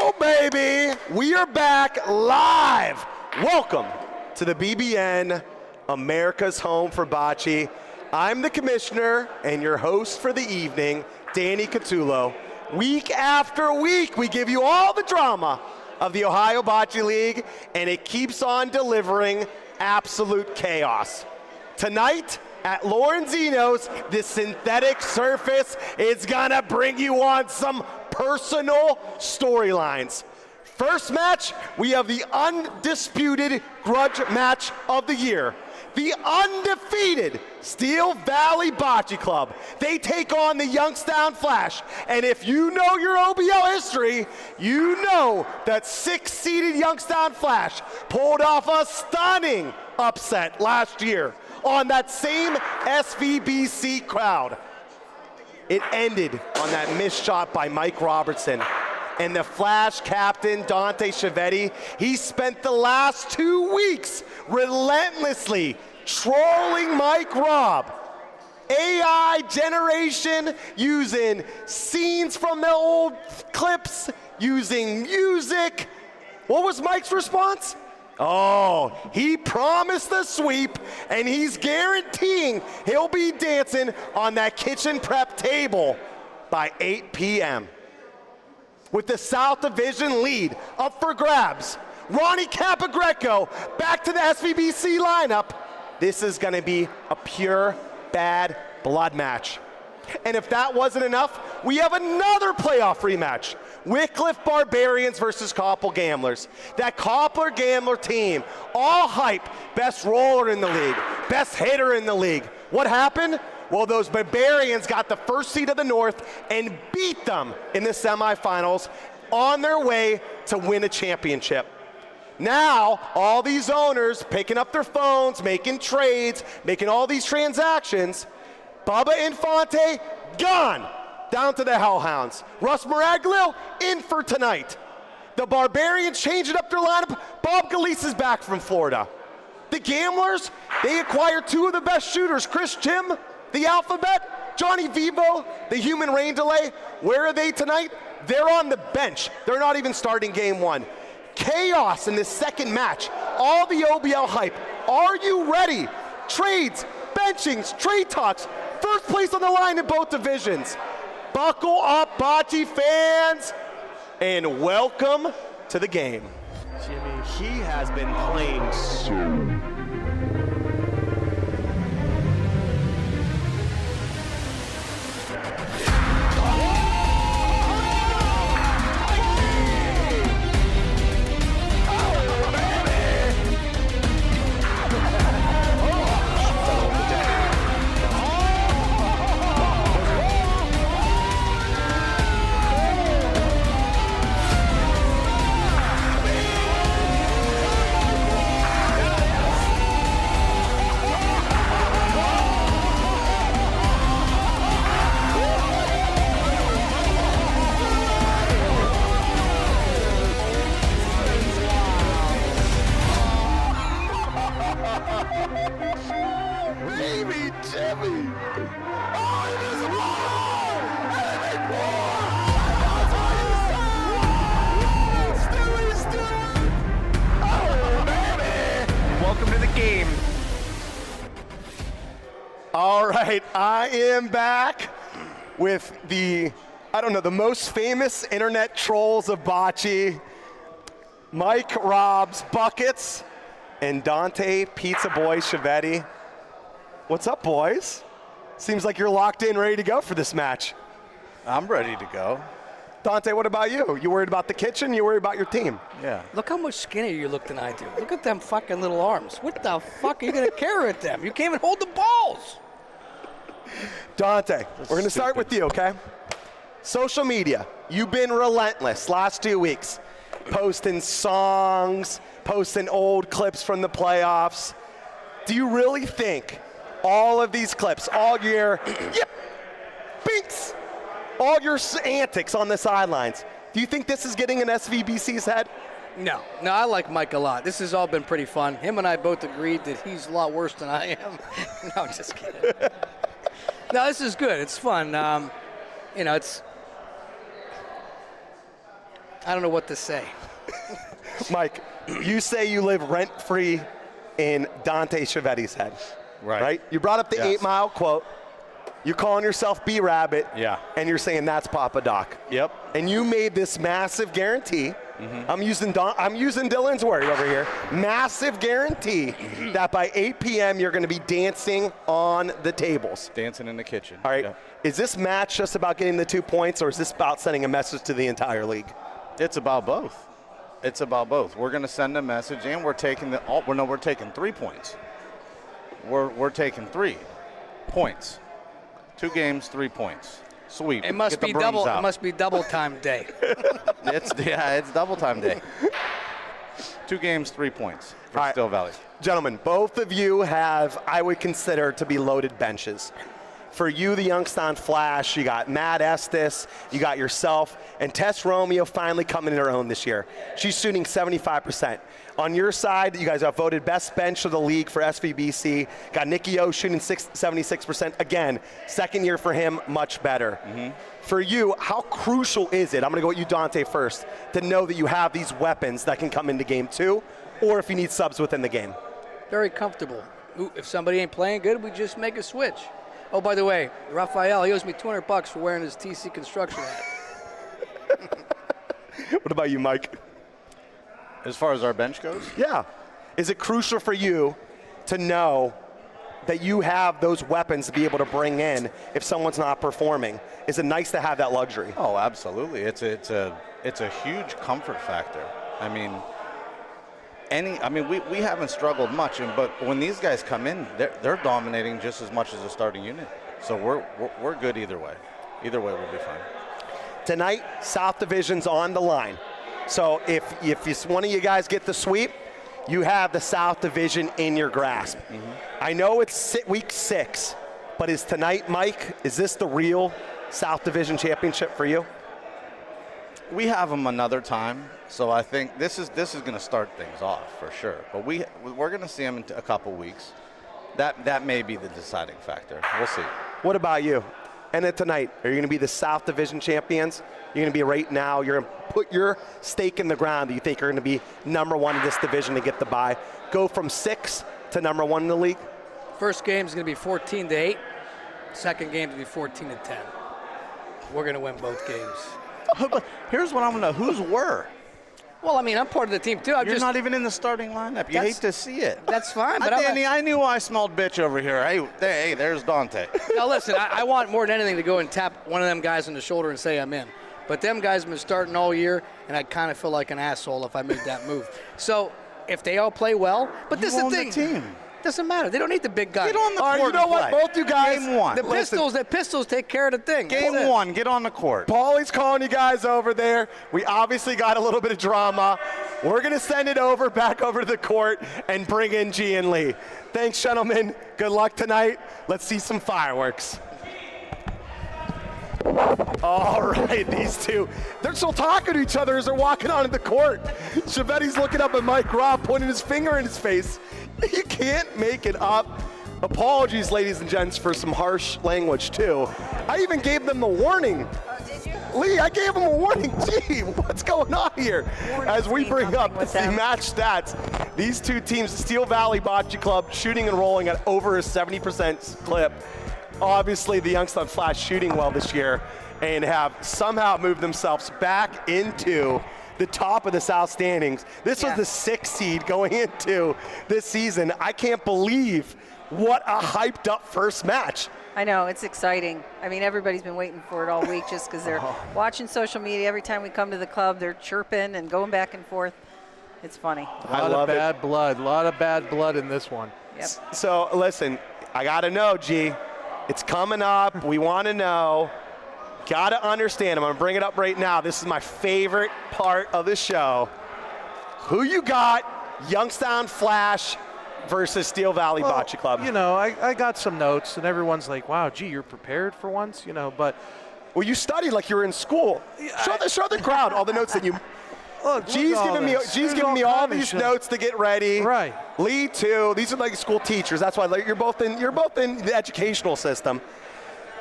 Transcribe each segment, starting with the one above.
Oh, baby, we are back live. Welcome to the BBN, America's home for bocce. I'm the commissioner and your host for the evening, Danny Catullo. Week after week, we give you all the drama of the Ohio Bocce League, and it keeps on delivering absolute chaos. Tonight, at Lorenzino's, this synthetic surface is gonna bring you on some personal storylines. First match, we have the undisputed grudge match of the year. The undefeated Steel Valley Bocce Club. They take on the Youngstown Flash. And if you know your OBL history, you know that 6-seeded Youngstown Flash pulled off a stunning upset last year on that same SVBC crowd. It ended on that missed shot by Mike Robertson. And the Flash captain, Dante Chiavetti, he spent the last 2 weeks relentlessly trolling Mike Robb. AI generation, using scenes from the old clips, using music. What was Mike's response? Oh, he promised the sweep, and he's guaranteeing he'll be dancing on that kitchen prep table by 8 p.m. With the South Division lead up for grabs, Ronnie Capagreco back to the SVBC lineup. This is gonna be a pure bad blood match. And if that wasn't enough, we have another playoff rematch. Wycliffe Barbarians versus Koppel Gamblers. That Koppler Gambler team, all hype, best roller in the league, best hitter in the league. What happened? Well, those Barbarians got the first seed of the North and beat them in the semifinals on their way to win a championship. Now, all these owners picking up their phones, making trades, making all these transactions. Bubba Infante, gone, down to the Hellhounds. Russ Maraglio, in for tonight. The Barbarians changing up their lineup. Bob Galeese is back from Florida. The Gamblers, they acquired 2 of the best shooters, Chris Jim, the Alphabet, Johnny Vivo, the Human Rain Delay. Where are they tonight? They're on the bench. They're not even starting game 1. Chaos in this second match. All the OBL hype. Are you ready? Trades, benchings, trade talks. First place on the line in both divisions. Buckle up, bocce fans, and welcome to the game. Jimmy, he has been playing so. All right, I am back with the most famous internet trolls of bocce, Mike Robb's Buckets and Dante Pizza Boy Chiavetti. What's up, boys? Seems like you're locked in, ready to go for this match. I'm ready to go. Dante, what about you? You worried about the kitchen? You worried about your team? Yeah. Look how much skinnier you look than I do. Look at them fucking little arms. What the fuck are you going to carry at them? You can't even hold the balls. Dante, we're going to start with you, okay? Social media, you've been relentless last 2 weeks. Posting songs, posting old clips from the playoffs. Do you really think all of these clips, all your, yep, binks, all your antics on the sidelines, do you think this is getting in SVBC's head? No, I like Mike a lot. This has all been pretty fun. Him and I both agreed that he's a lot worse than I am. No, I'm just kidding. No, this is good. It's fun. It's I don't know what to say. Mike, you say you live rent-free in Dante Chiavetti's head, right? You brought up the 8 Mile quote. You're calling yourself B-Rabbit, and you're saying that's Papa Doc. Yep. And you made this massive guarantee. I'm using Dylan's word over here. Massive guarantee that by 8 p.m. you're going to be dancing on the tables. Dancing in the kitchen. All right. Is this match just about getting the 2 points, or is this about sending a message to the entire league? It's about both. It's about both. We're going to send a message, and we're taking we're taking 3 points. We're taking 3 points. 2 games, 3 points. Sweep. It must be double. It must be double time day. It's double time day. 2 games, 3 points for Steel Valley. Gentlemen, both of you have, I would consider, to be loaded benches. For you, the Youngstown Flash, you got Matt Estes, you got yourself, and Tess Romeo finally coming in her own this year. She's shooting 75%. On your side, you guys have voted best bench of the league for SVBC. Got Nicky O shooting 76%. Again, second year for him, much better. For you, how crucial is it, I'm going to go with you, Dante, first, to know that you have these weapons that can come into game 2, or if you need subs within the game? Very comfortable. If somebody ain't playing good, we just make a switch. Oh, by the way, Raphael, he owes me $200 for wearing his TC construction hat. What about you, Mike? As far as our bench goes? Yeah. Is it crucial for you to know that you have those weapons to be able to bring in if someone's not performing? Is it nice to have that luxury? Oh, absolutely. It's a huge comfort factor. I mean, we haven't struggled much, but when these guys come in, they're dominating just as much as the starting unit. So we're good either way. Either way, we'll be fine. Tonight, South Division's on the line. So if one of you guys get the sweep, you have the South Division in your grasp. I know it's week 6, but is tonight, Mike, is this the real South Division championship for you? We have them another time, so I think this is going to start things off for sure. But we're going to see them in a couple weeks. That may be the deciding factor. We'll see. What about you? And then tonight, are you going to be the South Division champions? You're going to be right now. You're going to put your stake in the ground that you think you're going to be number 1 in this division to get the bye. Go from 6 to number 1 in the league. First game is going to be 14-8. Second game is going to be 14-10. We're going to win both games. But here's what I want to know. Who's were? Well, I mean, I'm part of the team, too. You're not even in the starting lineup. You hate to see it. That's fine. But Danny, I knew I smelled bitch over here. Hey, there's Dante. Now, listen, I want more than anything to go and tap one of them guys on the shoulder and say I'm in. But them guys have been starting all year, and I kind of feel like an asshole if I made that move. So if they all play well, but this is the thing. Team. Doesn't matter. They don't need the big guy. Get on the court. You know what? Both you guys. Game 1. The pistols take care of the thing. Game 1. Get on the court. Paulie's calling you guys over there. We obviously got a little bit of drama. We're going to send it back over to the court and bring in G and Lee. Thanks, gentlemen. Good luck tonight. Let's see some fireworks. All right, these two, they're still talking to each other as they're walking onto the court. Chiavetti's looking up at Mike Robb, pointing his finger in his face. You can't make it up. Apologies, ladies and gents, for some harsh language, too. I even gave them the warning. Did you? Lee, I gave them a warning. Gee, what's going on here? As we bring up the match stats, these two teams, Steel Valley Bocce Club, shooting and rolling at over a 70% clip. Obviously, the Youngstown Flash shooting well this year and have somehow moved themselves back into the top of the South standings. This was the 6th seed going into this season. I can't believe what a hyped up first match. I know, it's exciting. I mean, everybody's been waiting for it all week just because they're watching social media. Every time we come to the club, they're chirping and going back and forth. It's funny. A lot of bad blood in this one. Yep. So listen, I gotta know, G. It's coming up. We want to know. Gotta understand. I'm gonna bring it up right now. This is my favorite part of the show. Who you got? Youngstown Flash versus Steel Valley Bocce Club. You know, I got some notes, and everyone's like, "Wow, gee, you're prepared for once," you know. But well, you studied like you were in school. Show the crowd all the notes that you. Look, G's giving me all these notes to get ready. Right. Lee too. These are like school teachers. That's why you're both in the educational system.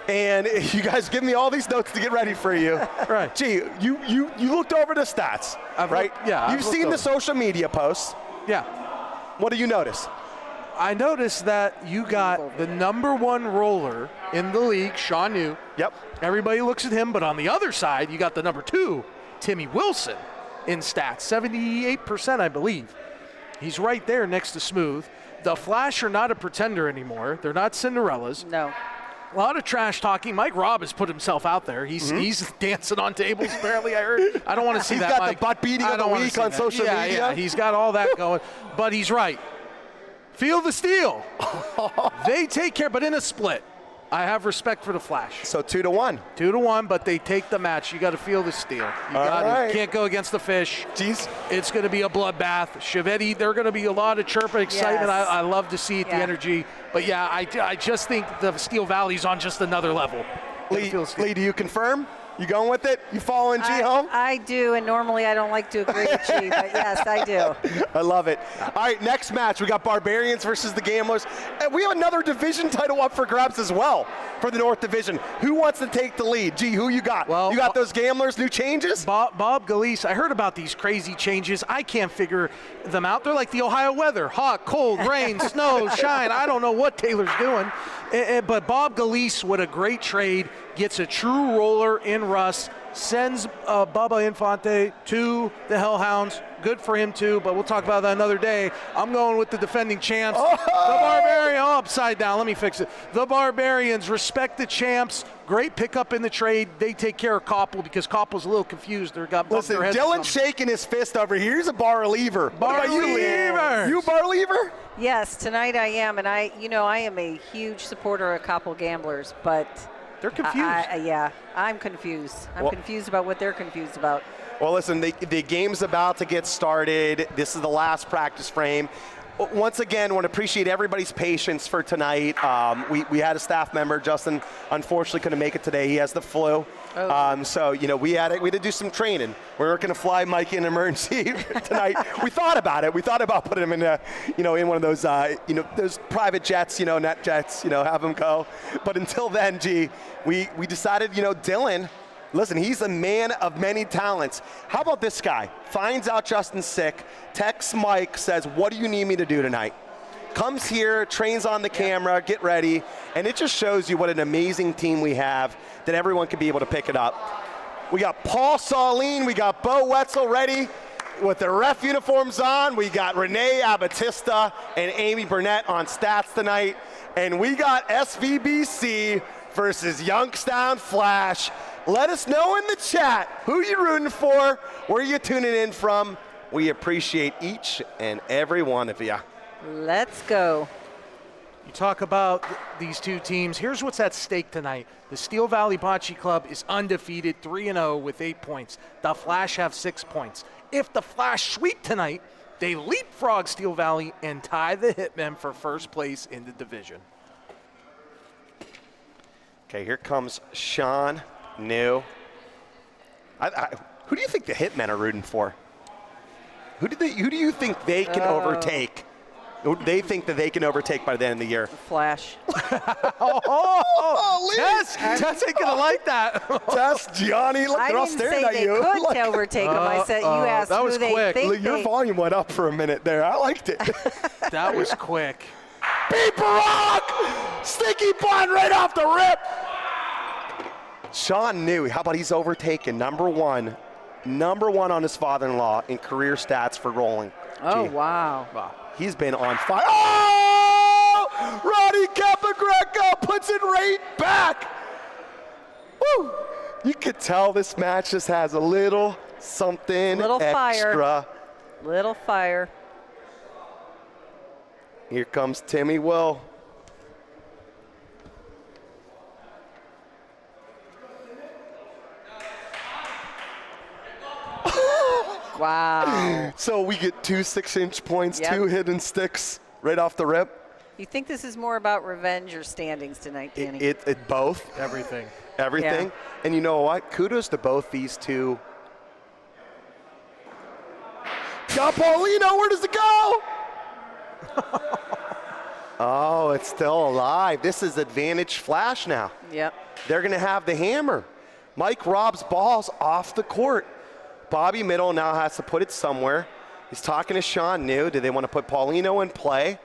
And you guys give me all these notes to get ready for you. Right. Gee, you looked over the stats, right? I've You've looked seen the over. social media posts. Yeah. What do you notice? I noticed that you got the #1 roller in the league, Sean New. Yep. Everybody looks at him, but on the other side, you got the #2, Timmy Wilson, in stats, 78%, I believe. He's right there next to Smooth. The Flash are not a pretender anymore. They're not Cinderellas. No. A lot of trash talking. Mike Robb has put himself out there. He's dancing on tables, apparently, I heard. I don't want to see He's that, got Mike. the butt beating I of the don't wanna week see on that. social Yeah, media. Yeah, he's got all that going. But he's right. Feel the steal. They take care, but in a split. I have respect for the Flash. So 2-1. 2-1, but they take the match. You got to feel the steal. You right. can't go against the Fish. Jeez. It's going to be a bloodbath. Chiavetti, there are going to be a lot of chirp and excitement. Yes. I love to see it, the Yeah. energy. But yeah, I just think the Steel Valley's on just another level. Lee, do you confirm? You going with it? You following G home? I do, and normally I don't like to agree with G, but yes, I do. I love it. All right, next match, we got Barbarians versus the Gamblers. And we have another division title up for grabs as well for the North Division. Who wants to take the lead? G, who you got? Well, you got those Gamblers, new changes? Bob Galise, I heard about these crazy changes. I can't figure them out. They're like the Ohio weather. Hot, cold, rain, snow, shine. I don't know what Taylor's doing. But Bob Galise, what a great trade, gets a true roller in Russ, sends Bubba Infante to the Hellhounds. Good for him too, but we'll talk about that another day. I'm going with the defending champs. The Barbarians, upside down, let me fix it. The Barbarians respect the champs. Great pickup in the trade. They take care of Koppel because Koppel's a little confused. They got bumped Listen, their heads Dylan's shaking his fist over here. He's a bar reliever. What about you, Lee? Believers. You a bar reliever? Yes, tonight I am, and I am a huge supporter of Koppel Gamblers, but They're confused. I'm confused. I'm confused about what they're confused about. Well, listen, the game's about to get started. This is the last practice frame. Once again, I want to appreciate everybody's patience for tonight. We had a staff member, Justin, unfortunately couldn't make it today. He has the flu. So, we had to do some training. We weren't going to fly Mike in emergency tonight. We thought about it. We thought about putting him in in one of those, those private jets, net jets, have him go. But until then, we decided, Dylan, listen, he's a man of many talents. How about this guy? Finds out Justin's sick, texts Mike, says, what do you need me to do tonight? Comes here, trains on the camera, get ready, and it just shows you what an amazing team we have, that everyone can be able to pick it up. We got Paul Saline, we got Bo Wetzel ready with the ref uniforms on. We got Renee Abatista and Amy Burnett on stats tonight. And we got SVBC versus Youngstown Flash. Let us know in the chat who you're rooting for, where you're tuning in from. We appreciate each and every one of you. Let's go. You talk about these two teams. Here's what's at stake tonight. The Steel Valley Bocce Club is undefeated, 3-0 with 8 points. The Flash have 6 points. If the Flash sweep tonight, they leapfrog Steel Valley and tie the Hitmen for first place in the division. Okay, here comes Sean New. Who do you think the Hitmen are rooting for? Who do you think they can overtake? Who they think that they can overtake by the end of the year? Flash. Tess ain't gonna like that. Tess, Gianni, look, I they're all didn't staring say at they you. could overtake them. I said you asked that who was they quick. think Your volume went up for a minute there. I liked it. That was quick. Beep rock! Sticky bun right off the rip. Sean New, how about he's overtaken number one on his father-in-law in career stats for rolling. Oh, Gee, wow. he's been on fire. Oh! Roddy Capagreco puts it right back. Woo! You could tell this match just has a little something Little extra. fire. Little fire. Here comes Timmy Will. Wow. So we get 2 6-inch points, Yep. 2 hidden sticks right off the rip. You think this is more about revenge or standings tonight, Danny? It both, Everything. everything. Yeah. And you know what? Kudos to both these two. Got Paulino, where does it go? Oh, it's still alive. This is advantage flash now. Yep. They're going to have the hammer. Mike Robb's ball's off the court. Bobby Middle now has to put it somewhere. He's talking to Sean New. Do they want to put Paulino in play?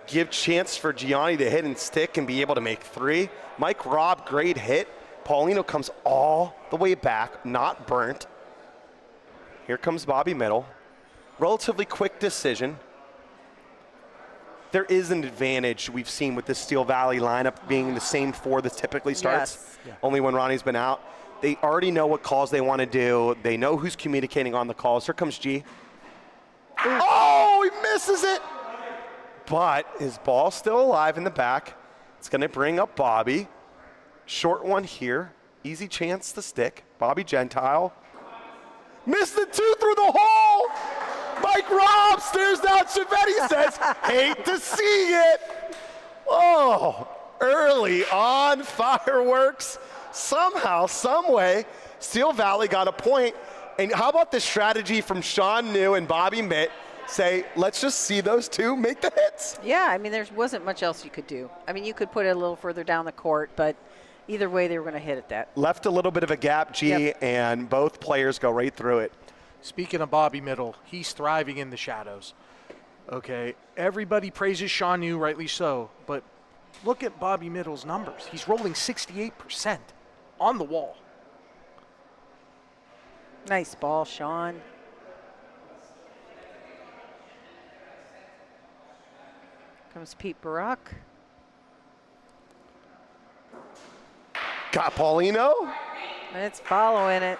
Give chance for Gianni to hit and stick and be able to make three. Mike Robb, great hit. Paulino comes all the way back, not burnt. Here comes Bobby Middle. Relatively quick decision. There is an advantage we've seen with the Steel Valley lineup being the same four that typically starts, Yes. Yeah. only when Ronnie's been out. They already know what calls they want to do. They know who's communicating on the calls. Here comes G. Oh, he misses it. But his ball's still alive in the back. It's going to bring up Bobby. Short one here. Easy chance to stick. Bobby Gentile. Missed the two through the hole. Mike Robb stares down Chiavetti, says, hate to see it. Oh, early on fireworks. Somehow, some way, Steel Valley got a point. And how about the strategy from Sean New and Bobby Mitt? Say, let's just see those two make the hits. Yeah, I mean, there wasn't much else you could do. I mean, you could put it a little further down the court, but either way, they were going to hit at that. Left a little bit of a gap, G, Yep. and both players go right through it. Speaking of Bobby Middle, he's thriving in the shadows. Okay, everybody praises Sean New, rightly so, but look at Bobby Middle's numbers. He's rolling 68% on the wall. Nice ball, Sean. Comes Pete Barak. Got Paulino. It's following it.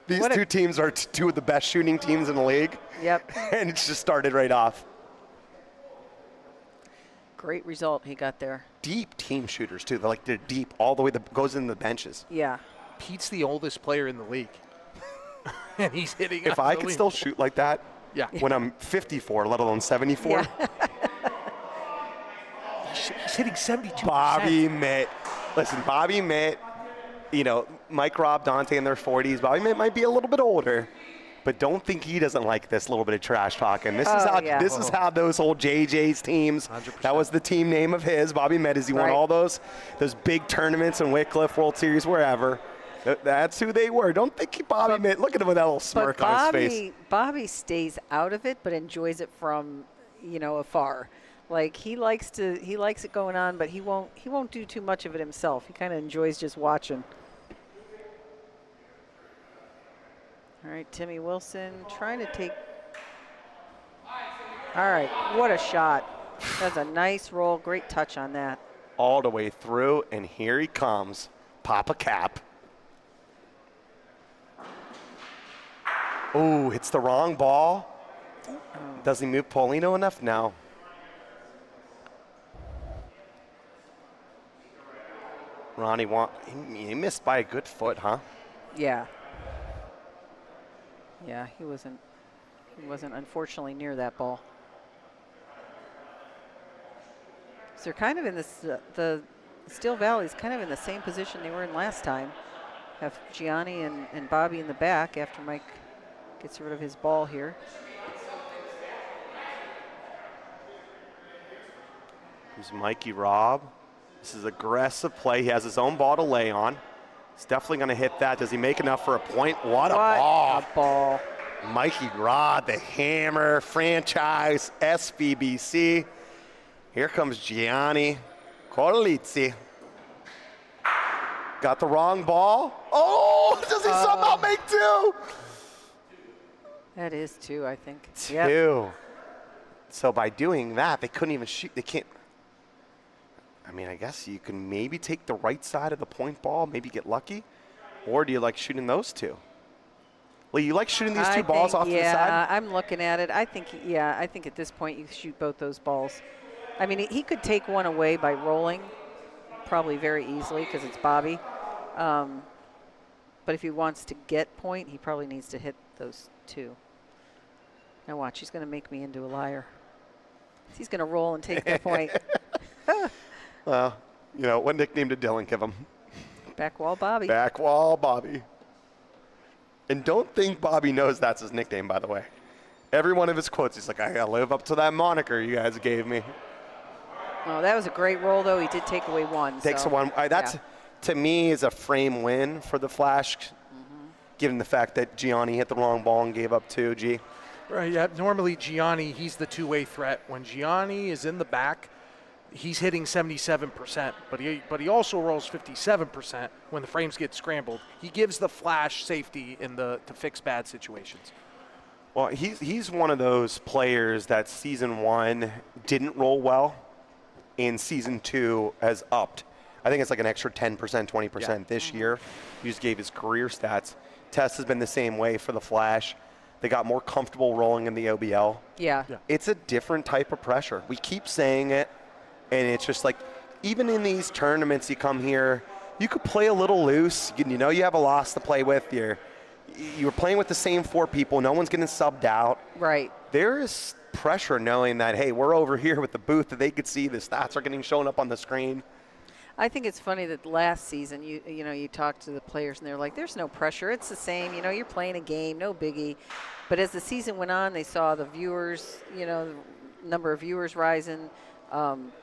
These What a- two teams are two of the best shooting teams in the league, Yep. and it's just started right off. Great result he got there. Deep team shooters, too. They're deep all the way that goes in the benches. Yeah. Pete's the oldest player in the league. And he's hitting If I could still shoot like that Yeah. when I'm 54, let alone 74, Yeah. He's hitting 72%. Bobby Mitt. Listen, Bobby Mitt, you know, Mike Robb, Dante in their 40s. Bobby Mitt might be a little bit older, but don't think he doesn't like this little bit of trash talking. This is Oh, how yeah. this is how those old JJ's teams. 100%. That was the team name of his. Bobby Mitt is he won Right. all those big tournaments in Wycliffe, World Series, wherever. That's who they were. Don't think Bobby Mitt. Look at him with that little smirk But on his face. Bobby stays out of it, but enjoys it from, afar. Like he likes it going on, but he won't do too much of it himself. He kind of enjoys just watching. All right, Timmy Wilson trying to take. All right, what a shot. That's a nice roll. Great touch on that. All the way through, and here he comes. Papa Cap. Ooh, hits the wrong ball. Does he move Paulino enough? No. Ronnie he missed by a good foot, huh? Yeah. Yeah, he wasn't unfortunately near that ball. So they're kind of in this, the Steel Valley's kind of in the same position they were in last time. Have Gianni and Bobby in the back after Mike gets rid of his ball here. Here's Mikey Robb. This is aggressive play. He has his own ball to lay on. He's definitely going to hit that. Does he make enough for a point? What a ball. a ball. Mikey Robb, the hammer, franchise, SVBC. Here comes Gianni Corlizzi. Got the wrong ball. Oh, does he somehow make two? That is two, I think. Two. Yep. So by doing that, they couldn't even shoot. They can't. I mean, I guess you can maybe take the right side of the point ball, maybe get lucky. Or do you like shooting those two? Well, you like shooting these two balls off to the side? Yeah, I'm looking at it. I think at this point you shoot both those balls. I mean, he could take one away by rolling, probably very easily because it's Bobby. But if he wants to get point, he probably needs to hit those two. Now watch, he's going to make me into a liar. He's going to roll and take the point. Well, what nickname did Dylan give him? Back wall Bobby. Back wall Bobby. And don't think Bobby knows that's his nickname, by the way. Every one of his quotes, he's like, I gotta live up to that moniker you guys gave me. Oh, that was a great roll, though. He did take away one. Takes so, one. That's, to me, is a frame win for the Flash, given the fact that Gianni hit the wrong ball and gave up 2, G. Right, yeah. Normally, Gianni, he's the two-way threat. When Gianni is in the back, he's hitting 77%, but he also rolls 57% when the frames get scrambled. He gives the Flash safety to fix bad situations. Well, he's one of those players that season 1 didn't roll well, and season 2 has upped. I think it's like an extra 10%, 20% this year. He just gave his career stats. Tess has been the same way for the Flash. They got more comfortable rolling in the OBL. Yeah. It's a different type of pressure. We keep saying it, and it's just like, even in these tournaments, you come here, you could play a little loose. You know you have a loss to play with. You're playing with the same 4 people. No one's getting subbed out. Right. There is pressure knowing that, hey, we're over here with the booth that they could see. The stats are getting shown up on the screen. I think it's funny that last season, you talked to the players and they're like, there's no pressure. It's the same. You're playing a game, no biggie. But as the season went on, they saw the viewers, the number of viewers rising,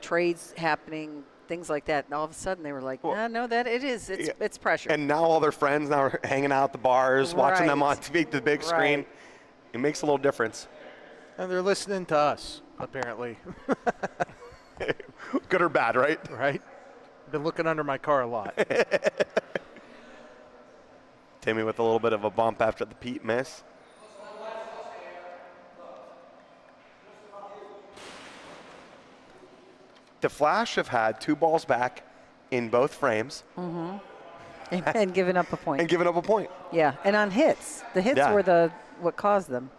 trades happening, things like that. And all of a sudden they were like, no, that it is. It's pressure. And now all their friends now are hanging out at the bars, watching them on TV, the big screen. It makes a little difference. And they're listening to us, apparently. Good or bad, right? Right? Been looking under my car a lot. Timmy with a little bit of a bump after the Pete miss. The Flash have had 2 balls back in both frames. And giving up a point. And giving up a point. Yeah, and on hits. The hits were what caused them.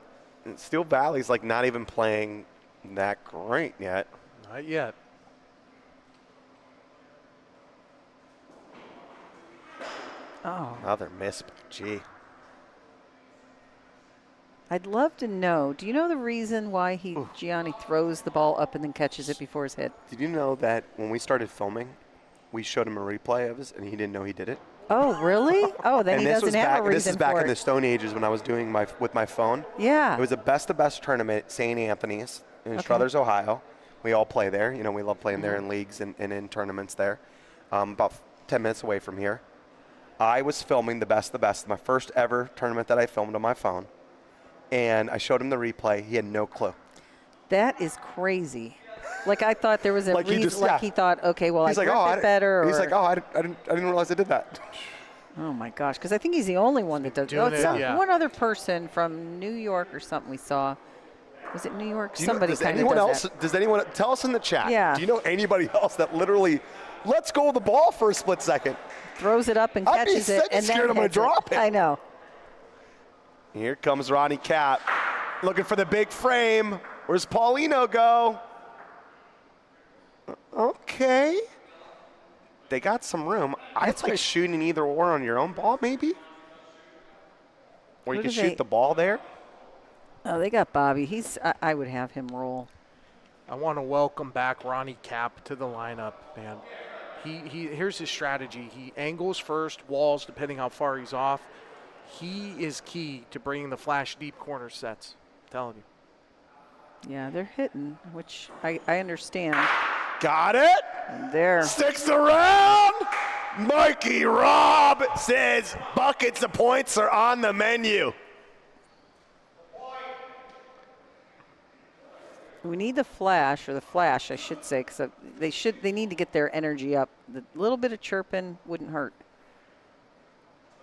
And Steel Valley's like not even playing that great yet. Not yet. Oh. Another miss, gee. I'd love to know, do you know the reason why Gianni throws the ball up and then catches it before his hit? Did you know that when we started filming, we showed him a replay of his, and he didn't know he did it? Oh, really? Oh, then he doesn't have a reason This is back for in the it. Stone Ages when I was doing with my phone. Yeah. It was a best-of-best tournament at St. Anthony's in Struthers, Ohio. We all play there. We love playing there in leagues and in tournaments there. About 10 minutes away from here. I was filming the best of the best, my first ever tournament that I filmed on my phone. And I showed him the replay. He had no clue. That is crazy. Like, I thought there was a reason. He thought, okay, well, he's I gripped it better. He's like, I didn't realize I did that. Oh, my gosh. Because I think he's the only one that does. One other person from New York or something we saw. Was it New York? Somebody kind of does that. Does anyone tell us in the chat? Yeah. Do you know anybody else that literally lets go of the ball for a split second? Throws it up and catches it. And then I'm going to drop it. I know. Here comes Ronnie Cap. Looking for the big frame. Where's Paulino go? Okay. They got some room. I'd like shooting either or on your own ball, maybe? Or you can shoot the ball there. Oh, they got Bobby. I would have him roll. I want to welcome back Ronnie Cap to the lineup, man. Here's his strategy. He angles first, walls, depending how far he's off. He is key to bringing the Flash deep corner sets. I'm telling you. Yeah, they're hitting, which I understand. Got it. There. Sticks around. Mikey Robb says buckets of points are on the menu. We need the Flash, I should say, because they need to get their energy up. The little bit of chirping wouldn't hurt,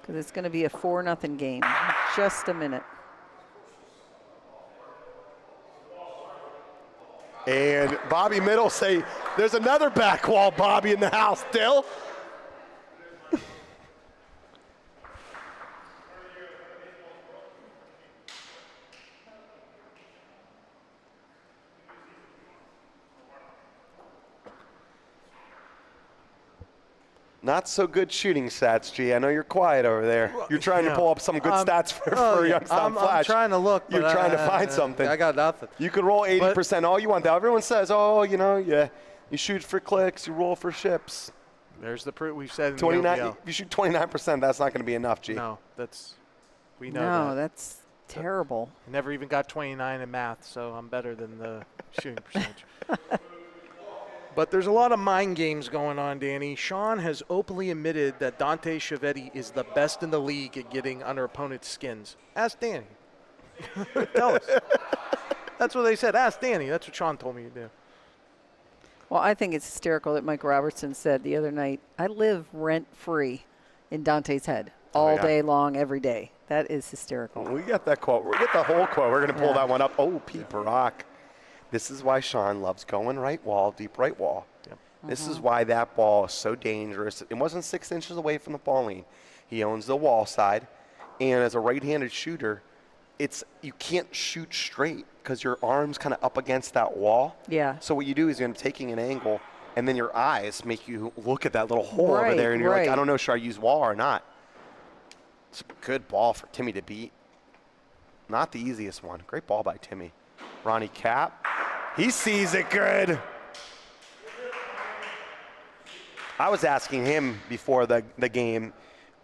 because it's going to be a 4-0 game. Just a minute. And Bobby Middle say, there's another back wall Bobby in the house still. Not so good shooting stats, G. I know you're quiet over there. You're trying to pull up some good stats for Youngstown Flash. I'm trying to look. You're trying to find something. I got nothing. You could roll 80% all you want. Everyone says, you shoot for clicks, you roll for ships. There's the proof we've said in 29. the OBL. If you shoot 29%, that's not going to be enough, G. No, we know that. No, that's Terrible. I never even got 29 in math, so I'm better than the shooting percentage. But there's a lot of mind games going on, Danny. Sean has openly admitted that Dante Chiavetti is the best in the league at getting under opponents' skins. Ask Danny. Tell us. That's what they said. Ask Danny. That's what Sean told me to do. Well, I think it's hysterical that Mike Robertson said the other night, I live rent-free in Dante's head all day long, every day. That is hysterical. We got that quote. We get the whole quote. We're going to pull that one up. Oh, Pete Barak. This is why Sean loves going right wall, deep right wall. Yep. This is why that ball is so dangerous. It wasn't 6 inches away from the ball lane. He owns the wall side. And as a right-handed shooter, you can't shoot straight because your arm's kind of up against that wall. Yeah. So what you do is you're taking an angle, and then your eyes make you look at that little hole over there, and you're like, I don't know, should I use wall or not? It's a good ball for Timmy to beat. Not the easiest one. Great ball by Timmy. Ronnie Cap. He sees it good. I was asking him before the game.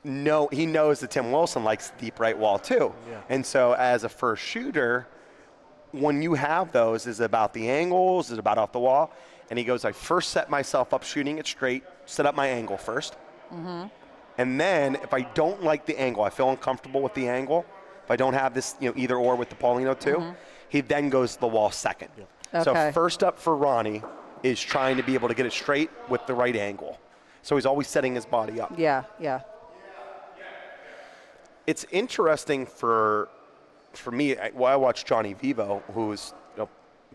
No, he knows that Tim Wilson likes deep right wall too. Yeah. And so as a first shooter, when you have those, is it about the angles? Is it about off the wall? And he goes, I first set myself up shooting it straight, set up my angle first. And then if I don't like the angle, I feel uncomfortable with the angle, if I don't have this, either or with the Paulino too, he then goes to the wall second. Okay. So first up for Ronnie is trying to be able to get it straight with the right angle. So he's always setting his body up. Yeah. It's interesting for me. I watch Johnny Vivo, who's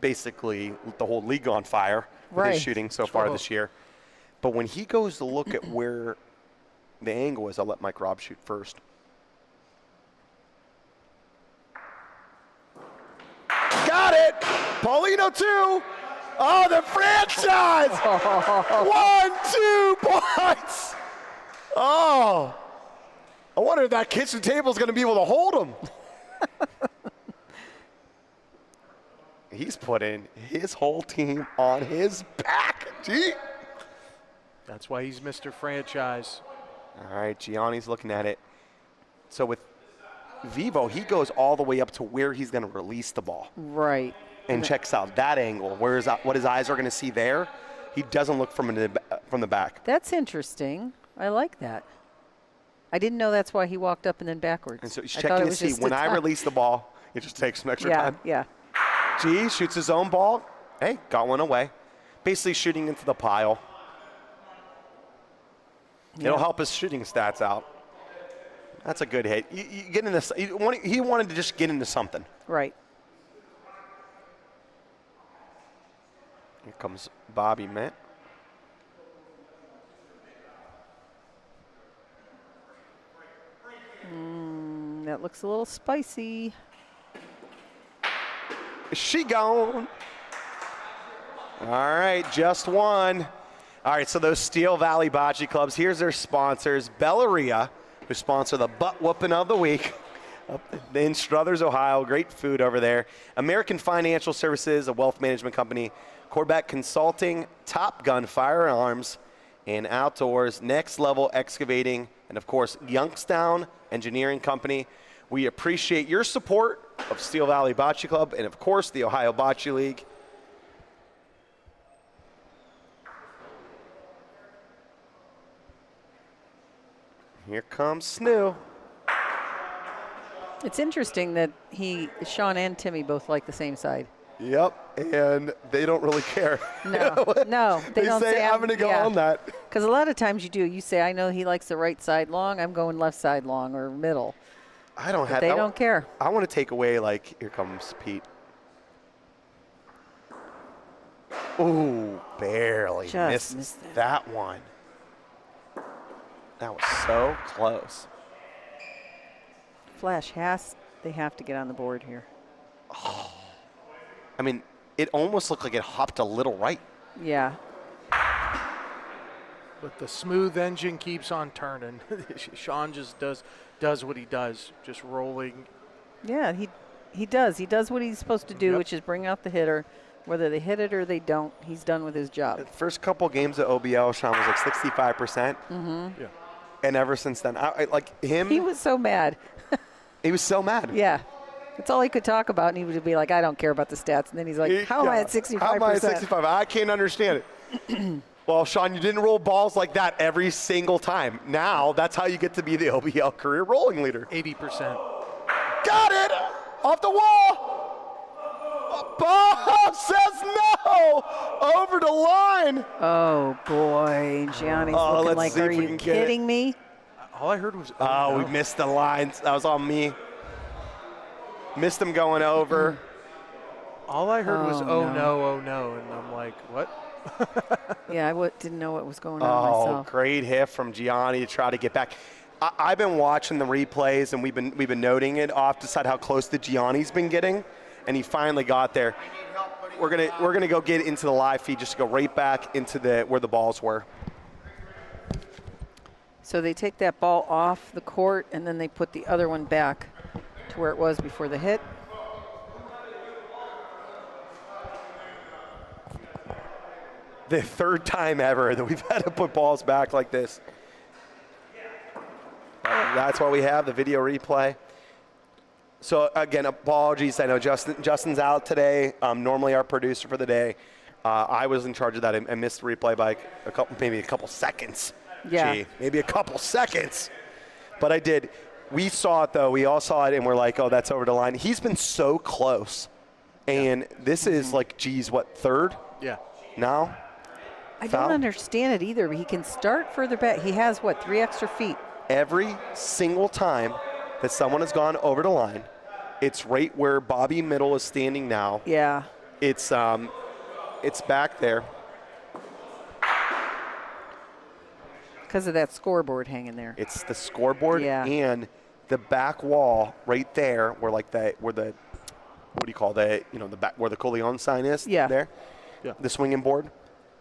basically the whole league on fire with his shooting so far this year. But when he goes to look at where the angle is, I'll let Mike Robb shoot first. Got it! Paulino 2! Oh, the franchise! 1, 2 points! Oh! I wonder if that kitchen table is going to be able to hold him. He's putting his whole team on his back. Gee. That's why he's Mr. Franchise. All right, Gianni's looking at it. So with Vivo, he goes all the way up to where he's going to release the ball. Right. And checks out that angle. What his eyes are going to see there, he doesn't look from the back. That's interesting. I like that. I didn't know that's why he walked up and then backwards. And so he's checking to see when I release the ball, it just takes some extra time. Yeah. G shoots his own ball. Hey, got one away. Basically shooting into the pile. It'll help his shooting stats out. That's a good hit. You get into, he wanted to just get into something. Right. Here comes Bobby, man. That looks a little spicy. Is she gone? All right, just one. All right, so those Steel Valley Bocce Clubs, here's their sponsors. Bellaria, who sponsor the butt whooping of the week up in Struthers, Ohio. Great food over there. American Financial Services, a wealth management company. Corbeck Consulting, Top Gun Firearms and Outdoors, Next Level Excavating, and of course, Youngstown Engineering Company. We appreciate your support of Steel Valley Bocce Club and of course the Ohio Bocce League. Here comes Snoo. It's interesting that Sean and Timmy both like the same side. Yep, and they don't really care. No, they don't say I'm going to go on that. Because a lot of times you do. You say, I know he likes the right side long. I'm going left side long or middle. I don't have. They don't care. I want to take away, like, here comes Pete. Ooh, barely Just missed that one. That was so close. Flash they have to get on the board here. Oh. I mean, it almost looked like it hopped a little right. Yeah. But the smooth engine keeps on turning. Sean just does what he does, just rolling. Yeah, he does. He does what he's supposed to do, Yep. which is bring out the hitter. Whether they hit it or they don't, he's done with his job. The first couple games at OBL, Sean was like 65%. Yeah. And ever since then, I like him. He was so mad. He was so mad. Yeah. It's all he could talk about, and he would be like, I don't care about the stats. And then he's like, how am I at 65%? How am I at 65? I can't understand it. Well, Sean, you didn't roll balls like that every single time. Now, that's how you get to be the OBL career rolling leader. 80%. Got it! Off the wall! Bob says no! Over the line! Oh, boy. Gianni's looking let's like, see if are we you can get it. kidding me? All I heard was, Oh, no. we missed the lines. That was on me. Missed him going over. All I heard was, Oh, oh no, and I'm like, what? Yeah, I didn't know what was going on Oh, myself. great hit from Gianni to try to get back. I've been watching the replays, and we've been noting it off the side how close the Gianni's been getting, and he finally got there. We're gonna go get into the live feed just to go right back into where the balls were. So they take that ball off the court, and then they put the other one back to where it was before the hit. The third time ever that we've had to put balls back like this. That's why we have the video replay. So again, apologies. I know Justin's out today. Normally our producer for the day. I was in charge of that. I missed the replay by maybe a couple seconds. Yeah. Gee, maybe a couple seconds. But I did. We saw it though. We all saw it, and we're like, oh, that's over the line. He's been so close, and this is like, geez, what, third? Yeah. Now. I Foul? don't understand it either. But he can start further back. He has, what, 3 extra feet? Every single time that someone has gone over the line, it's right where Bobby Middle is standing now. Yeah. It's back there. Because of that scoreboard hanging there. It's the scoreboard Yeah. and the back wall right there, where what do you call that? You know, the back where the Coleon sign is. Yeah. There. Yeah. The swinging board.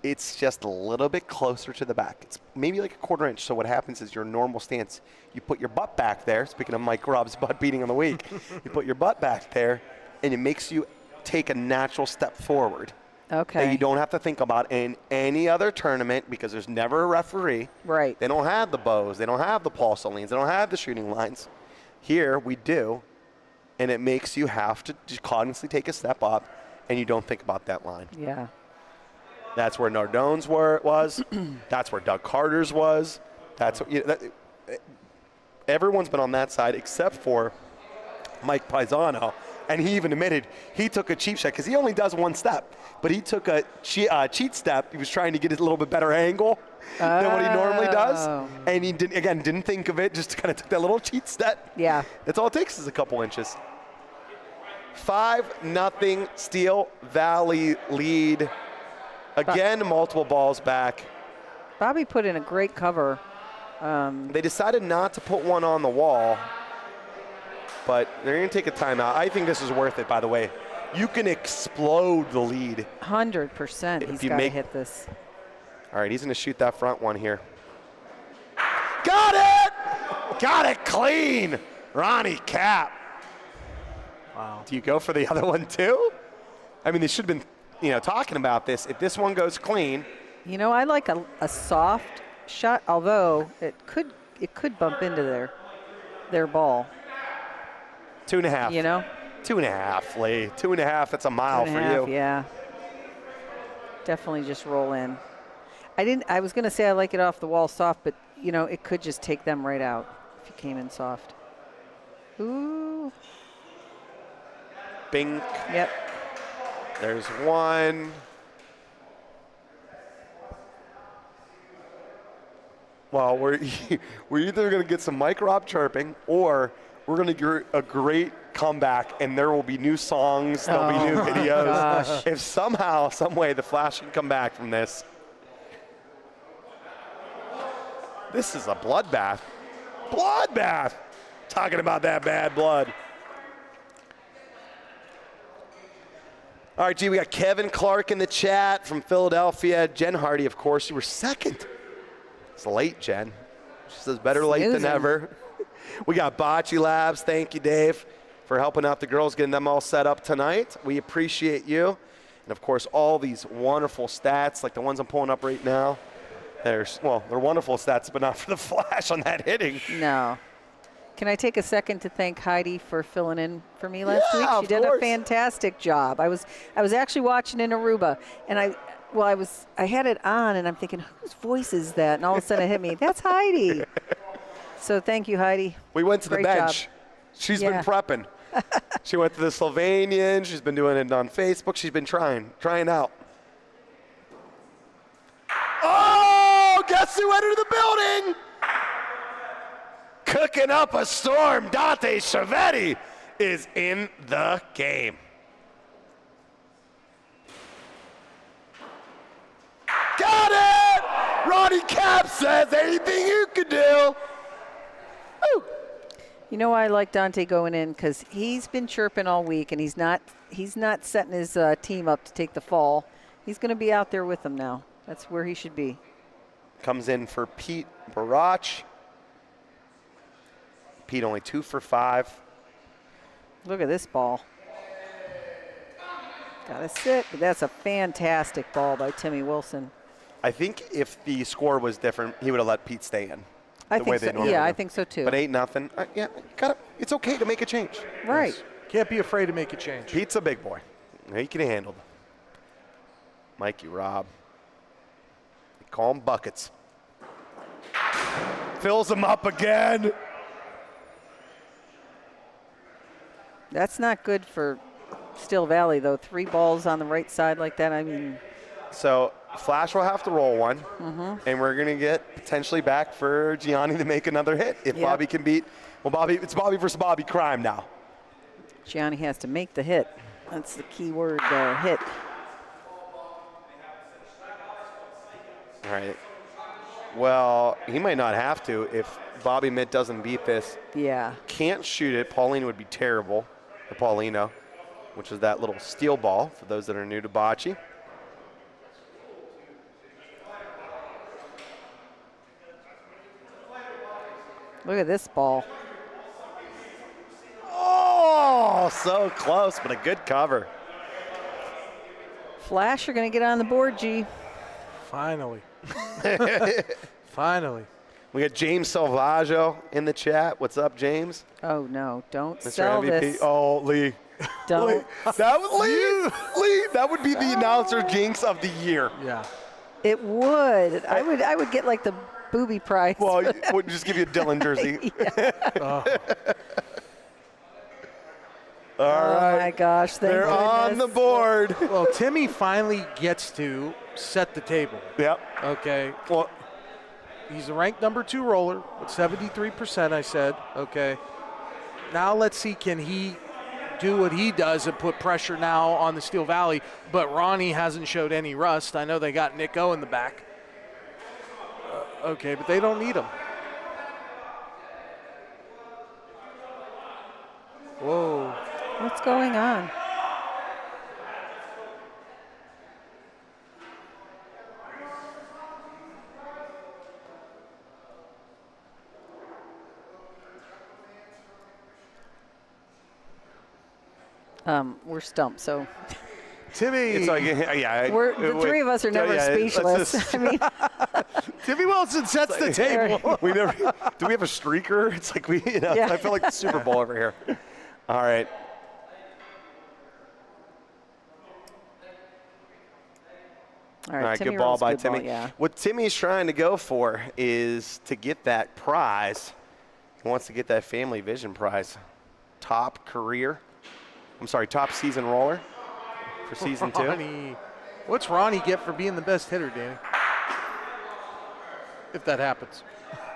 It's just a little bit closer to the back. It's maybe like a 1/4 inch. So what happens is your normal stance, you put your butt back there. Speaking of Mike Grubb's butt beating on the week, you put your butt back there, and it makes you take a natural step forward Okay. that you don't have to think about in any other tournament because there's never a referee. Right. They don't have the bows. They don't have the pulse lanes. They don't have the shooting lines. Here we do, and it makes you have to just constantly take a step up, and you don't think about that line. Yeah. That's where Nardone's was. That's where Doug Carter's was. That's everyone's been on that side except for Mike Paisano, and he even admitted he took a cheap shot because he only does one step, but he took a cheat step. He was trying to get a little bit better angle than what he normally does, and he didn't think of it. Just kind of took that little cheat step. Yeah. That's all it takes is a couple inches. 5-0 Steel Valley lead. Again, multiple balls back. Bobby put in a great cover. They decided not to put one on the wall, but they're going to take a timeout. I think this is worth it, by the way. You can explode the lead. 100%. If He's you got to make- hit this. All right, he's going to shoot that front one here. Got it! Got it clean! Ronnie Cap. Wow. Do you go for the other one, too? I mean, they should have been talking about this. If this one goes clean, You know, I like a soft shot, although it could bump into their ball. 2.5. You know? 2.5, Lee. 2.5, that's a mile for 2.5, you. yeah. Definitely just roll in. I was going to say I like it off the wall soft, but, it could just take them right out if you came in soft. Ooh. Bink. Yep. There's one. Well, we're either going to get some Mike Rob chirping, or we're going to get a great comeback, and there will be new songs, there'll be new videos. gosh. If somehow, some way, the Flash can come back from this. This is a bloodbath. Bloodbath! Talking about that bad blood. All right, G, we got Kevin Clark in the chat from Philadelphia. Jen Hardy, of course, you were second. It's late, Jen. She says better late than Snoozing. never. We got Boccee Labs. Thank you, Dave, for helping out the girls, getting them all set up tonight. We appreciate you. And, of course, all these wonderful stats, like the ones I'm pulling up right now. They're wonderful stats, but not for the Flash on that hitting. No. Can I take a second to thank Heidi for filling in for me last week? Yeah, She did of course. a fantastic job. I was actually watching in Aruba, and I had it on, and I'm thinking, whose voice is that? And all of a sudden it hit me. That's Heidi. So thank you, Heidi. We went to the Great bench. job. She's Yeah. been prepping. She went to the Slovenian. She's been doing it on Facebook. She's been trying out. Oh, guess who entered the building? Cooking up a storm. Dante Chiavetti is in the game. Got it! Ronnie Cap says anything you can do. Woo. You know why I like Dante going in? Because he's been chirping all week, and he's not setting his team up to take the fall. He's going to be out there with them now. That's where he should be. Comes in for Pete Barach. Pete only 2 for 5. Look at this ball. Got to sit, but that's a fantastic ball by Timmy Wilson. I think if the score was different, he would have let Pete stay in. I the way think they so. normally Yeah, do. I think so too. But 8-0. Yeah, it's okay to make a change. Right. Can't be afraid to make a change. Pete's a big boy. He can handle them. Mikey Robb. They call him buckets. Fills him up again. That's not good for Still Valley, though. 3 balls on the right side like that. I mean, So Flash will have to roll one, and we're going to get potentially back for Gianni to make another hit if Yep. Bobby can beat. Well, it's Bobby versus Bobby crime now. Gianni has to make the hit. That's the key word there, hit. All right. Well, he might not have to if Bobby Mitt doesn't beat this. Yeah. Can't shoot it. Paulina would be terrible. Or Paulino, which is that little steel ball for those that are new to bocce. Look at this ball. Oh, so close, but a good cover. Flash are going to get on the board, G. Finally. Finally. We got James Salvaggio in the chat. What's up, James? Oh, no. Don't Mr. sell MVP. this. Oh, Lee. Don't. Lee. That would Lee. That would be the announcer jinx of the year. Yeah. It would. I would get like the booby prize. Well, we'll just give you a Dylan jersey. All Oh, right. my gosh. Thank They're on the goodness. board. Well, Timmy finally gets to set the table. Yep. Okay. Well, He's a ranked number 2 roller with 73%, I said. Okay. Now let's see, can he do what he does and put pressure now on the Steel Valley? But Ronnie hasn't showed any rust. I know they got Nick O in the back. Okay, but they don't need him. Whoa. What's going on? We're stumped, so Timmy. it's like, yeah. the three of us are never speechless. I mean, Timmy Wilson sets the table. We never. Do we have a streaker? It's like we. Yeah. I feel like the Super Bowl over here. All right. all right, Timmy good ball rolls by good ball, Timmy. yeah. What Timmy's trying to go for is to get that prize. He wants to get that Family Vision prize. Top season roller for season 2. Ronnie. What's Ronnie get for being the best hitter, Danny? If that happens.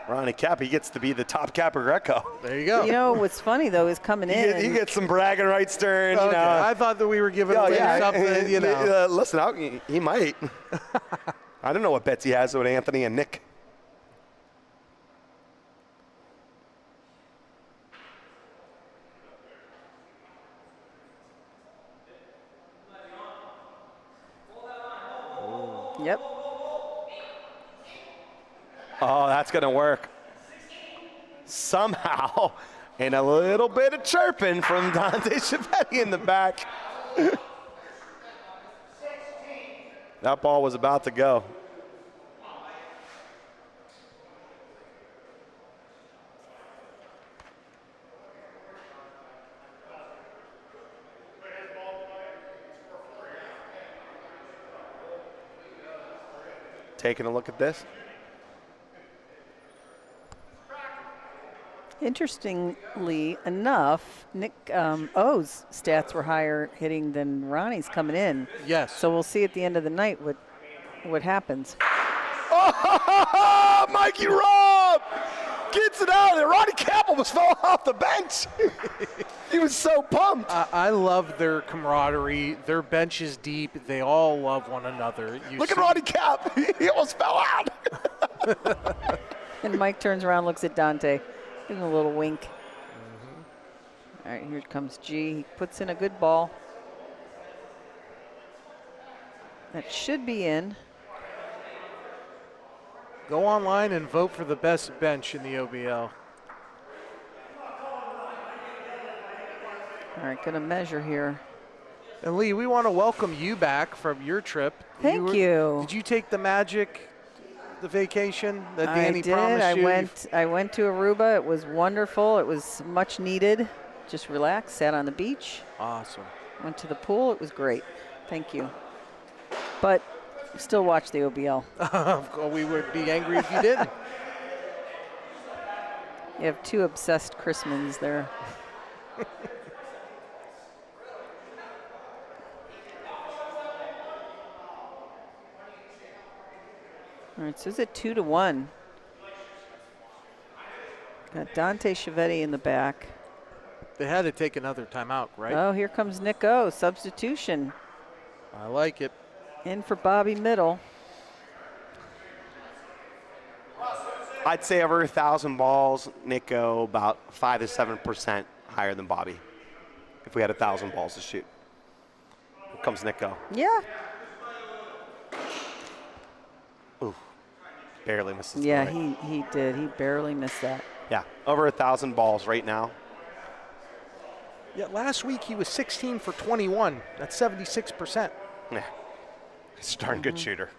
Ronnie Cap, he gets to be the top Capper Greco. There you go. You know what's funny though is coming in. He gets some bragging rights during. Okay, You know. I thought that we were giving Oh, away yeah. something, you know. Listen, he might. I don't know what bets he has with Anthony and Nick. Yep. Oh, that's going to work. Somehow, and a little bit of chirping from Dante Chiavetti in the back. That ball was about to go. taking a look at this. Interestingly enough, Nick O's stats were higher hitting than Ronnie's coming in. Yes. So we'll see at the end of the night what happens. Oh, Mikey Robb gets it out of there. Ronnie Cap almost fell off the bench. He was so pumped. I love their camaraderie. Their bench is deep. They all love one another. Look at Ronnie Cap. He almost fell out. And Mike turns around, looks at Dante, gives him a little wink. All right, here comes G. He puts in a good ball. That should be in. Go online and vote for the best bench in the OBL. All right, gonna measure here. And Lee, we want to welcome you back from your trip. Thank you. Did you take the Magic, the vacation that Danny I did. promised you? I went to Aruba. It was wonderful. It was much needed. Just relaxed, sat on the beach. Awesome. Went to the pool. It was great. Thank you. But still watch the OBL. We would be angry if you didn't. You have two obsessed Chrismans there. All right, so it's at 2-1. Got Dante Chiavetti in the back. They had to take another timeout, right? Oh, here comes Nick O, substitution. I like it. In for Bobby Middle. I'd say over 1,000 balls, Nico about 5 to 7% higher than Bobby. If we had 1,000 balls to shoot. Here comes Nico. Yeah. Ooh, barely misses. Yeah, the right. he did. He barely missed that. Yeah, over 1,000 balls right now. Yeah, last week he was 16 for 21. That's 76%. Yeah, he's a darn good shooter.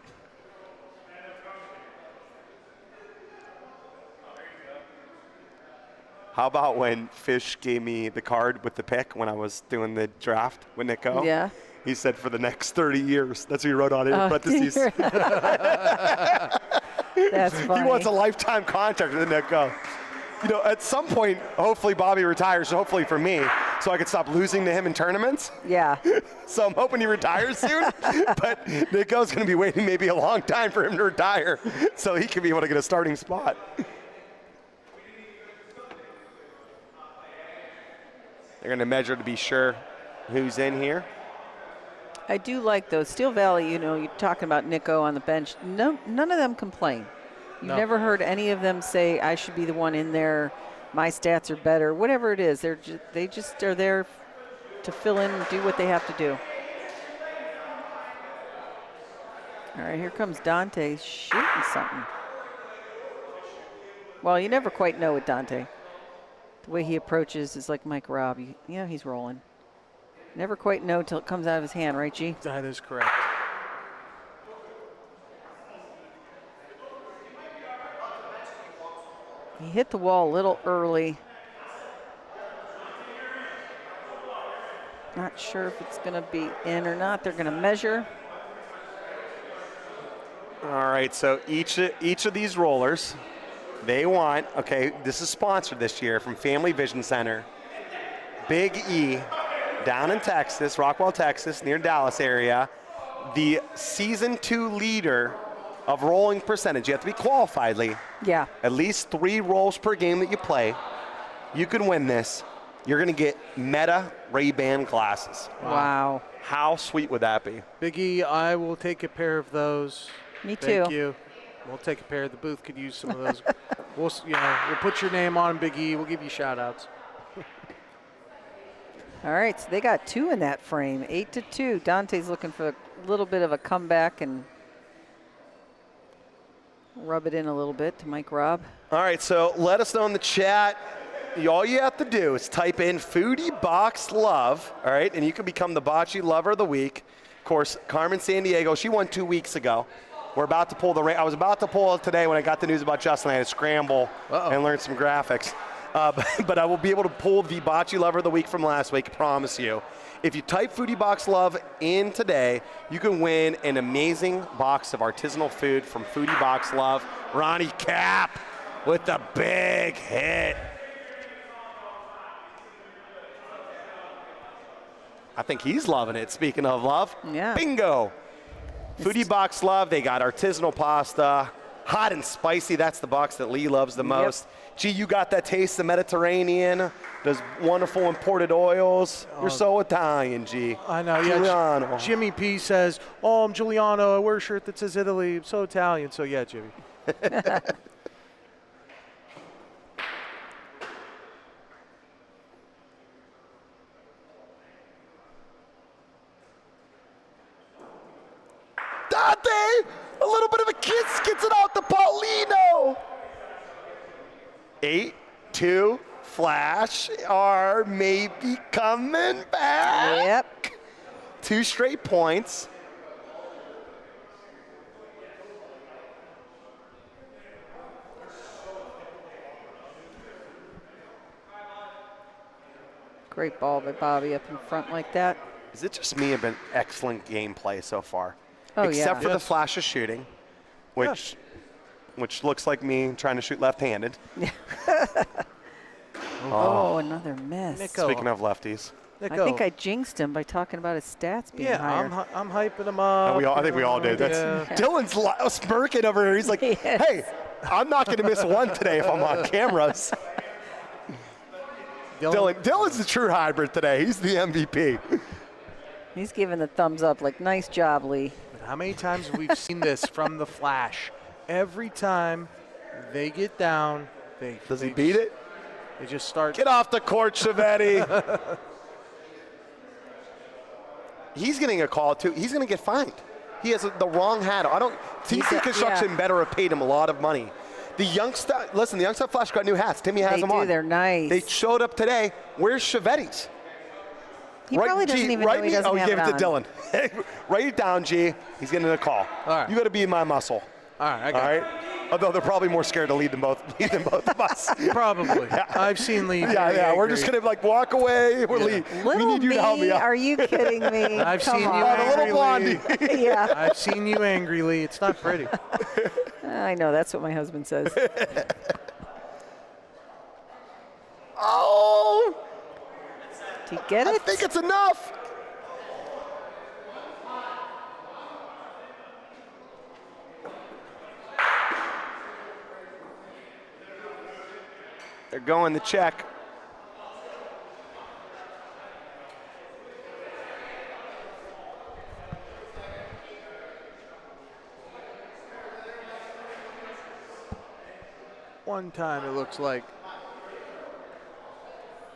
How about when Fish gave me the card with the pick when I was doing the draft with Nico? Yeah. He said for the next 30 years. That's what he wrote on it in parentheses. That's funny. He wants a lifetime contract with Nico. You know, at some point, hopefully Bobby retires, hopefully for me, so I can stop losing to him in tournaments. Yeah. So I'm hoping he retires soon. But Nico's going to be waiting maybe a long time for him to retire so he can be able to get a starting spot. They're going to measure to be sure who's in here. I do like those. Steel Valley, you know, you're talking about Nico on the bench. No, none of them complain. You've No. never heard any of them say, I should be the one in there. My stats are better. Whatever it is, they just are there to fill in and do what they have to do. All right, here comes Dante shooting something. Well, you never quite know with Dante. The way he approaches is like Mike Robb. You know he's rolling. Never quite know till it comes out of his hand, right, G? That is correct. He hit the wall a little early. Not sure if it's going to be in or not. They're going to measure. All right, so each of these rollers, they want, okay, this is sponsored this year from Family Vision Center. Big E, down in Texas, Rockwell, Texas, near Dallas area. The season 2 leader of rolling percentage. You have to be qualified, Lee. Yeah. At least 3 rolls per game that you play. You can win this. You're going to get Meta Ray-Ban glasses. Wow. How sweet would that be? Big E, I will take a pair of those. Me Thank too. you. We'll take a pair. The booth could use some of those. We'll put your name on Big E. We'll give you shout outs. All right, so they got 2 in that frame, 8-2. Dante's looking for a little bit of a comeback and rub it in a little bit to Mike Robb. All right, so let us know in the chat. All you have to do is type in Foodie Box Love, all right, and you can become the Boccee Lover of the Week. Of course, Carmen Sandiego, she won 2 weeks ago. We're about to pull I was about to pull it today when I got the news about Justin. I had to scramble and learn some graphics. but I will be able to pull the Boccee Lover of the Week from last week, promise you. If you type Foodie Box Love in today, you can win an amazing box of artisanal food from Foodie Box Love. Ronnie Cap with the big hit. I think he's loving it, speaking of love. Yeah. Bingo. Foodie Box Love, they got artisanal pasta, hot and spicy. That's the box that Lee loves the most. Gee, you got that taste of Mediterranean, those wonderful imported oils. You're so Italian, G. I know, yeah. Giuliano. Jimmy P says, oh, I'm Giuliano. I wear a shirt that says Italy. I'm so Italian. So, yeah, Jimmy. Dante, a little bit of a kiss gets it out to Paulino. 8-2, Flash are maybe coming back. Yep. 2 straight points. Great ball by Bobby up in front like that. Is it just me? Have been excellent gameplay so far, Oh, except yeah. for the Yes. flash of shooting, which looks like me trying to shoot left-handed. Oh, another miss. Nico. Speaking of lefties, I think I jinxed him by talking about his stats being Yeah, higher. I'm hyping him up. I think we all do. That's Yeah. Dylan's smirking over here. He's like, Yes. "Hey, I'm not going to miss one today if I'm on cameras." Dylan's the true hybrid today. He's the MVP. He's giving the thumbs up, like, nice job, Lee. But how many times have we seen this from the Flash? Every time they get down, Does he beat it? They just start. Get off the court, Chiavetti. He's getting a call too. He's going to get fined. He has the wrong hat. TC Construction better have paid him a lot of money. The Youngstown Flash got new hats. Timmy has They them do, on. they're nice. They showed up today. Where's Chiavetti's? He probably doesn't even know he doesn't have give it to on. Dylan. Write it down, G. He's getting a call. All right. You got to be my muscle. All right, I All got it. right. Although they're probably more scared to lead them both of us. Probably. I've seen Lee. Yeah. We're just gonna walk away. We Little need you me, to help me out. are you kidding me? I've Come seen you on. The little blondie. Yeah, I've seen you angry, Lee. It's not pretty. I know. That's what my husband says. Oh, Do you get I it? think it's enough. They're going to check. One time it looks like.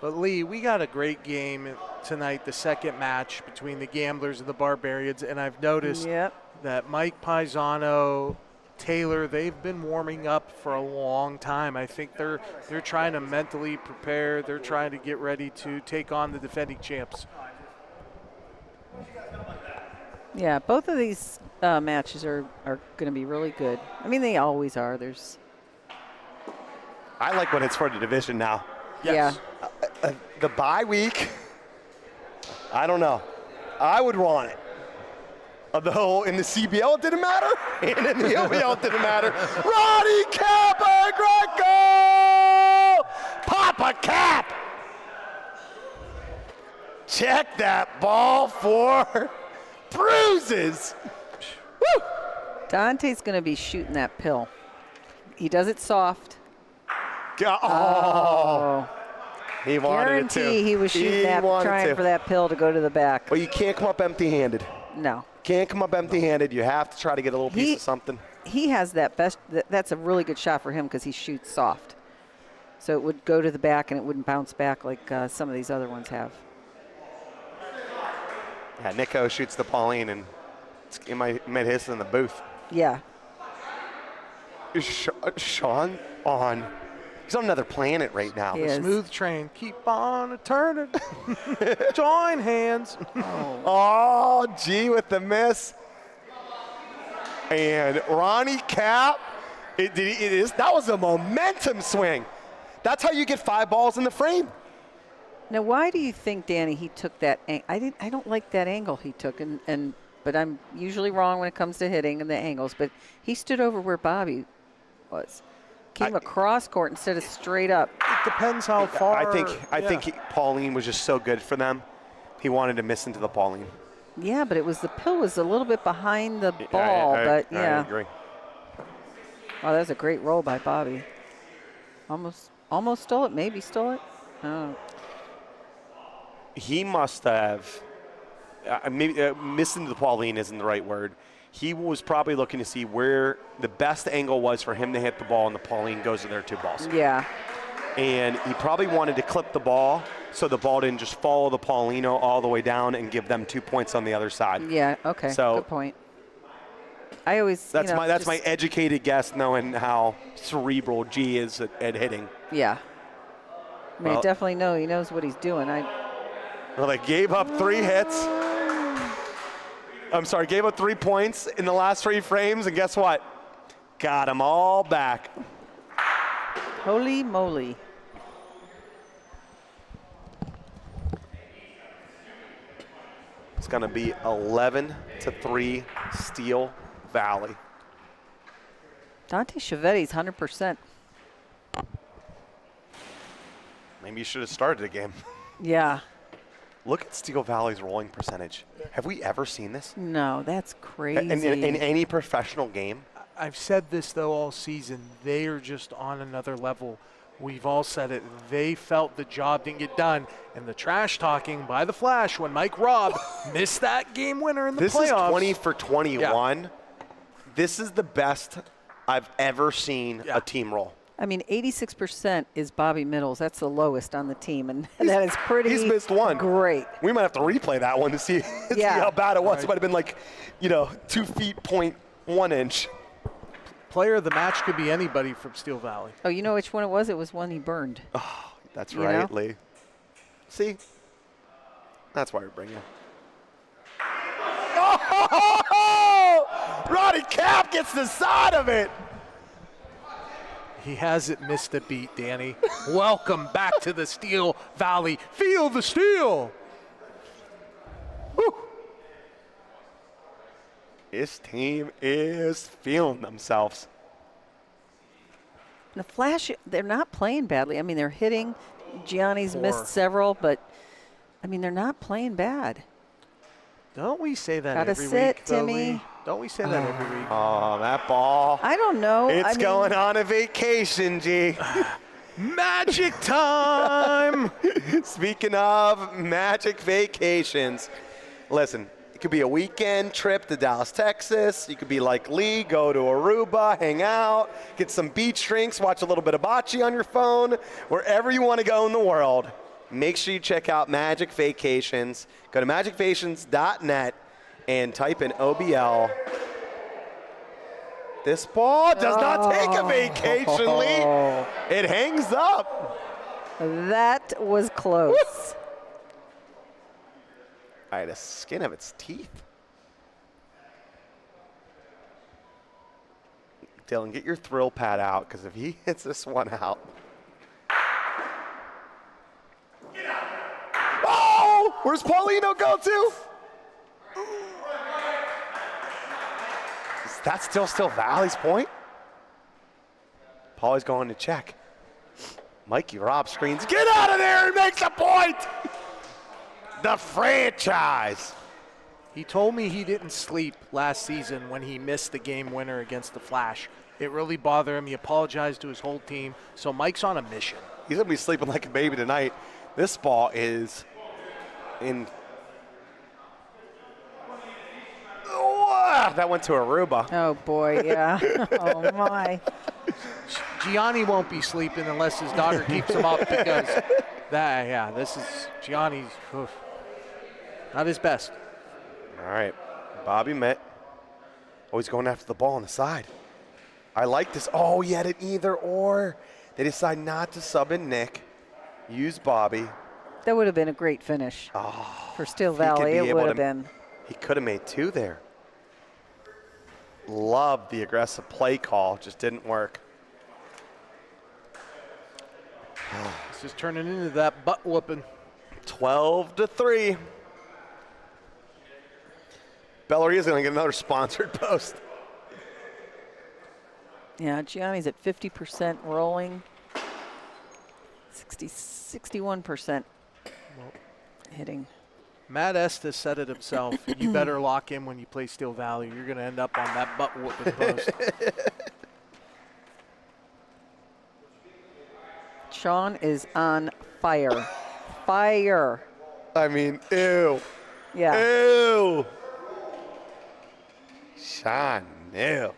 But Lee, we got a great game tonight, the second match between the Gamblers and the Barbarians, and I've noticed Yep. that Mike Paisano, Taylor, they've been warming up for a long time. I think they're trying to mentally prepare. They're trying to get ready to take on the defending champs. Yeah, both of these matches are going to be really good. I mean, they always are. I like when it's for the division now. Yes. The bye week, I don't know. I would want it. Although in the CBL it didn't matter, and in the OBL it didn't matter. Ronnie Capagreco! Papa Cap! Check that ball for bruises. Woo! Dante's going to be shooting that pill. He does it soft. Oh. He wanted it to. Guarantee he was shooting trying for that pill to go to the back. Well, you can't come up empty-handed. No. Can't come up empty-handed. You have to try to get a little piece of something. He has that best. That's a really good shot for him because he shoots soft. So it would go to the back and it wouldn't bounce back like some of these other ones have. Yeah, Nico shoots the Pauline, and it might hit in the booth. Yeah. Is Sean on? He's on another planet right now. He is. Smooth train, keep on turning. Join hands. Oh, G with the miss. And Ronnie Cap, that was a momentum swing. That's how you get 5 balls in the frame. Now, why do you think, Danny, he took that? I don't like that angle he took, but I'm usually wrong when it comes to hitting and the angles. But he stood over where Bobby was, came across court instead of straight up. It depends how far. I think Pauline was just so good for them. He wanted to miss into the Pauline. Yeah, but the pill was a little bit behind the ball, but yeah. I agree. Oh, that was a great roll by Bobby. Almost stole it, maybe stole it. Oh. He must have, maybe missing the Pauline isn't the right word. He was probably looking to see where the best angle was for him to hit the ball, and the Pauline goes to their 2 balls. Yeah. And he probably wanted to clip the ball so the ball didn't just follow the Paulino all the way down and give them 2 points on the other side. Yeah, okay, so good point. I always, that's my educated guess, knowing how cerebral G is at hitting. Yeah. I mean, I definitely know he knows what he's doing. Well, they gave up 3 hits. I'm sorry, gave up 3 points in the last 3 frames, and guess what? Got them all back. Holy moly. It's going to be 11-3 Steel Valley. Dante Chiavetti's 100%. Maybe you should have started the game. Yeah. Look at Steel Valley's rolling percentage. Have we ever seen this? No, that's crazy. In any professional game? I've said this, though, all season. They are just on another level. We've all said it. They felt the job didn't get done. And the trash talking by the Flash when Mike Robb missed that game winner in the playoffs. This is 20 for 21. Yeah. This is the best I've ever seen a team roll. I mean, 86% is Bobby Middles. That's the lowest on the team, and that is pretty He's missed one. Great. We might have to replay that one to see, see how bad it was. Right. It might have been like, 2 feet, 0.1 inch. Player of the match could be anybody from Steel Valley. Oh, you know which one it was? It was one he burned. Oh, that's right, Lee. See? That's why we're bringing him. Oh! Roddy Cap gets the side of it. He hasn't missed a beat, Danny. Welcome back to the Steel Valley. Feel the steel. Woo. This team is feeling themselves. The Flash, they're not playing badly. I mean, they're hitting. Gianni's missed several, but, I mean, they're not playing bad. Don't we say that Gotta every sit, week, Timmy. Lee? Don't we say that every week? Oh, that ball. I don't know. It's going on a vacation, G. Magic time! Speaking of magic vacations, listen, it could be a weekend trip to Dallas, Texas. You could be like Lee, go to Aruba, hang out, get some beach drinks, watch a little bit of Bocce on your phone, wherever you want to go in the world. Make sure you check out Magic Vacations. Go to magicvacations.net and type in OBL. This ball does not take a vacation, Lee. It hangs up. That was close. Woo. All right, the skin of its teeth. Dylan, get your thrill pad out, because if he hits this one out. Oh! Where's Paulino go to? Is that still Valley's point? Paulie's going to check. Mikey Robb screens, get out of there and makes a point! The franchise. He told me he didn't sleep last season when he missed the game winner against the Flash. It really bothered him. He apologized to his whole team. So Mike's on a mission. He's going to be sleeping like a baby tonight. This ball is in. Oh, that went to Aruba. Oh, boy, yeah. Oh, my. Gianni won't be sleeping unless his daughter keeps him up, because this is Gianni's not his best. All right, Bobby Mitt. Oh, he's going after the ball on the side. I like this. Oh, he had it either or. They decide not to sub in Nick. Use Bobby. That would have been a great finish for Steel Valley. It would have been. He could have made 2 there. Loved the aggressive play call. Just didn't work. This is turning into that butt whooping. 12-3. Belleria's going to get another sponsored post. Yeah, Gianni's at 50% rolling, 61% hitting. Matt Estes said it himself. You better lock in when you play Steel Valley. You're going to end up on that butt whooping post. Sean is on fire. Fire. I mean, ew. Yeah. Ew. Sean, ew.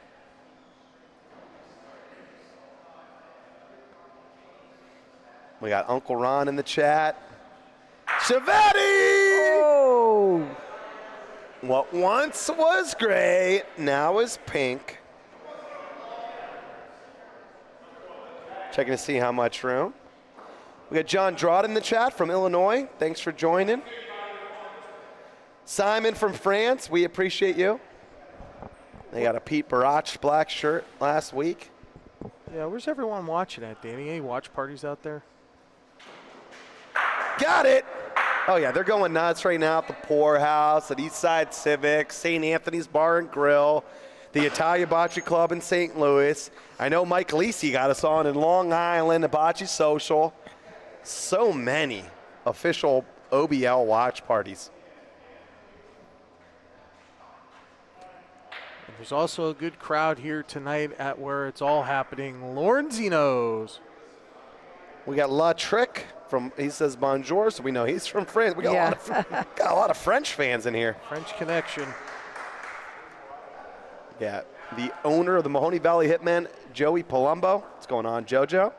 We got Uncle Ron in the chat. Chivetti! Oh. What once was gray, now is pink. Checking to see how much room. We got John Drott in the chat from Illinois. Thanks for joining. Simon from France, we appreciate you. They got a Pete Barach black shirt last week. Yeah, where's everyone watching at, Danny? Any watch parties out there? Got it. Oh, yeah, they're going nuts right now at the Poorhouse, at Eastside Civic, St. Anthony's Bar and Grill, the Italia Bocce Club in St. Louis. I know Mike Lisi got us on in Long Island, the Bocce Social. So many official OBL watch parties. And there's also a good crowd here tonight at where it's all happening, Lorenzino's. We got La Trick from, he says bonjour, so we know he's from France. We got, got a lot of French fans in here. French connection. Yeah, the owner of the Mahoney Valley Hitmen, Joey Palumbo. What's going on, JoJo?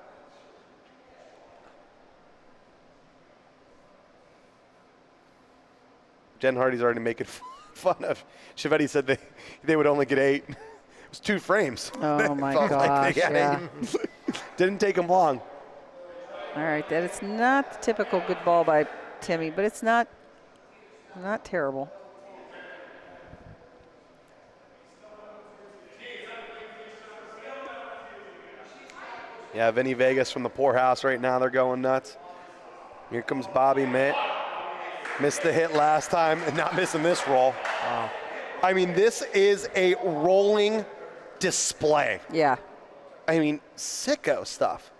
Jen Hardy's already making fun of. Chivetti said they would only get 8. It was 2 frames. Oh, my Felt like gosh, they had yeah. 8. Didn't take them long. All right, that is not the typical good ball by Timmy, but it's not terrible. Yeah, Vinny Vegas from the Poorhouse right now. They're going nuts. Here comes Bobby Mitt. Missed the hit last time and not missing this roll. Wow. I mean, this is a rolling display. Yeah. I mean, sicko stuff.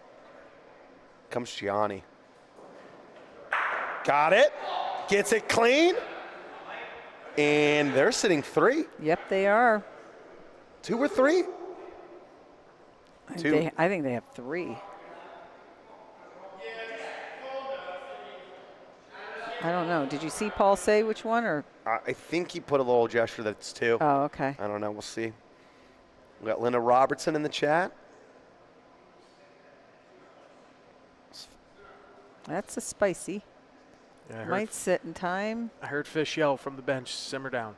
Comes Gianni. Got it. Gets it clean. And they're sitting 3. Yep, they are. 2 or 3? I think they have 3. I don't know. Did you see Paul say which one, or? I think he put a little gesture that's 2. Oh, okay. I don't know. We'll see. We got Linda Robertson in the chat. That's a spicy. Yeah, Might sit in time. I heard Fish yell from the bench, simmer down.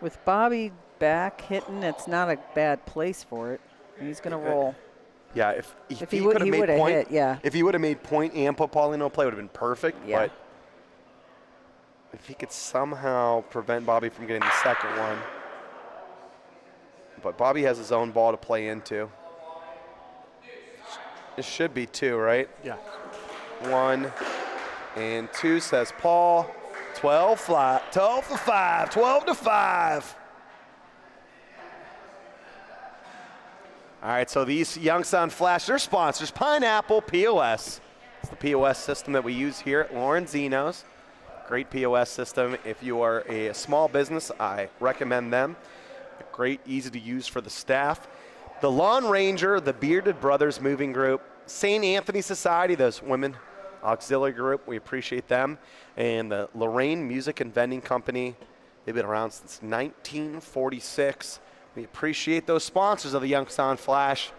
With Bobby back hitting, it's not a bad place for it. He's going to roll. Yeah, if he could have made point, hit, yeah. If he would have made point and put Paulino play, would have been perfect. Yeah. But if he could somehow prevent Bobby from getting the second one. But Bobby has his own ball to play into. It should be 2, right? Yeah. 1 and 2, says Paul. 12 flat, 12 to 5, 12 to 5. All right, so these Youngstown Flash, their sponsors, Pineapple POS. It's the POS system that we use here at Lorenzino's. Great POS system. If you are a small business, I recommend them. Great, easy to use for the staff. The Lawn Ranger, the Bearded Brothers Moving Group, St. Anthony Society, those women auxiliary group, we appreciate them. And the Lorraine Music and Vending Company, they've been around since 1946. We appreciate those sponsors of the Youngstown Flash.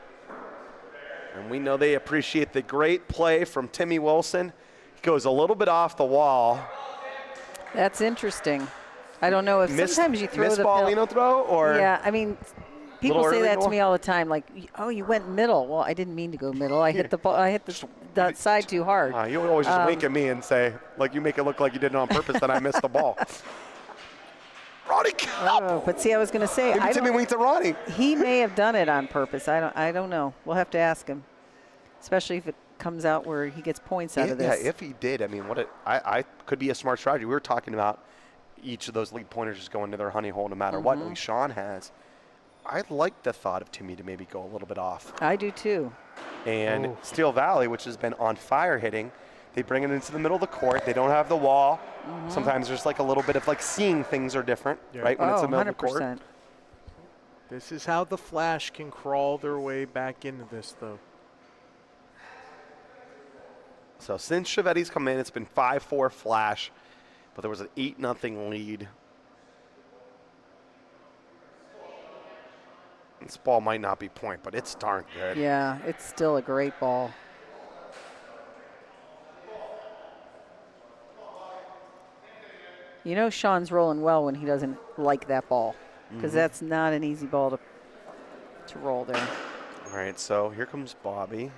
And we know they appreciate the great play from Timmy Wilson. He goes a little bit off the wall. That's interesting. I don't know if sometimes you throw the Paulino throw, or yeah, I mean, people say that to goal? me all the time. Like, oh, you went middle. Well, I didn't mean to go middle. I hit the ball. I hit the side too hard. You always just wink at me and say, like, you make it look like you did it on purpose, that I missed the ball. Rod Ronnie Cup. Oh, but see, I was going to say, Maybe Timmy winked at Ronnie. he may have done it on purpose. I don't know. We'll have to ask him, especially if it comes out where he gets points out of this. Yeah, if he did, I mean, I could be a smart strategy. We were talking about each of those lead pointers just going to their honey hole no matter what. At least Sean has. I like the thought of Timmy to maybe go a little bit off. I do too. And Steel Valley, which has been on fire hitting, they bring it into the middle of the court. They don't have the wall. Sometimes there's like a little bit of like seeing things are different, right? When it's the middle of the court. 100%. This is how the Flash can crawl their way back into this, though. So since Chiavetti's come in, it's been 5-4 Flash, but there was an 8-0 lead. This ball might not be point, but it's darn good. Yeah, it's still a great ball. You know Sean's rolling well when he doesn't like that ball, because that's not an easy ball to roll there. All right, so here comes Bobby.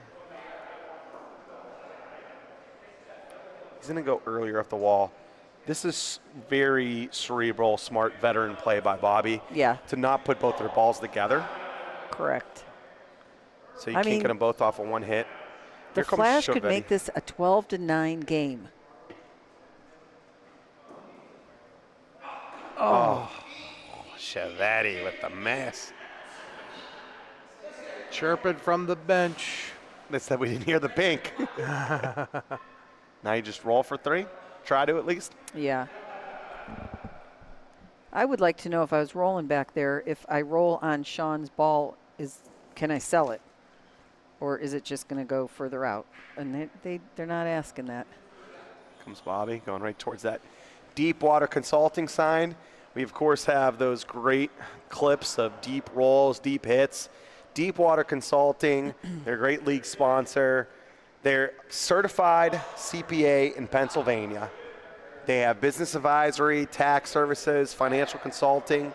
He's going to go earlier off the wall. This is very cerebral, smart veteran play by Bobby. Yeah. To not put both their balls together. Correct. So you can't get them both off of one hit. The Here comes Flash could Chiavetti. make this a 12-9 game. Chiavetti with the miss. Chirping from the bench. They said we didn't hear the pink. Now you just roll for 3? Try to at least? Yeah. I would like to know if I was rolling back there, if I roll on Sean's ball, can I sell it? Or is it just going to go further out? And they're not asking that. Comes Bobby going right towards that Deep Water Consulting sign. We, of course, have those great clips of deep rolls, deep hits. Deep Water Consulting, they're a great league sponsor. They're certified CPA in Pennsylvania. They have business advisory, tax services, financial consulting.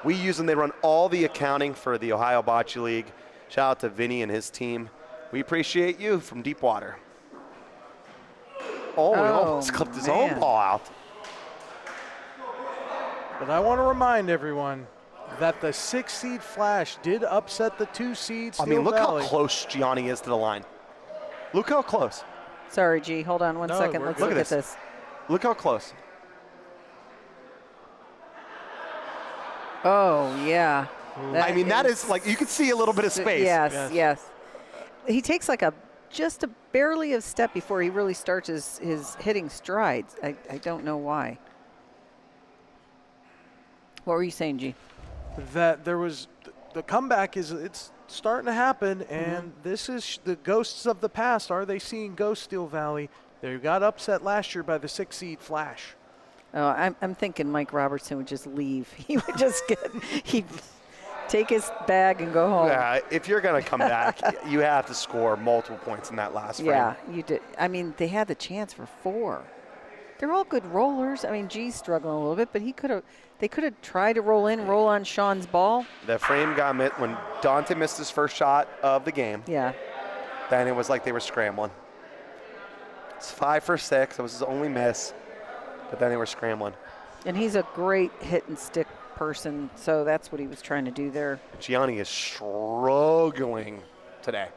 We use them. They run all the accounting for the Ohio Bocce League. Shout out to Vinny and his team. We appreciate you from Deepwater. Oh, he almost clipped his own ball out. But I want to remind everyone that the 6-seed Flash did upset the 2-seed Steel I mean, look Valley. how close Gianni is to the line. Look how close. Sorry, G. Hold on one second. Let's look at this. Look how close. Oh, yeah. I mean, that is like, you can see a little bit of space. Yes. He takes like just a barely a step before he really starts his hitting strides. I don't know why. What were you saying, G? That there was the comeback it's starting to happen, and this is the ghosts of the past. Are they seeing ghost Steel Valley? They got upset last year by the 6-seed Flash. Oh, I'm thinking Mike Robertson would just leave. He would just he'd take his bag and go home. Yeah, if you're going to come back, you have to score multiple points in that last frame. Yeah, you did. I mean, they had the chance for 4. They're all good rollers. I mean, G's struggling a little bit, but they could have tried to roll on Sean's ball. The frame got missed when Dante missed his first shot of the game. Yeah. Then it was like they were scrambling. It's 5 for 6. It was his only miss, but then they were scrambling. And he's a great hit and stick person, so that's what he was trying to do there. Gianni is struggling today.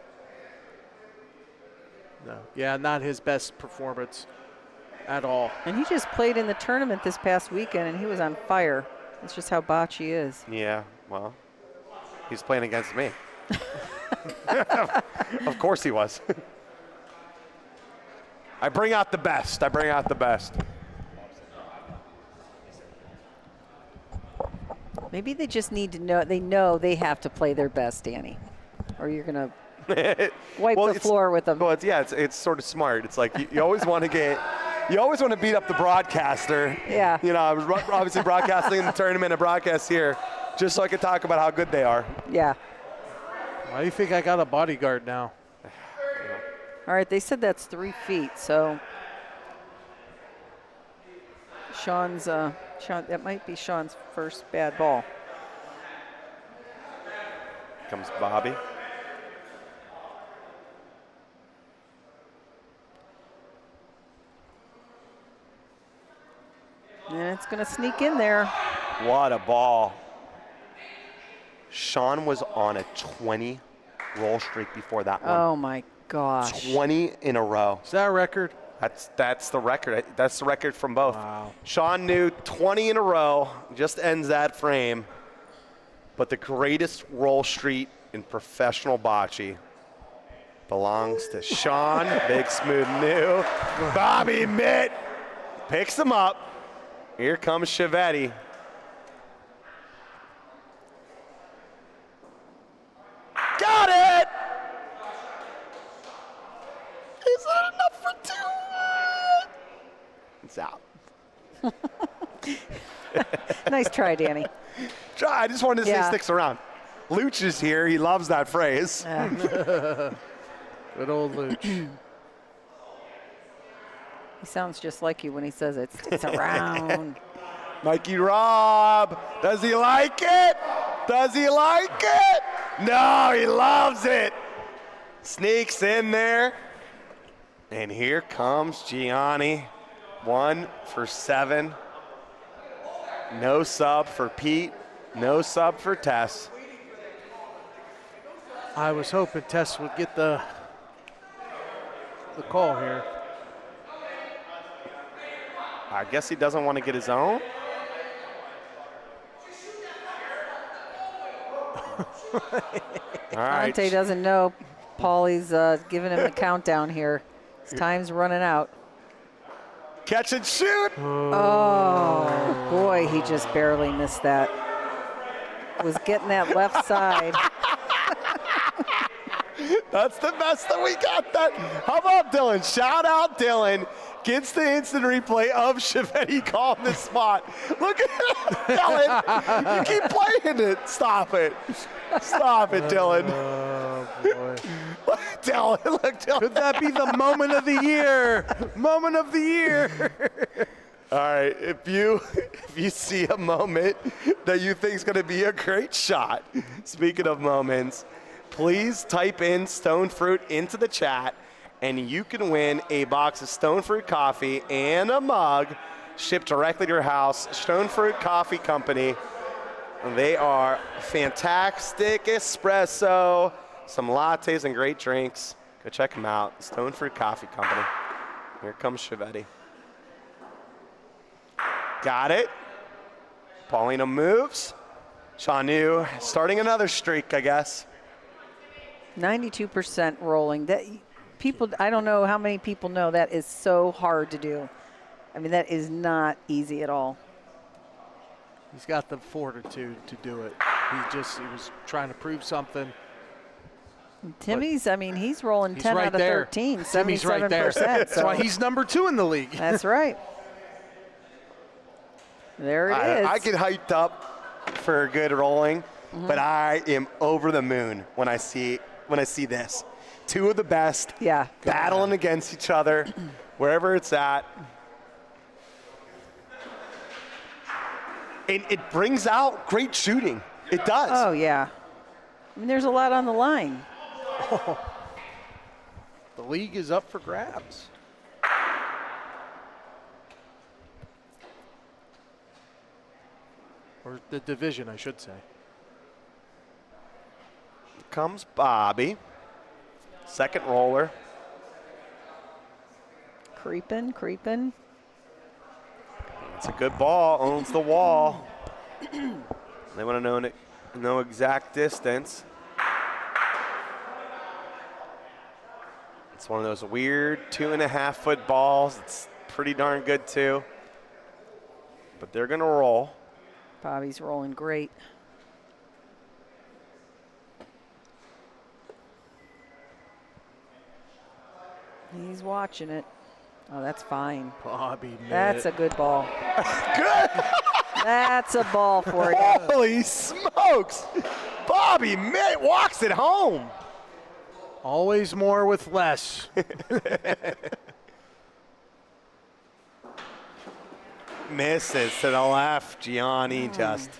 No, yeah, not his best performance at all. And he just played in the tournament this past weekend, and he was on fire. That's just how Boccee is. Yeah, well, he's playing against me. Of course he was. I bring out the best. Maybe they just need to know. They know they have to play their best, Danny, or you're gonna wipe the floor with them. Well, it's sort of smart. It's like you always want to get. You always want to beat up the broadcaster. Yeah. You know, I was obviously broadcasting in the tournament and broadcast here just so I could talk about how good they are. Yeah. Why do you think I got a bodyguard now? All right, they said that's 3 feet, so Sean, that might be Sean's first bad ball. Comes Bobby. And it's going to sneak in there. What a ball. Sean was on a 20 roll streak before that one. Oh my gosh. 20 in a row. Is that a record? That's the record. That's the record from both. Wow. Sean knew 20 in a row just ends that frame. But the greatest roll streak in professional bocce belongs to Sean. Big smooth new. Bobby Mitt picks him up. Here comes Chiavetti. Got it! Is that enough for two? It's out. Nice try, Danny. I just wanted to say Yeah. sticks around. Luch is here. He loves that phrase. Good old Luch. He sounds just like you when he says it. Sticks around. Mikey Robb, does he like it? Does he like it? No, he loves it. Sneaks in there. And here comes Gianni. 1 for 7. No sub for Pete. No sub for Tess. I was hoping Tess would get the call here. I guess he doesn't want to get his own. All right. Dante doesn't know. Paulie's giving him the countdown here. His time's running out. Catch and shoot. Oh, boy, he just barely missed that. Was getting that left side. That's the best that we got that. How about Dylan? Shout out Dylan. Gets the instant replay of Chiavetti calling this spot. Look at Dylan. You keep playing it. Stop it. Stop it, Dylan. Oh, boy. Look at Dylan. Look, Dylan. Could that be the moment of the year? Moment of the year. All right, if you see a moment that you think is going to be a great shot, speaking of moments, please type in Stone Fruit into the chat, and you can win a box of Stone Fruit coffee and a mug shipped directly to your house. Stone Fruit Coffee Company. They are fantastic espresso, some lattes and great drinks. Go check them out. Stone Fruit Coffee Company. Here comes Chiavetti. Got it. Paulina moves. Shanu starting another streak, I guess. 92% rolling. That people, I don't know how many people know that is so hard to do. I mean, that is not easy at all. He's got the fortitude to do it. He was trying to prove something. Timmy's, I mean, he's rolling He's 10 right out of there. 13, Timmy's 77%. right there. That's so why he's number 2 in the league. that's right. There it is. I get hyped up for good rolling, but I am over the moon when I see this. Two of the best battling against each other, wherever it's at. And it brings out great shooting. It does. Oh, yeah. I mean, there's a lot on the line. The league is up for grabs. Or the division, I should say. Comes Bobby. Second roller. Creeping. It's a good ball. Owns the wall. They want to know exact distance. It's one of those weird 2.5-foot balls. It's pretty darn good too. But they're going to roll. Bobby's rolling great. He's watching it. Oh, that's fine. Bobby Mitt. That's a good ball. Good. That's a ball for you. Holy smokes. Bobby Mitt walks it home. Always more with less. Misses to the left. Gianni just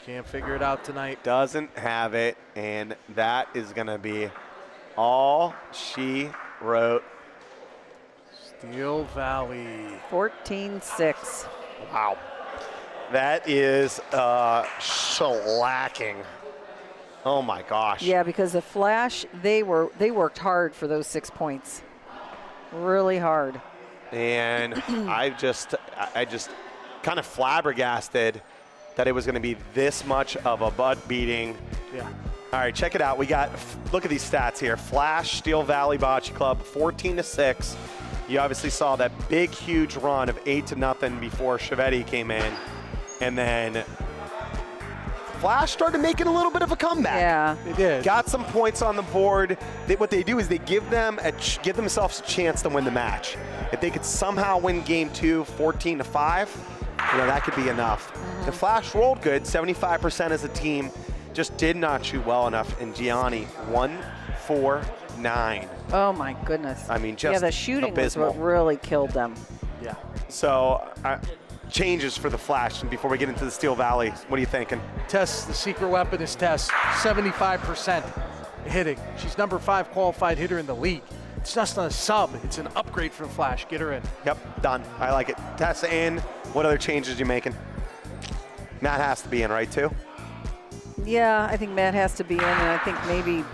Can't figure it out tonight. doesn't have it, and that is going to be all she wrote. Steel Valley. 14-6. Wow. That is shellacking. Oh my gosh. Yeah, because the Flash, they worked hard for those 6 points. Really hard. And I just kind of flabbergasted that it was going to be this much of a butt beating. Yeah. All right, check it out. Look at these stats here. Flash, Steel Valley Bocce Club, 14-6. You obviously saw that big, huge run of 8-0 before Chiavetti came in. And then Flash started making a little bit of a comeback. Yeah. They did. Got some points on the board. What they do is they give themselves a chance to win the match. If they could somehow win game 2, 14-5, that could be enough. The Flash rolled good, 75% as a team, just did not shoot well enough. And Gianni, 1-4-9. Oh my goodness. I mean, just yeah, the shooting abysmal. was what really killed them. Yeah. So changes for the Flash. And before we get into the Steel Valley, what are you thinking? Tess, the secret weapon is Tess, 75% hitting. She's number 5 qualified hitter in the league. It's just not a sub. It's an upgrade for the Flash. Get her in. Yep, done. I like it. Tessa in. What other changes you making? Matt has to be in, right, too? Yeah, I think Matt has to be in, and I think maybe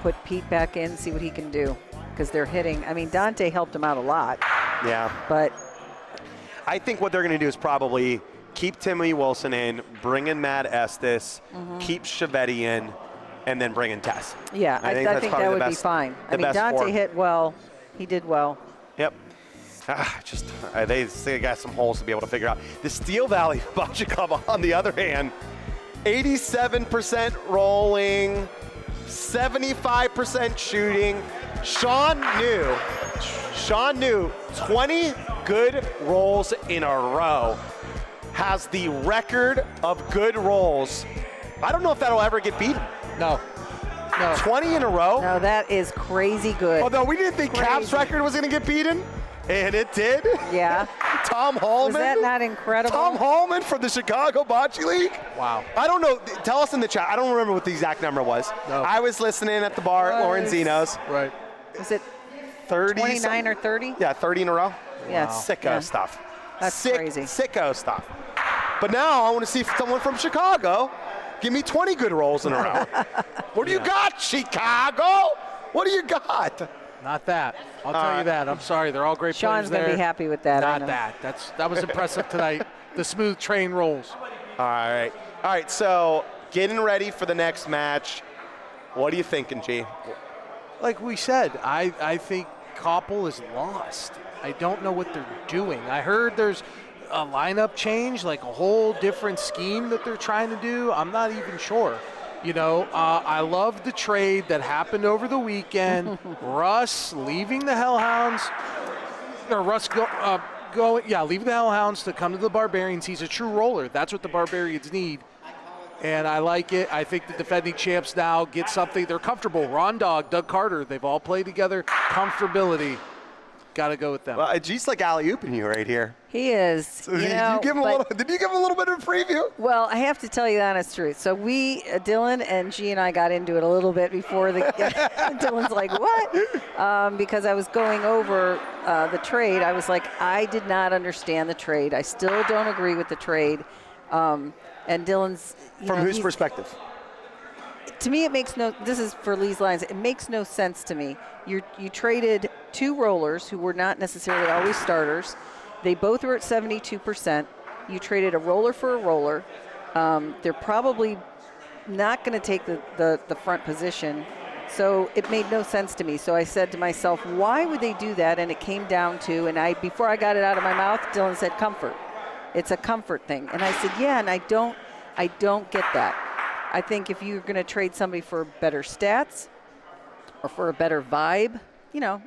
put Pete back in, see what he can do, because they're hitting. I mean, Dante helped him out a lot. Yeah. But I think what they're going to do is probably keep Timmy Wilson in, bring in Matt Estes, keep Chiavetti in, and then bring in Tess. yeah, I think probably that the would be best- fine. I the mean, best Dante four. hit well. He did well. Yep. They got some holes to be able to figure out. The Steel Valley Bocce Club, on the other hand, 87% rolling, 75% shooting. Sean New, 20 good rolls in a row, has the record of good rolls. I don't know if that'll ever get beaten. No. 20 in a row? No, that is crazy good. Although we didn't think Cap's Crazy. record was going to get beaten, and it did. Yeah. Tom Hallman. Was that not incredible? Tom Hallman from the Chicago Bocce League. Wow. I don't know. Tell us in the chat. I don't remember what the exact number was. No. I was listening at the bar at Lorenzino's. Right. Was it 30 29 something. or 30? Yeah, 30 in a row. Yeah. Sicko Yeah. stuff. That's crazy. Sicko stuff. But now I want to see someone from Chicago give me 20 good rolls in a row. What do you got, Chicago? What do you got? Not that. I'll tell you that. I'm sorry. They're all great Sean's players going to there. be happy with that. I Not know. that. That was impressive tonight. The smooth train rolls. All right. So getting ready for the next match. What are you thinking, G? Like we said, I think Koppel is lost. I don't know what they're doing. I heard there's a lineup change, like a whole different scheme that they're trying to do. I'm not even sure. I love the trade that happened over the weekend. Russ leaving the Hellhounds, or Russ leaving the Hellhounds to come to the Barbarians. He's a true roller. That's what the Barbarians need. And I like it. I think the defending champs now get something. They're comfortable. Ron Dog, Doug Carter, they've all played together. Comfortability. Got to go with them. Well, G's like alley-ooping you right here. He is. Did you give him a little bit of a preview? Well, I have to tell you the honest truth. So Dylan and G and I got into it a little bit before the Dylan's like, what? Because I was going over the trade. I was like, I did not understand the trade. I still don't agree with the trade. And Dylan's... From whose perspective? To me, it makes no. This is for Lee's lines. It makes no sense to me. You traded 2 rollers who were not necessarily always starters. They both were at 72%. You traded a roller for a roller. They're probably not going to take the front position. So it made no sense to me. So I said to myself, why would they do that? And it came down to, and before I got it out of my mouth, Dylan said comfort. It's a comfort thing. And I said, yeah, and I don't get that. I think if you're going to trade somebody for better stats or for a better vibe,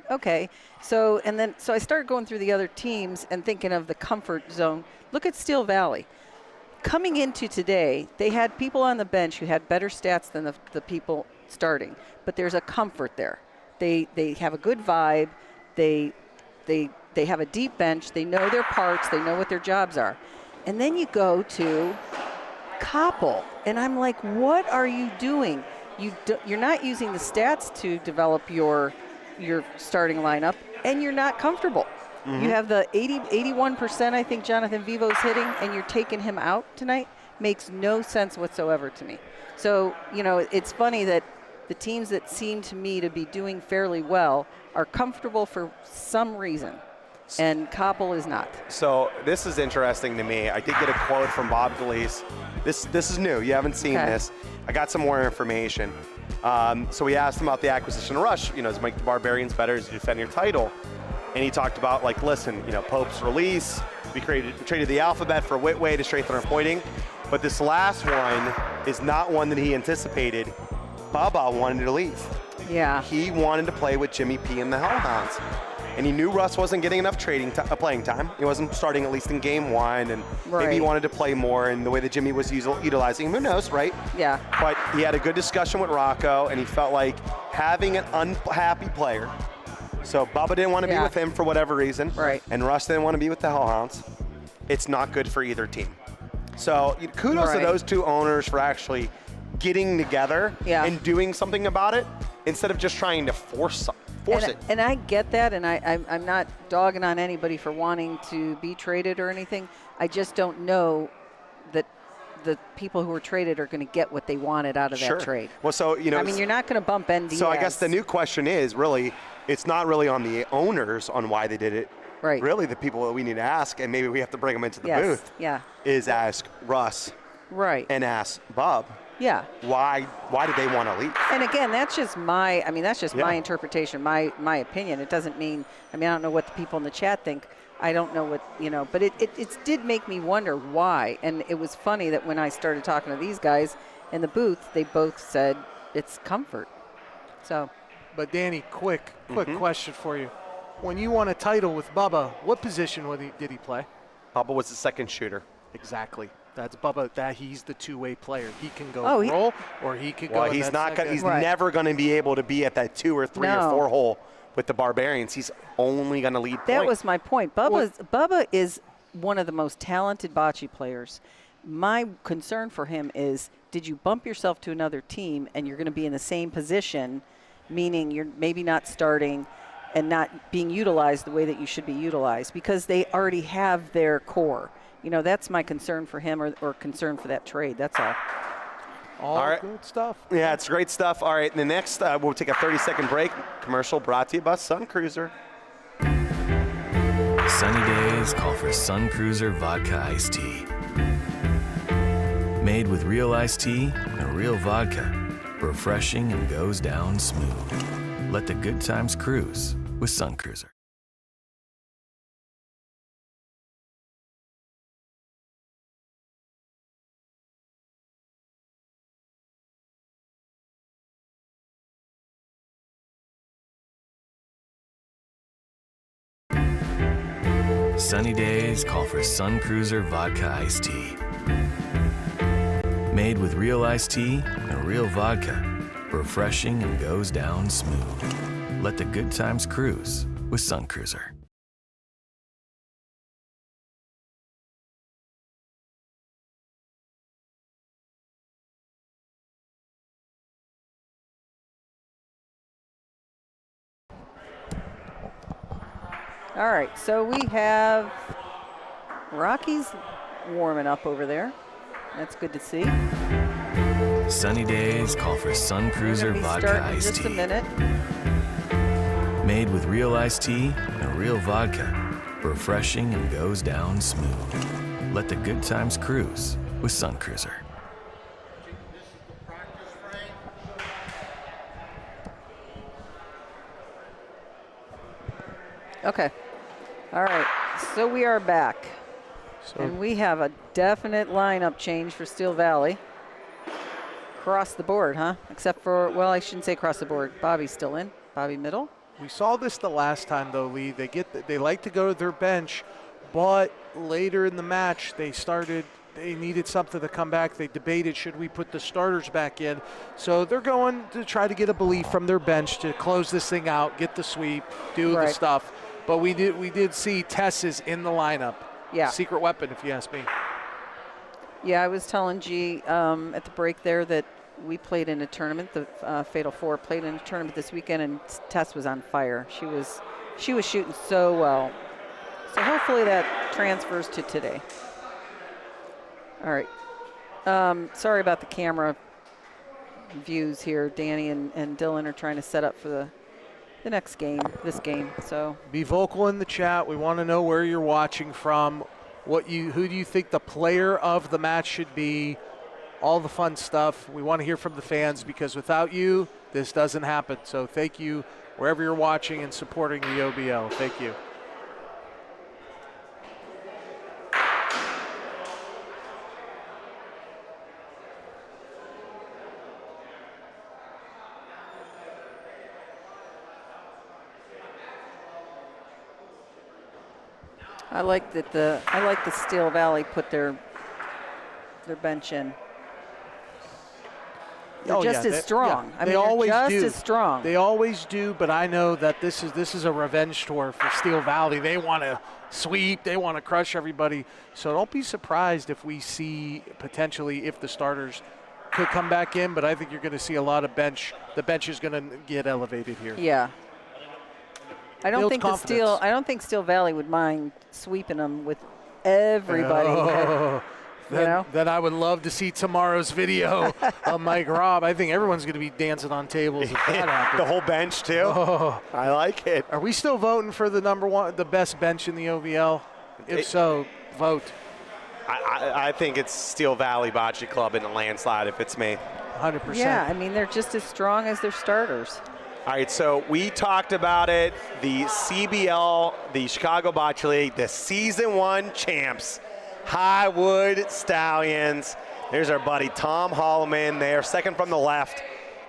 okay. So I started going through the other teams and thinking of the comfort zone. Look at Steel Valley. Coming into today, they had people on the bench who had better stats than the people starting, but there's a comfort there. They have a good vibe. They have a deep bench. They know their parts. They know what their jobs are. And then you go to Koppel, and I'm like, what are you doing? You're not using the stats to develop your starting lineup, and you're not comfortable. You have the 81%, I think Jonathan Vivo's hitting, and you're taking him out tonight. Makes no sense whatsoever to me. So, you know, it's funny that the teams that seem to me to be doing fairly well are comfortable for some reason, and Koppel is not. So this is interesting to me. I did get a quote from Bob Galeese. This is new. You haven't seen this. I got some more information. So we asked him about the acquisition of Rush. You know, to make the Barbarians better as you defend your title. And he talked about, like, listen, you know, Pope's release. We traded the alphabet for Whitway to strengthen our pointing. But this last one is not one that he anticipated. Baba wanted to leave. Yeah. He wanted to play with Jimmy P and the Hellhounds. And he knew Russ wasn't getting enough playing time. He wasn't starting at least in game one, and maybe he wanted to play more, and the way that Jimmy was utilizing him, who knows, right? Yeah. But he had a good discussion with Rocco, and he felt like having an unhappy player. So Bubba didn't want to be with him for whatever reason. Right. And Russ didn't want to be with the Hellhounds. It's not good for either team. So kudos to those two owners for actually getting together and doing something about it instead of just trying to force it. And I get that, and I'm not dogging on anybody for wanting to be traded or anything. I just don't know that the people who were traded are going to get what they wanted out of that trade. Well, so, you know, I mean, you're not going to bump ND. So I guess the new question is really, it's not really on the owners on why they did it. Right. Really, the people that we need to ask, and maybe we have to bring them into the booth, is ask Russ and ask Bob. Yeah. Why did they want to leave? And again, that's just my my interpretation, my opinion. It doesn't mean, I don't know what the people in the chat think. I don't know what, you know, but it did make me wonder why. And it was funny that when I started talking to these guys in the booth, they both said it's comfort. So. But Danny, quick question for you. When you won a title with Bubba, what position did he play? Bubba was the second shooter. Exactly. That's Bubba. That he's the two-way player. He can go roll, or he could go. Well, he's not. He's never going to be able to be at that 2 or 3 or 4 hole with the Barbarians. He's only going to lead. That was my point. Bubba is one of the most talented bocce players. My concern for him is, did you bump yourself to another team and you're going to be in the same position, meaning you're maybe not starting and not being utilized the way that you should be utilized because they already have their core. You know, that's my concern for him or concern for that trade. That's all. All good stuff. Yeah, it's great stuff. All right, the next, we'll take a 30-second break. Commercial brought to you by Sun Cruiser. Sunny days call for Sun Cruiser Vodka Iced Tea. Made with real iced tea and real vodka. Refreshing and goes down smooth. Let the good times cruise with Sun Cruiser. Sunny days call for Sun Cruiser Vodka Iced Tea. Made with real iced tea and real vodka. Refreshing and goes down smooth. Let the good times cruise with Sun Cruiser. All right, so we have Rockies warming up over there. That's good to see. Sunny days call for Sun Cruiser Vodka Iced Tea. Just a minute. Made with real iced tea and real vodka. Refreshing and goes down smooth. Let the good times cruise with Sun Cruiser. Okay. All right. So we are back. And we have a definite lineup change for Steel Valley. Across the board, huh? Except for, well, I shouldn't say across the board. Bobby's still in. Bobby middle. We saw this the last time, though, Lee. They like to go to their bench, but later in the match, they needed something to come back. They debated, should we put the starters back in? So they're going to try to get a belief from their bench to close this thing out, get the sweep, do the stuff. But we did see Tess is in the lineup. Yeah. Secret weapon, if you ask me. Yeah, I was telling G at the break there that we played in a tournament, the Fatal Four played in a tournament this weekend, and Tess was on fire. She was shooting so well. So hopefully that transfers to today. All right. Sorry about the camera views here. Danny and Dylan are trying to set up for the next game, this game. So Be vocal in the chat. We want to know where you're watching from. Who do you think the player of the match should be? All the fun stuff. We want to hear from the fans because without you, this doesn't happen. So thank you wherever you're watching and supporting the OBL. Thank you. I like that the Steel Valley put their bench in. They're just as strong. I mean, they're just as strong. They always do, but I know that this is a revenge tour for Steel Valley. They want to sweep. They want to crush everybody. So don't be surprised if we see potentially if the starters could come back in, but I think you're going to see a lot of bench. The bench is going to get elevated here. Yeah. I don't Builds think Steel Valley would mind sweeping them with everybody. Then I would love to see tomorrow's video of Mike Robb. I think everyone's going to be dancing on tables if that happens. The whole bench too. Oh. I like it. Are we still voting for the best bench in the OVL? If so, vote. I think it's Steel Valley Bocce Club in a landslide if it's me. 100%. Yeah, I mean, they're just as strong as their starters. All right, so we talked about it. The CBL, the Chicago Bocce League, the Season 1 champs, Highwood Stallions. There's our buddy Tom Holloman there, second from the left.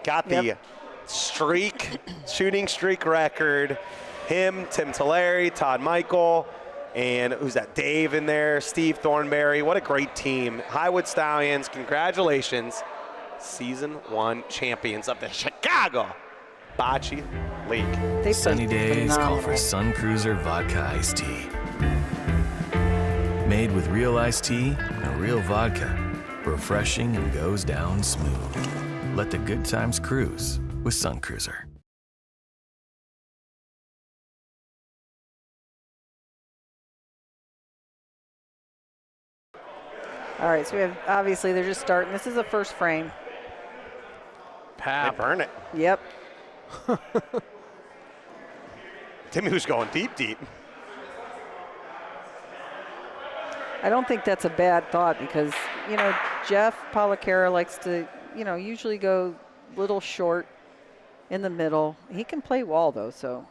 Got the shooting streak record. Him, Tim Tulare, Todd Michael, and who's that? Dave in there, Steve Thornberry. What a great team. Highwood Stallions, congratulations. Season 1 champions of the Chicago Bocce League. Sunny days call for Sun Cruiser Vodka Iced Tea. Made with real iced tea and real vodka. Refreshing and goes down smooth. Let the good times cruise with Sun Cruiser. All right, so we have, obviously they're just starting. This is the first frame. They burn it. Yep. Timmy was going deep. I don't think that's a bad thought because, Jeff Policara likes to, usually go little short in the middle. He can play wall, though, so.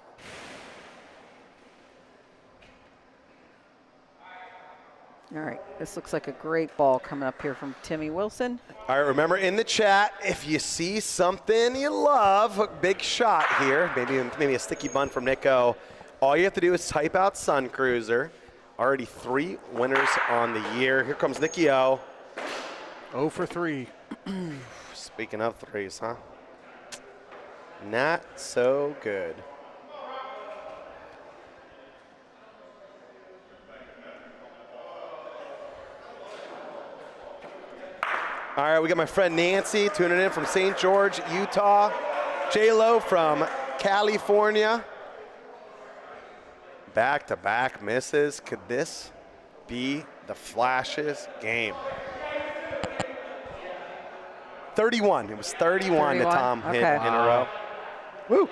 All right, this looks like a great ball coming up here from Timmy Wilson. All right, remember in the chat, if you see something you love, a big shot here, maybe a sticky bun from Nico, all you have to do is type out Sun Cruiser. Already 3 winners on the year. Here comes Nicky O. 0 for 3. Speaking of threes, huh? Not so good. All right, we got my friend Nancy tuning in from St. George, Utah. J-Lo from California. Back-to-back misses. Could this be the Flash's game? 31. It was 31 that Tom hit in a row. Woo!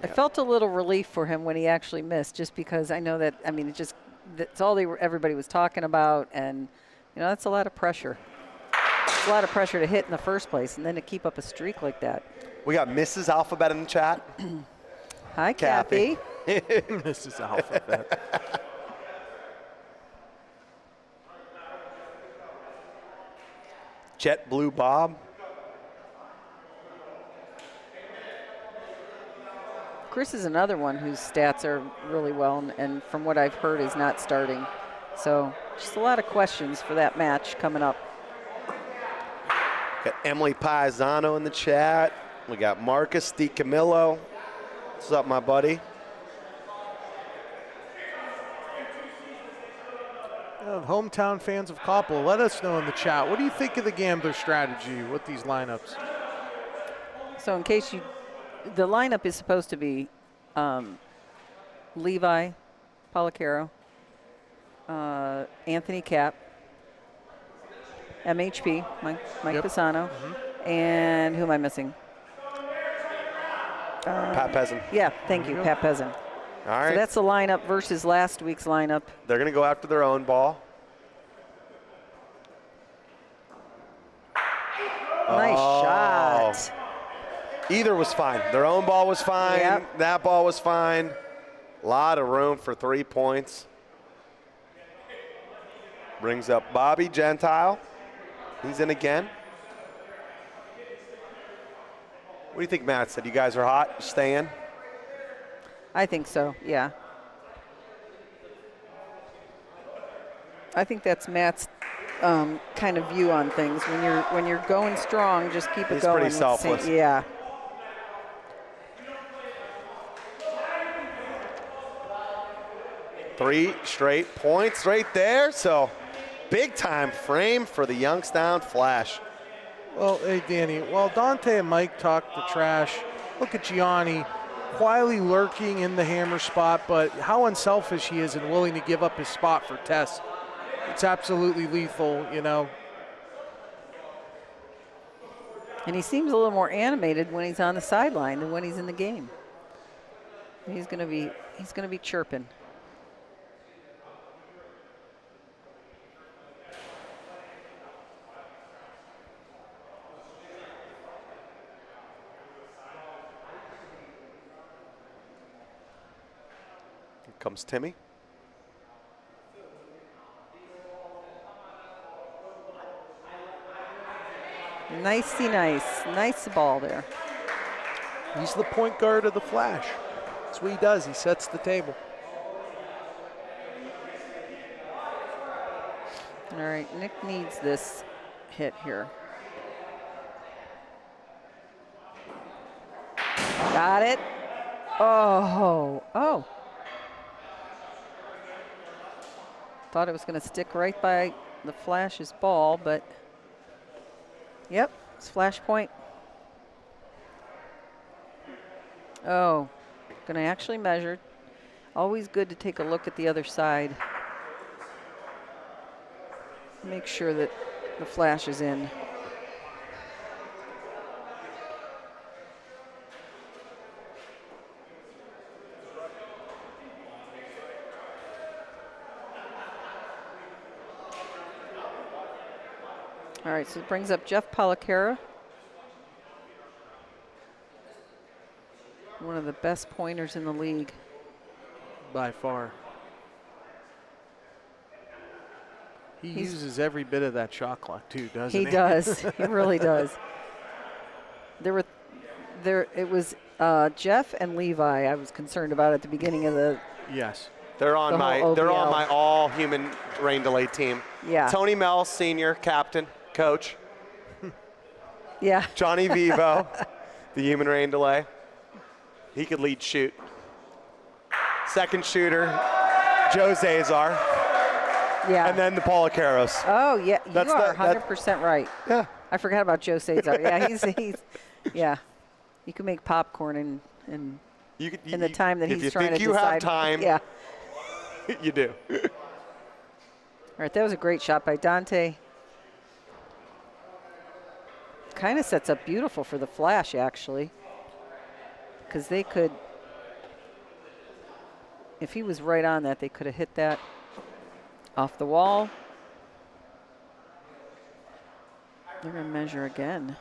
I felt a little relief for him when he actually missed, just because I know that, that's all everybody was talking about, and, that's a lot of pressure. It's a lot of pressure to hit in the first place, and then to keep up a streak like that. We got Mrs. Alphabet in the chat. Hi, Kathy. This is Alphabet. Jet Blue Bob. Chris is another one whose stats are really well, and from what I've heard is not starting. So just a lot of questions for that match coming up. Got Emily Paisano in the chat. We got Marcus DiCamillo. What's up, my buddy? Hometown fans of Koppel, let us know in the chat. What do you think of the gambler strategy with these lineups? So in case the lineup is supposed to be Levi Policaro, Anthony Cap, MHP, Mike Pisano, and who am I missing? Pat Peasant. Yeah, thank you, Pat Peasant. All right. So that's the lineup versus last week's lineup. They're going to go after their own ball. Nice shot. Either was fine. Their own ball was fine. Yep. That ball was fine. A lot of room for 3 points. Brings up Bobby Gentile. He's in again. What do you think, Matt said? You guys are hot? Stay in? I think so, yeah. I think that's Matt's kind of view on things. When you're going strong, just keep it He's going. pretty with the selfless. Yeah. Three straight points right there. So big time frame for the Youngstown Flash. Well, hey, Danny, while Dante and Mike talk the trash, look at Gianni quietly lurking in the hammer spot, but how unselfish he is and willing to give up his spot for Tess. It's absolutely lethal, you know. And he seems a little more animated when he's on the sideline than when he's in the game. He's gonna be chirping. Here comes Timmy. Nicey nice. Nice ball there. He's the point guard of the Flash. That's what he does. He sets the table. All right, Nick needs this hit here. Got it. Oh. Thought it was going to stick right by the Flash's ball, but yep, it's Flash point. Oh, going to actually measure. Always good to take a look at the other side. Make sure that the Flash is in. All right, so it brings up Jeff Policaro. One of the best pointers in the league. By far. He uses every bit of that shot clock too, doesn't he? He does. He really does. It was Jeff and Levi I was concerned about at the beginning of the. Yes. They're on The my whole they're on OBL. my all human rain delay team. Yeah. Tony Mel, senior captain, coach. Yeah. Johnny Vivo, the human rain delay. He could lead shoot. Second shooter, Joe Zazar, Yeah. and then the Policaros. Oh yeah, you That's are the- 100% right. Yeah. I forgot about Joe Cesar. Yeah, he's yeah. You can make popcorn in You could, the time that if he's you trying think to you decide. have time, Yeah. you do. All right, that was a great shot by Dante. Kind of sets up beautiful for the Flash, actually. Because they could, if he was right on that, they could have hit that off the wall. They're going to measure again.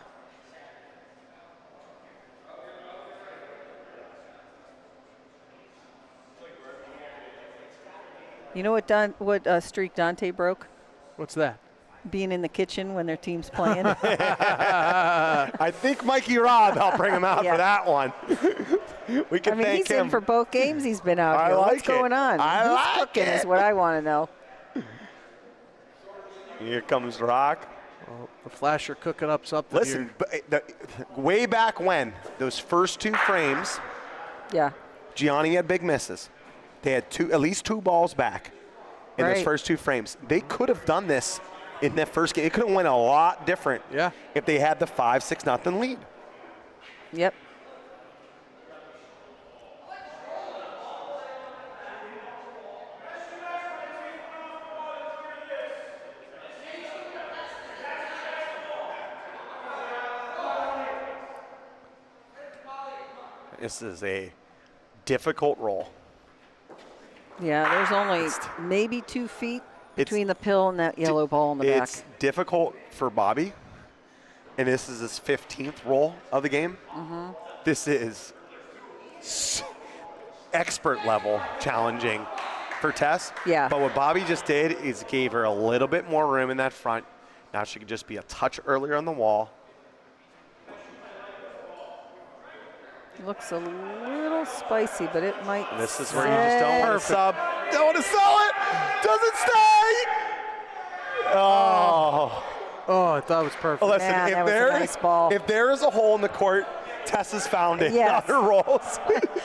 You know what streak Dante broke? What's that? Being in the kitchen when their team's playing. I think Mikey Robb helped bring him out Yeah. for that one. We can I mean, thank he's him. in for both games he's been out I here. like What's it. going on? I Who's like cooking it. is what I want to know. Here comes Rock. Well, the Flash are cooking up something Listen, here. way back when, those first two frames, Yeah. Gianni had big misses. They had at least two balls back in those Right. first two frames. They could have done this in that first game. It could have went a lot different if they had the 5-6-0 lead. Yep. This is a difficult roll. Yeah, there's only maybe 2 feet between the pill and that yellow ball in the back. It's difficult for Bobby, and this is his 15th roll of the game. This is expert level challenging for Tess. Yeah. But what Bobby just did is gave her a little bit more room in that front. Now she could just be a touch earlier on the wall. Looks a little spicy, but it might. This is where you just don't want to sub. Don't want to sell it. Doesn't stay. Oh. Oh, I thought it was perfect. Listen, Man, if that was a there, nice ball. if there is a hole in the court, Tess has found it Yes. on her rolls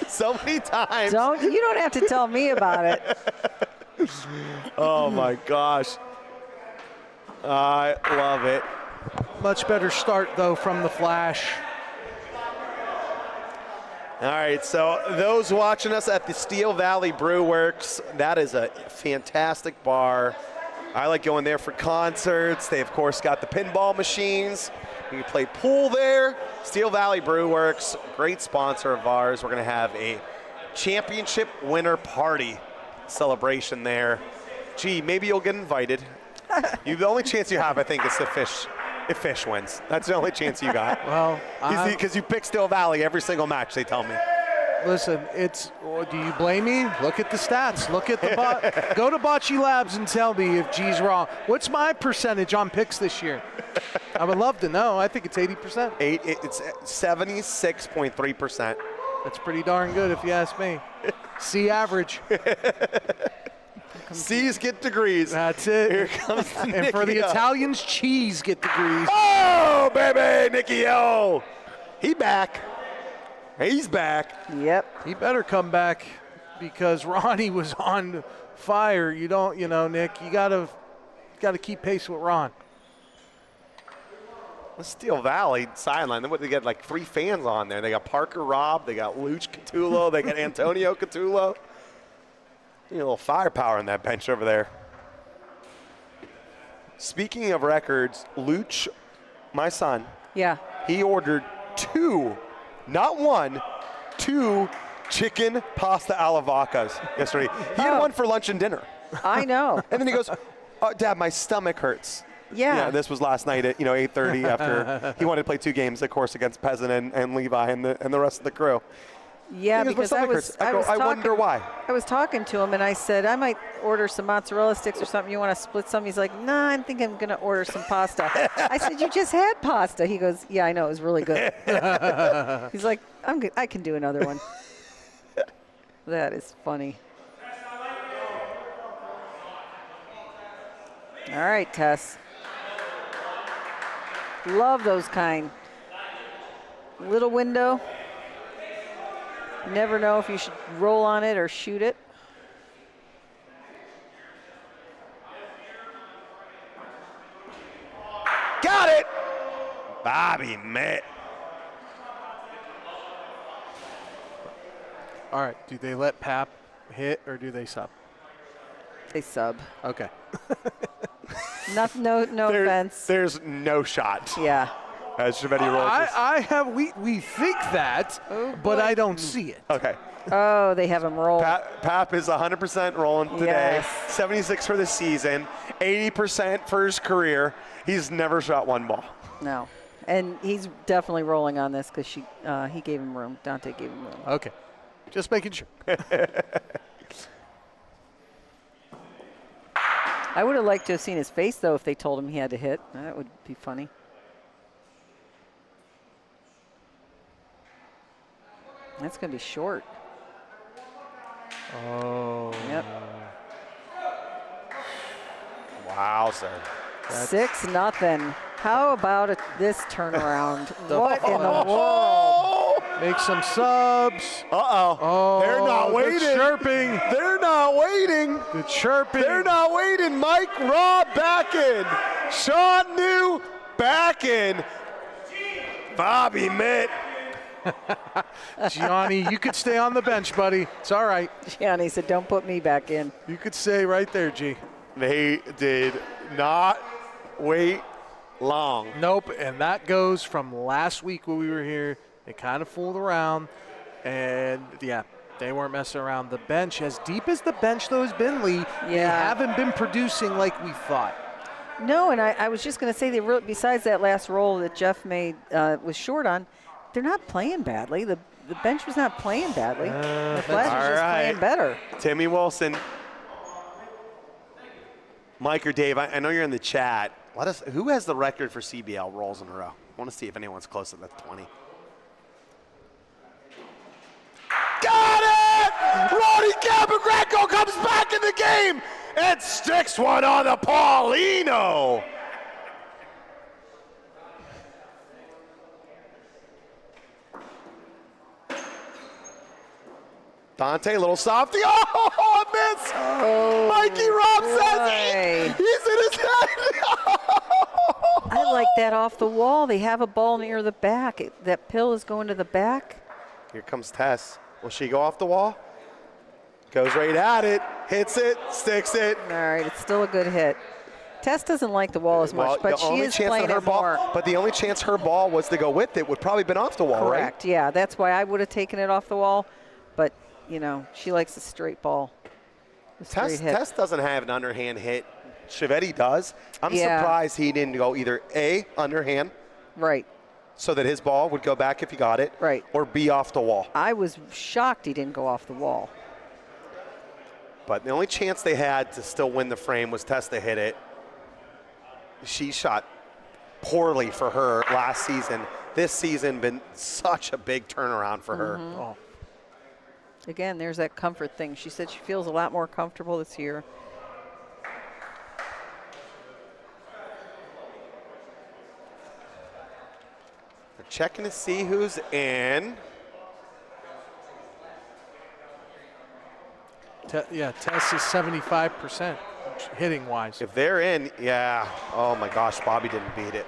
so many times. You don't have to tell me about it. Oh my gosh. I love it. Much better start, though, from the flash. All right, so those watching us at the Steel Valley Brew Works, that is a fantastic bar. I like going there for concerts. They, of course, got the pinball machines. You can play pool there. Steel Valley Brew Works, great sponsor of ours. We're going to have a championship winner party celebration there. Gee, maybe you'll get invited. The only chance you have, I think, is if Fish wins. That's the only chance you got. Well, Because you pick Steel Valley every single match, they tell me. listen, do you blame me? Look at the stats. Look at the go to Boccee Labs and tell me if G's wrong. What's my percentage on picks this year? I would love to know. I think it's 80%. It's 76.3%. That's pretty darn good if you ask me. C average. C's get degrees. That's it. Here comes And for the Nicky O. Italians, cheese get degrees. Oh, baby, Nicky O. He back. He's back. Yep. He better come back because Ronnie was on fire. You don't, Nick, you gotta keep pace with Ron. The Steel Valley sideline, they got like 3 fans on there. They got Parker Robb, they got Luch Catullo, they got Antonio Catullo. A little firepower on that bench over there. Speaking of records, Luch, my son, Yeah. he ordered 2, not 1, 2 chicken pasta alla vaccas yesterday. He had Oh. one for lunch and dinner. I know. And then he goes, oh, Dad, my stomach hurts. Yeah. This was last night at 8:30 after he wanted to play 2 games, of course, against Peasant and Levi and the rest of the crew. Yeah, He goes, "My because I stomach was. hurts." I go, I wonder why. I was talking to him and I said I might order some mozzarella sticks or something. You want to split some? He's like, Nah, I think I'm gonna order some pasta. I said, You just had pasta. He goes, Yeah, I know, it was really good. He's like, I'm good. I can do another one. That is funny. All right, Tess. Love those kind. Little window. Never know if you should roll on it or shoot it. Got it! Bobby Mitt. All right, do they let Pap hit or do they sub? They sub. Okay. No offense. There's no shot. Yeah. As Shavetti rolls. We think that, but I don't see it. Okay. Oh, they have him roll. Pap is 100% rolling today. Yes. 76 for the season, 80% for his career. He's never shot 1 ball. No. And he's definitely rolling on this because he gave him room. Dante gave him room. Okay. Just making sure. I would have liked to have seen his face, though, if they told him he had to hit. That would be funny. That's going to be short. Oh. Yep. Wow, sir. 6-0. How about this turnaround? What in the world? Make some subs. Uh-oh. Oh, They're not waiting. The chirping. They're not waiting. The chirping. They're not waiting. Mike Robb back in. Sean New back in. Bobby Mitt. Gianni, you could stay on the bench, buddy. It's all right. Gianni said, don't put me back in. You could stay right there, G. They did not wait long. Nope, and that goes from last week when we were here. They kind of fooled around. And, yeah, they weren't messing around. The bench, as deep as the bench, though, has been, Lee, they haven't been producing like we thought. No, and I was just going to say, besides that last roll that Jeff made was short on, they're not playing badly. The bench was not playing badly. The Flash was just playing better. Timmy Wilson. Mike or Dave, I know you're in the chat. Who has the record for CBL rolls in a row? I want to see if anyone's close to that 20. Got it! Ronnie Capagranco comes back in the game and sticks one on the Paulino. Dante, a little softy. Oh, a miss! Oh, Mikey Robb says he's in his head. I like that off the wall. They have a ball near the back. That pill is going to the back. Here comes Tess. Will she go off the wall? Goes right at it, hits it, sticks it. All right, it's still a good hit. Tess doesn't like the wall as much, but she is playing it more. But the only chance her ball was to go with it would probably been off the wall, right? Correct, yeah. That's why I would have taken it off the wall. But, you know, she likes a straight ball. Tess doesn't have an underhand hit. Chivetti does. I'm surprised he didn't go either A, underhand. Right. So that his ball would go back if he got it. Right. Or B, off the wall. I was shocked he didn't go off the wall. But the only chance they had to still win the frame was Tess to hit it. She shot poorly for her last season. This season been such a big turnaround for her. Oh. Again, there's that comfort thing. She said she feels a lot more comfortable this year. They're checking to see who's in. Tess is 75% hitting-wise. If they're in, oh my gosh, Bobby didn't beat it.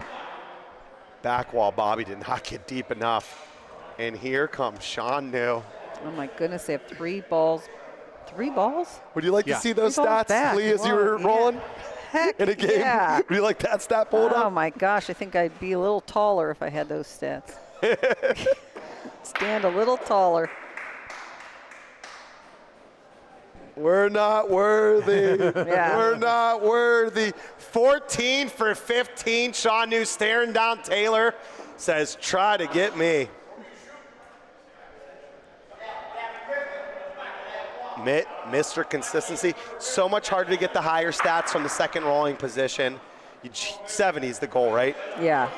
Back wall, Bobby did not get deep enough. And here comes Sean New. Oh my goodness, they have 3 balls. 3 balls? Would you like to see those 3 balls stats, back. Lee, as you were rolling Heck in a game? yeah. Would you like that stat pulled up? Oh my gosh, I think I'd be a little taller if I had those stats. Stand a little taller. We're not worthy. Yeah. We're not worthy. 14 for 15. Sean New staring down Taylor. Says, try to get me. Mr. Consistency. So much harder to get the higher stats from the second rolling position. 70 is the goal, right? Yeah.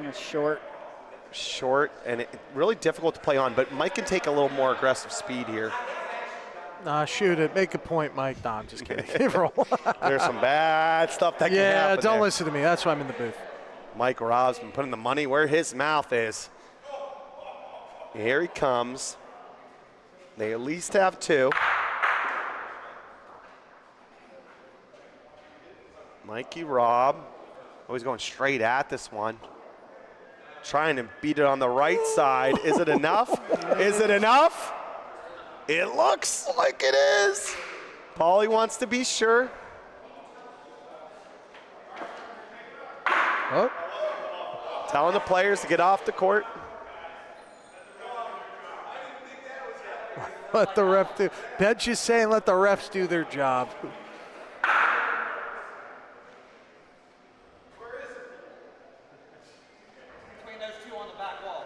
It's short. Short, and really difficult to play on, but Mike can take a little more aggressive speed here. Shoot it. Make a point, Mike. No, I'm just kidding. Roll. There's some bad stuff that can happen. Yeah, don't there. listen to me. That's why I'm in the booth. Mike Robb's been putting the money where his mouth is. Here he comes. They at least have 2. Mikey Robb. Always going straight at this one. Trying to beat it on the right side. Is it enough? Is it enough? It looks like it is. Paulie wants to be sure. Oh. Telling the players to get off the court. Let the ref do. Bench is saying let the refs do their job. Between those 2 on the back wall.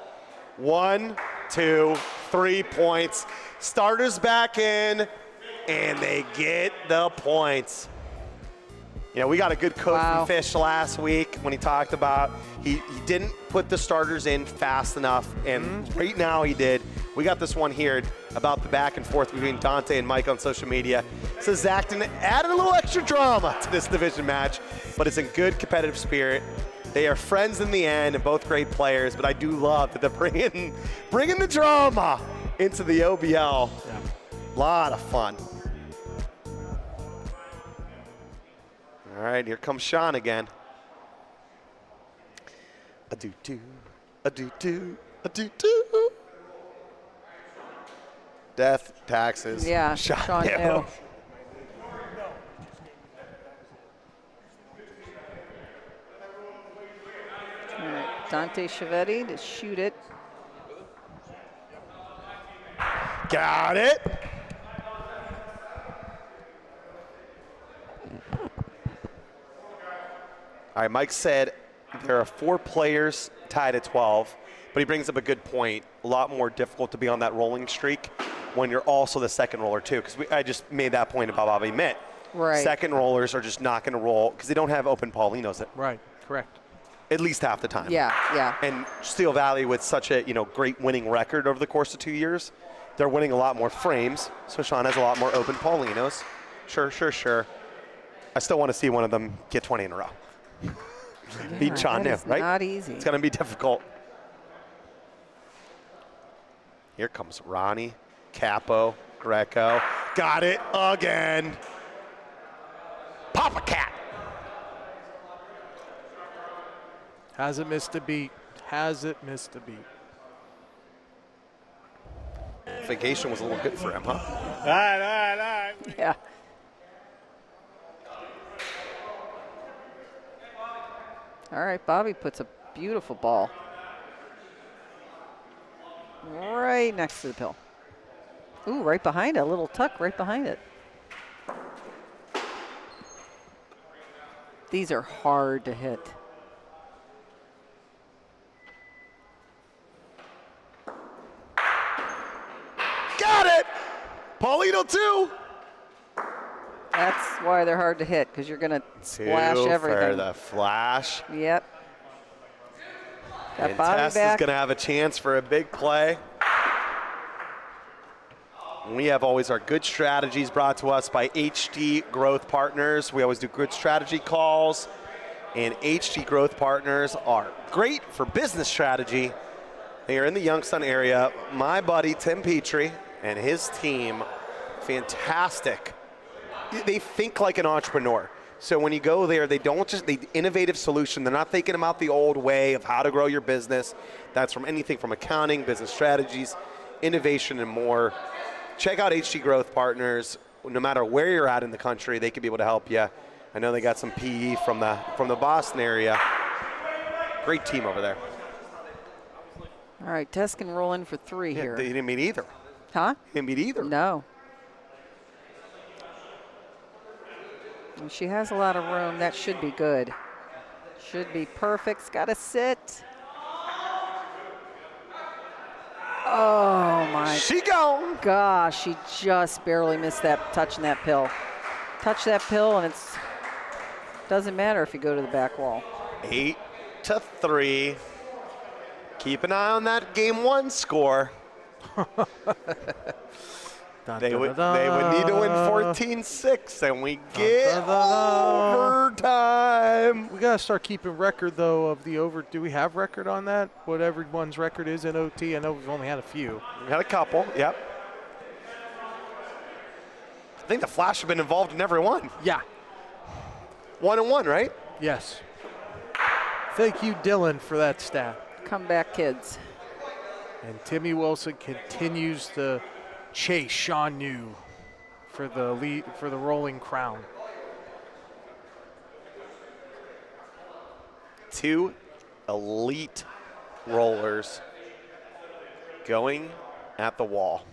1, 2, 3 points. Starters back in, and they get the points. You know, we got a good coach from Fish last week when he talked about he didn't put the starters in fast enough, and right now he did. We got this one here about the back and forth between Dante and Mike on social media. So Zacton added a little extra drama to this division match, but it's in good competitive spirit. They are friends in the end and both great players, but I do love that they're bringing the drama into the OBL. Yeah. Lot of fun. All right, here comes Sean again. A-do-do, a-do-do, a-do-do. Death, taxes. Yeah, Sean New. knew. All right, Dante Chivetti to shoot it. Got it. All right, Mike said there are 4 players tied at 12, but he brings up a good point. A lot more difficult to be on that rolling streak when you're also the second roller too, because I just made that point about Bobby Mitt. Right. Second rollers are just not going to roll because they don't have open Paulinos Right, correct. at least half the time. Yeah, yeah. And Steel Valley with such a great winning record over the course of 2 years, they're winning a lot more frames. So Sean has a lot more open Paulinos. Sure. I still want to see one of them get 20 in a row. Beat Sean that now, is right? not easy. It's going to be difficult. Here comes Ronnie, Capo, Greco. Got it again. Papa Cat. Hasn't missed a beat. Hasn't missed a beat. Vacation was a little good for him, huh? All right. Yeah. All right, Bobby puts a beautiful ball right next to the pill. Ooh, right behind it, a little tuck right behind it. These are hard to hit. Got it! Paulino, too. That's why they're hard to hit, because you're going to splash Two everything. for the flash. Yep. Got And Bobby Tess is back. going to have a chance for a big play. We have always our good strategies brought to us by HD Growth Partners. We always do good strategy calls, and HD Growth Partners are great for business strategy. They are in the Youngstown area. My buddy Tim Petrie and his team, fantastic. They think like an entrepreneur. So when you go there, they innovative solution. They're not thinking about the old way of how to grow your business. That's from anything from accounting, business strategies, innovation, and more. Check out HD Growth Partners. No matter where you're at in the country, they could be able to help you. I know they got some PE from the Boston area. Great team over there. All right, Tess can roll in for 3 here. They didn't meet either. Huh? He didn't meet either. No. And she has a lot of room. That should be good. Should be perfect. It's got to sit. Oh, my She gone. gosh. She just barely missed that, touching that pill. Touch that pill, and it's doesn't matter if you go to the back wall. 8-3. Keep an eye on that game 1 score. They would need to win 14-6, and we get overtime. We got to start keeping record, though, of the over. Do we have record on that? What everyone's record is in OT? I know we've only had a few. We had a couple, yep. I think the Flash have been involved in every one. Yeah. 1-1, right? Yes. Thank you, Dylan, for that stat. Come back, kids. And Timmy Wilson continues to chase Sean New for the lead, for the rolling crown. 2 elite rollers going at the wall.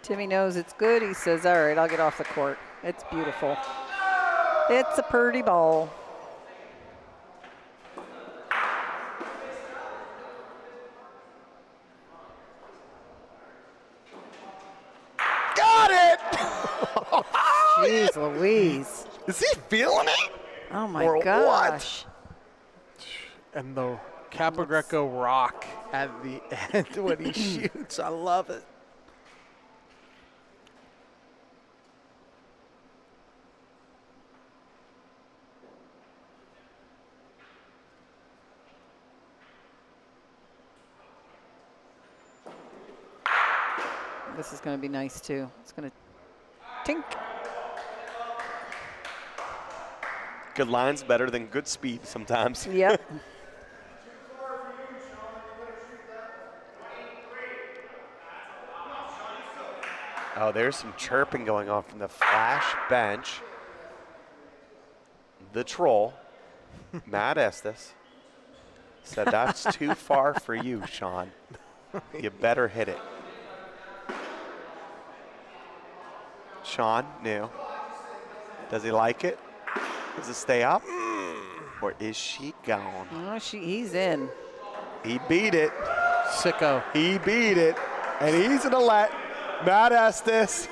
Timmy knows it's good. He says, all right, I'll get off the court. It's beautiful. It's a pretty ball. Got it! Jeez Louise. Is he feeling it? Oh, my Or what? gosh. And the Capo Greco rock at the end when he shoots. I love it. This is going to be nice, too. It's going to tink. Good lines better than good speed sometimes. Yep. Oh, there's some chirping going on from the Flash bench. The troll, Matt Estes. Said, that's too far for you, Sean. You better hit it. Sean, new. Does he like it? Does it stay up? Or is she gone? Oh, he's in. He beat it. Sicko. He beat it. And he's going to let Matt Estes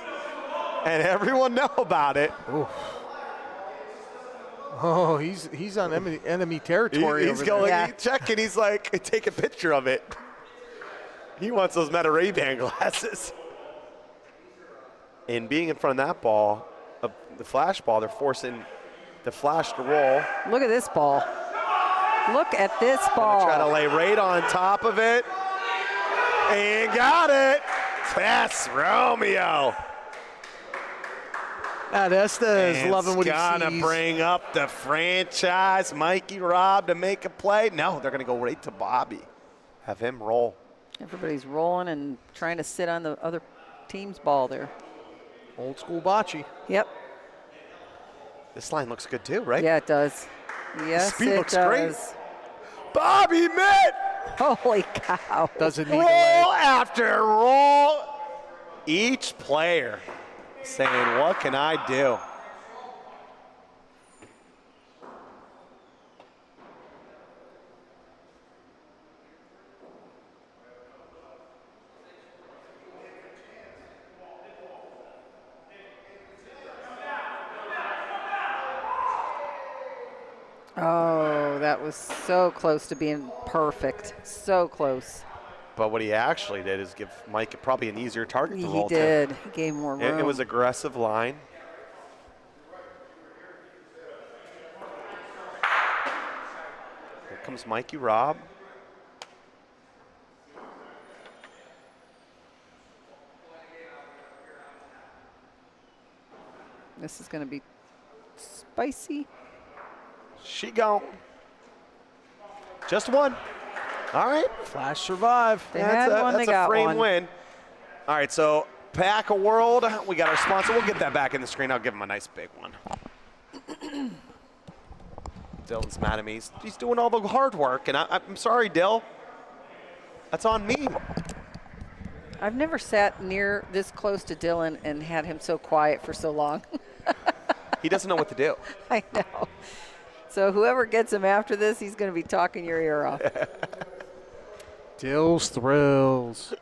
and everyone know about it. Oof. Oh, he's on enemy territory. He's over going, there. he's checking. He's like, take a picture of it. He wants those Meta Ray-Ban glasses. And being in front of that ball, the flash ball, they're forcing the flash to roll. Look at this ball. Look at this ball. Try to lay right on top of it. And got it. That's Romeo. Matt Estes is loving what he gonna sees. bring up the franchise. Mikey Robb to make a play. No, they're gonna go right to Bobby. Have him roll. Everybody's rolling and trying to sit on the other team's ball there. Old school bocce. Yep. This line looks good too, right? Yeah, it does. Yes, speed it looks does. great. Bobby Mitt! Holy cow. Doesn't need Roll a leg. after roll. Each player saying, what can I do? Oh, that was so close to being perfect. So close. But what he actually did is give Mike probably an easier target to He roll did. He gave more to. room. It was aggressive line. Here comes Mikey Robb. This is going to be spicy. She gone. Just one. All right. Flash survive. They had one, they that's got a frame one. win. All right, so Pack a World. We got our sponsor. We'll get that back in the screen. I'll give him a nice big one. Dylan's mad at me. He's doing all the hard work, and I'm sorry, Dill. That's on me. I've never sat near this close to Dylan and had him so quiet for so long. He doesn't know what to do. I know. So whoever gets him after this, he's going to be talking your ear off. Dill's thrills.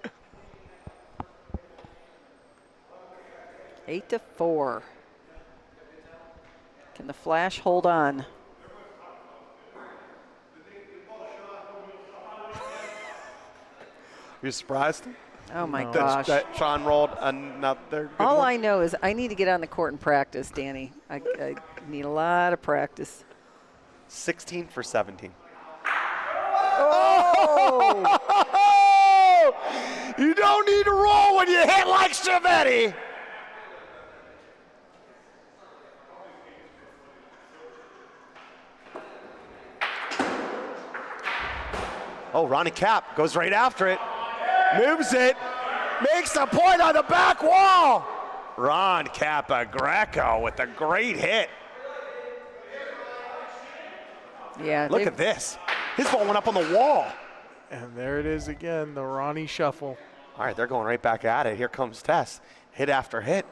8-4. Can the Flash hold on? You surprised? Oh my No. gosh. That Sean rolled another good All one? I know is I need to get on the court and practice, Danny. I need a lot of practice. 16 for 17. Oh! You don't need to roll when you hit like Stravetti. Oh, Ronnie Cap goes right after it. Moves it. Makes the point on the back wall. Ron Capagreco with a great hit. Yeah. Look at this. His ball went up on the wall. And there it is again, the Ronnie shuffle. All right, they're going right back at it. Here comes Tess. Hit after hit.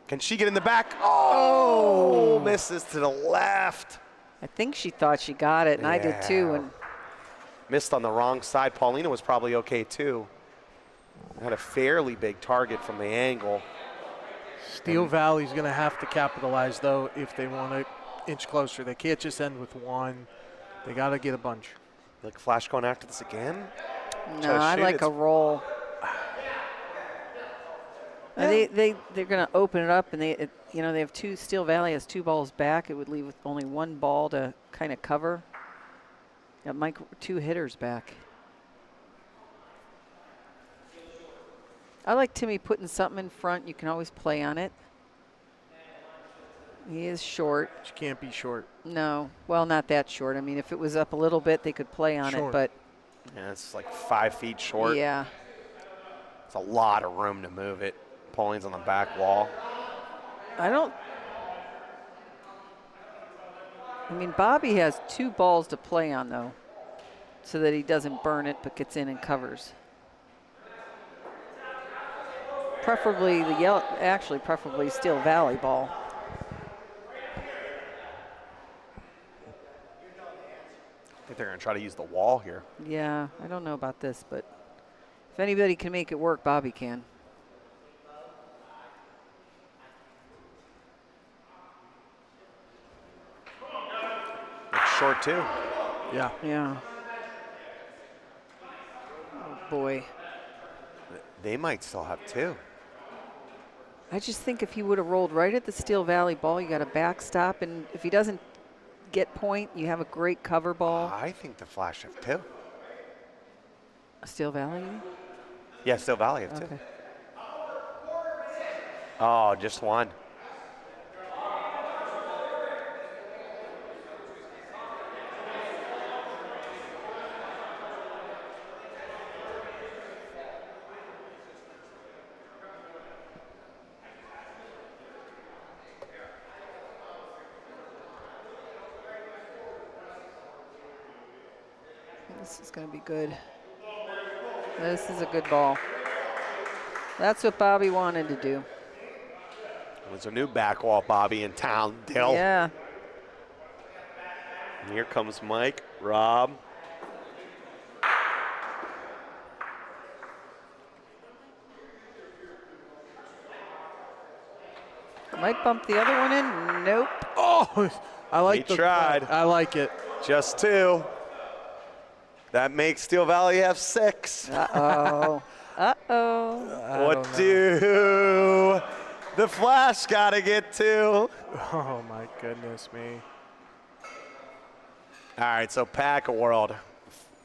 Can she get in the back? Oh, misses to the left. I think she thought she got it, and I did too. Yeah. And Missed on the wrong side. Paulina was probably okay too. Had a fairly big target from the angle. Steel Valley's going to have to capitalize, though, if they want to inch closer. They can't just end with one. They got to get a bunch. Like Flash going after this again? no, Try to I shoot like it. a roll. They're going to open it up, and they have two. Steel Valley has two balls back. It would leave with only one ball to kind of cover. Got Mike two hitters back. I like Timmy putting something in front. You can always play on it. He is short. You can't be short. No, well, not that short. I mean, if it was up a little bit, they could play on Sure. it, but Yeah, it's like 5 feet short. yeah. It's a lot of room to move it. Pauline's on the back wall. I mean, Bobby has two balls to play on, though. so that he doesn't burn it but gets in and covers. Preferably the yellow, actually preferably Steel Valley ball. I think they're going to try to use the wall here. Yeah, I don't know about this, but if anybody can make it work, Bobby can. It's short too. Yeah. Yeah. Oh boy. They might still have 2. I just think if he would have rolled right at the Steel Valley ball, you got a backstop, and if he doesn't get point, you have a great cover ball. I think the Flash have 2. A Steel Valley? Yeah, Steel Valley have 2. Okay. Oh, just 1. This is going to be good. This is a good ball. That's what Bobby wanted to do. There's a new back wall, Bobby, in town. Dale. Yeah. And here comes Mike, Rob. Might bump the other one in. Nope. Oh, I like He tried. I like it. Just 2. That makes Steel Valley have 6. Uh-oh. Uh-oh. What do? The Flash got to get 2. Oh, my goodness me. All right, so Pack a World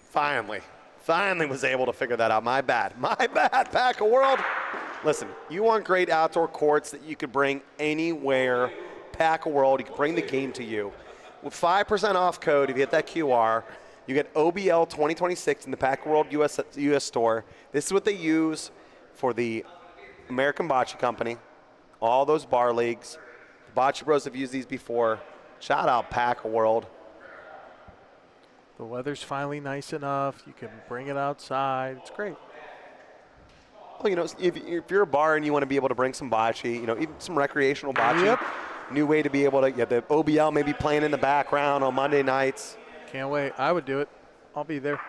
finally was able to figure that out. My bad, Pack a World. Listen, you want great outdoor courts that you could bring anywhere. Pack a World, you can bring the game to you. With 5% off code, if you hit that QR, you get OBL 2026 in the Pack a World US store. This is what they use for the American Bocce Company, all those bar leagues. Bocce Bros have used these before. Shout out Pack a World. The weather's finally nice enough. You can bring it outside. It's great. Well, you know, if you're a bar and you want to be able to bring some bocce, you know, even some recreational bocce, Yep. new way to be able to get the OBL maybe playing in the background on Monday nights. Can't wait. I would do it. I'll be there.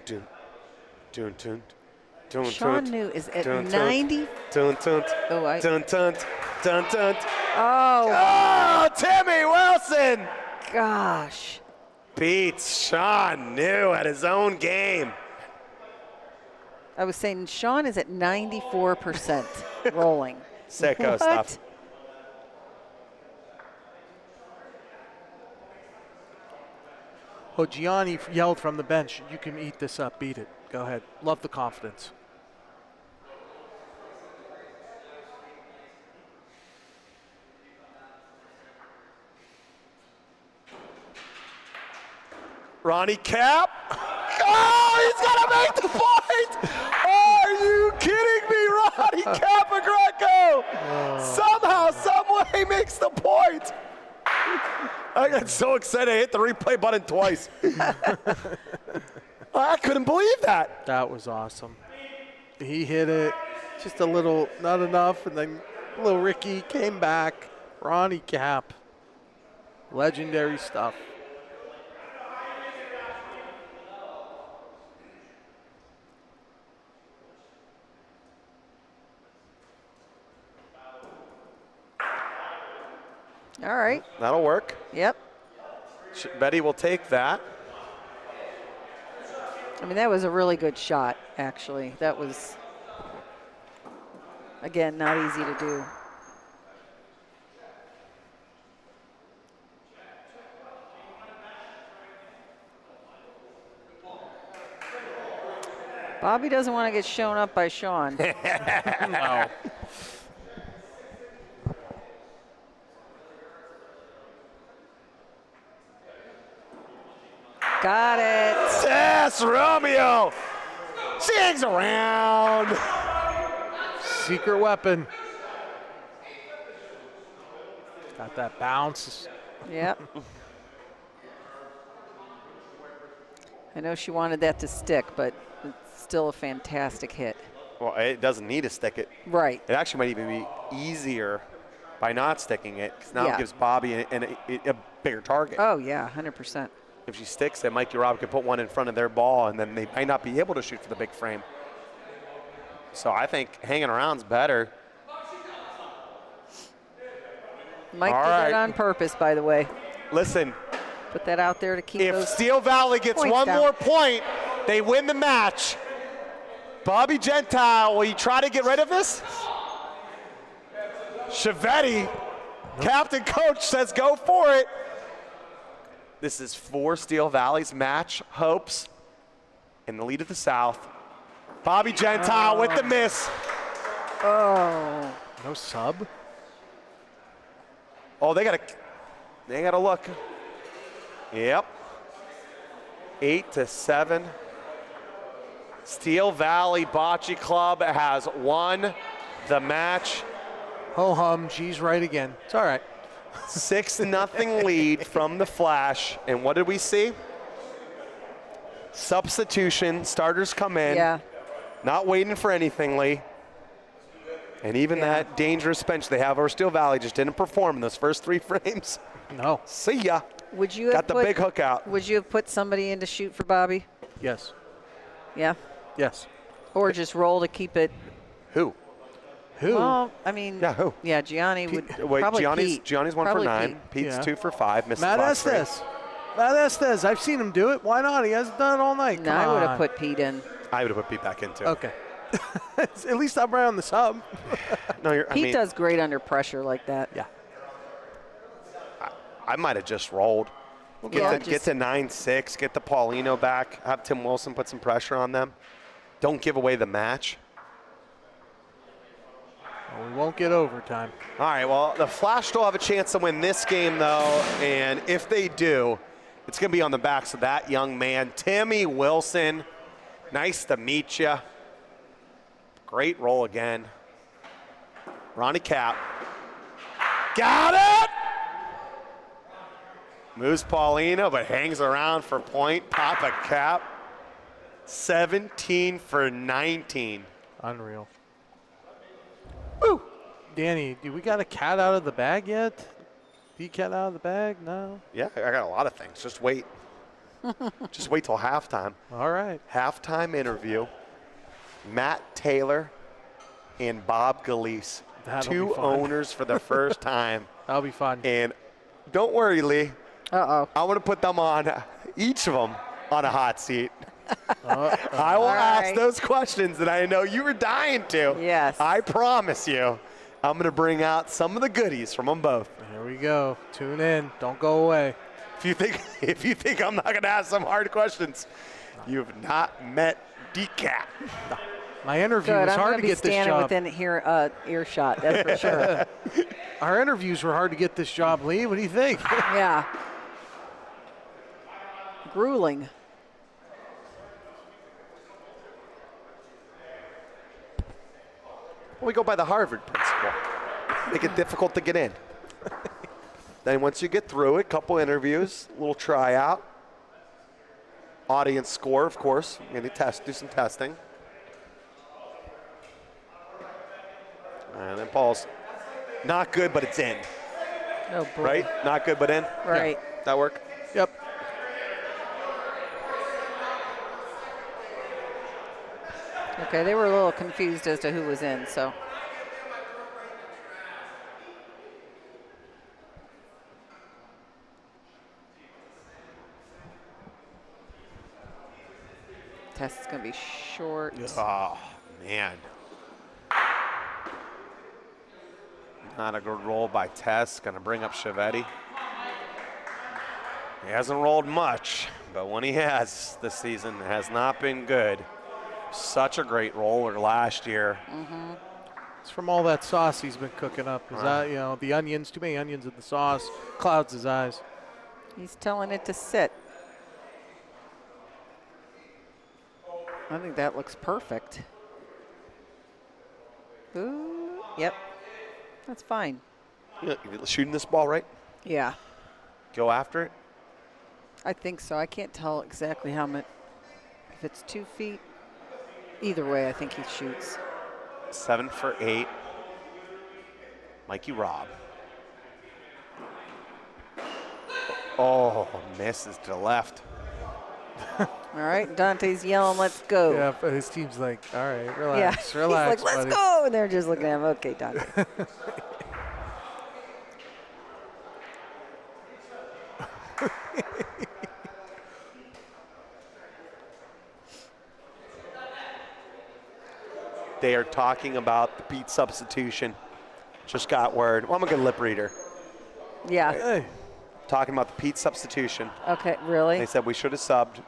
Dun, dun, dun, dun, Sean dun, New is at dun, dun, 90. Dun, dun, Oh, I. dun, dun, dun, dun. Oh, Oh, Timmy Wilson gosh. beats Sean New at his own game. I was saying Sean is at 94% rolling. Sicko What? stuff. Oh, Gianni yelled from the bench, you can eat this up, beat it. Go ahead. Love the confidence. Ronnie Cap. Oh, he's going to make the point. Are you kidding me? Ronnie Capagreco somehow, some way makes the point. I got so excited I hit the replay button twice. I couldn't believe that. That was awesome. He hit it just a little, not enough, and then little Ricky came back. Ronnie Cap. Legendary stuff. All right. That'll work. Yep. Betty will take that. I mean, that was a really good shot, actually. That was, again, not easy to do. Bobby doesn't want to get shown up by Sean. No. Got it. Yes, Romeo. She hangs around. Secret weapon. Got that bounce. Yep. I know she wanted that to stick, but it's still a fantastic hit. Well, it doesn't need to stick it. Right. It actually might even be easier by not sticking it, because now Yeah. it gives Bobby a bigger target. Oh, yeah, 100%. If she sticks it, Mikey Rob could put one in front of their ball, and then they might not be able to shoot for the big frame. So I think hanging around's better. Mike All did right. that on purpose, by the way. Listen, Put that out there to keep if those. Steel Valley gets points one down. more point, they win the match. Bobby Gentile, will you try to get rid of this? Chiavetti, captain coach, says go for it. This is for Steel Valley's match hopes in the lead of the South. Bobby Gentile with the miss. Oh. No sub. Oh, they gotta look. Yep. 8-7. Steel Valley Bocce Club has won the match. Ho hum. G's right again. It's all right. 6-0 lead from the Flash. And what did we see? Substitution. Starters come in. Yeah. Not waiting for anything, Lee. And even that dangerous bench they have over Steel Valley just didn't perform in those first 3 frames. No. See ya. Would you have Got the put, big hook out. Would you have put somebody in to shoot for Bobby? Yes. Yeah. Yes. Or just roll to keep it? Who? Who? Well, I mean. Yeah, who? Yeah, Gianni would. Wait, probably Gianni's Pete. 1 Probably for 9. Pete. Pete's Yeah. 2 for 5. Missed Matt the last 3. Estes. Matt Estes. I've seen him do it. Why not? He hasn't done it all night. No, Come I would on. have put Pete in. I would have put Pete back in too. Okay. At least I'm right on the sub. No, Pete does great under pressure like that. Yeah. I might have just rolled. Yeah, Get to 9-6. Get the Paulino back. Have Tim Wilson put some pressure on them. Don't give away the match. Well, we won't get overtime. All right, well, the Flash still have a chance to win this game, though, and if they do, it's going to be on the backs of that young man, Timmy Wilson. Nice to meet you. Great roll again. Ronnie Cap. Got it! Moves Paulino, but hangs around for point. Papa Cap. 17 for 19. Unreal. Woo! Danny, do we got a cat out of the bag yet? The cat out of the bag? No. Yeah, I got a lot of things. Just wait. Just wait till halftime. All right. Halftime interview. Matt Taylor and Bob Galise. That'll Two be fun. owners for the first time. That'll be fun. And don't worry, Lee. Uh-oh. I want to put them on, each of them, on a hot seat. I will All ask right. those questions that I know you were dying to. Yes. I promise you. I'm going to bring out some of the goodies from them both. Here we go. Tune in. Don't go away. If you think I'm not going to ask some hard questions, you've not met DCAT. My interview Good. was I'm hard going to to be get this standing job. within earshot. That's for sure. Our interviews were hard to get this job, Lee. What do you think? Yeah. Grueling. We go by the Harvard principle. Make it difficult to get in. Then once you get through it, couple interviews, little tryout, audience score, of course. Maybe do some testing. And then Paul's not good, but it's in, Oh, boy. right? Not good, but in. Right. That work? Yep. Okay, they were a little confused as to who was in, so. Test is going to be short. Oh, man. Not a good roll by Tess. Going to bring up Chiavetti. He hasn't rolled much, but when he has this season, it has not been good. Such a great roller last year. It's from all that sauce he's been cooking up. Is that, you know, the onions, too many onions in the sauce, clouds his eyes. He's telling it to sit. I think that looks perfect. Ooh, yep. That's fine. You're shooting this ball, right? Yeah, Go after it. I think so. I can't tell exactly how much. If it's 2 feet, either way, I think he shoots. 7 for 8. Mikey Robb. Oh, misses to the left. All right, Dante's yelling, "Let's go!" Yeah, but his team's like, all right, Yeah, relax, relax, he's like, "Let's buddy." go!" And they're just looking at him. Okay, Dante. They are talking about the Pete substitution. Just got word. Well, I'm a good lip reader. Yeah. Hey, Talking about the Pete substitution. Okay. Really? They said we should have subbed,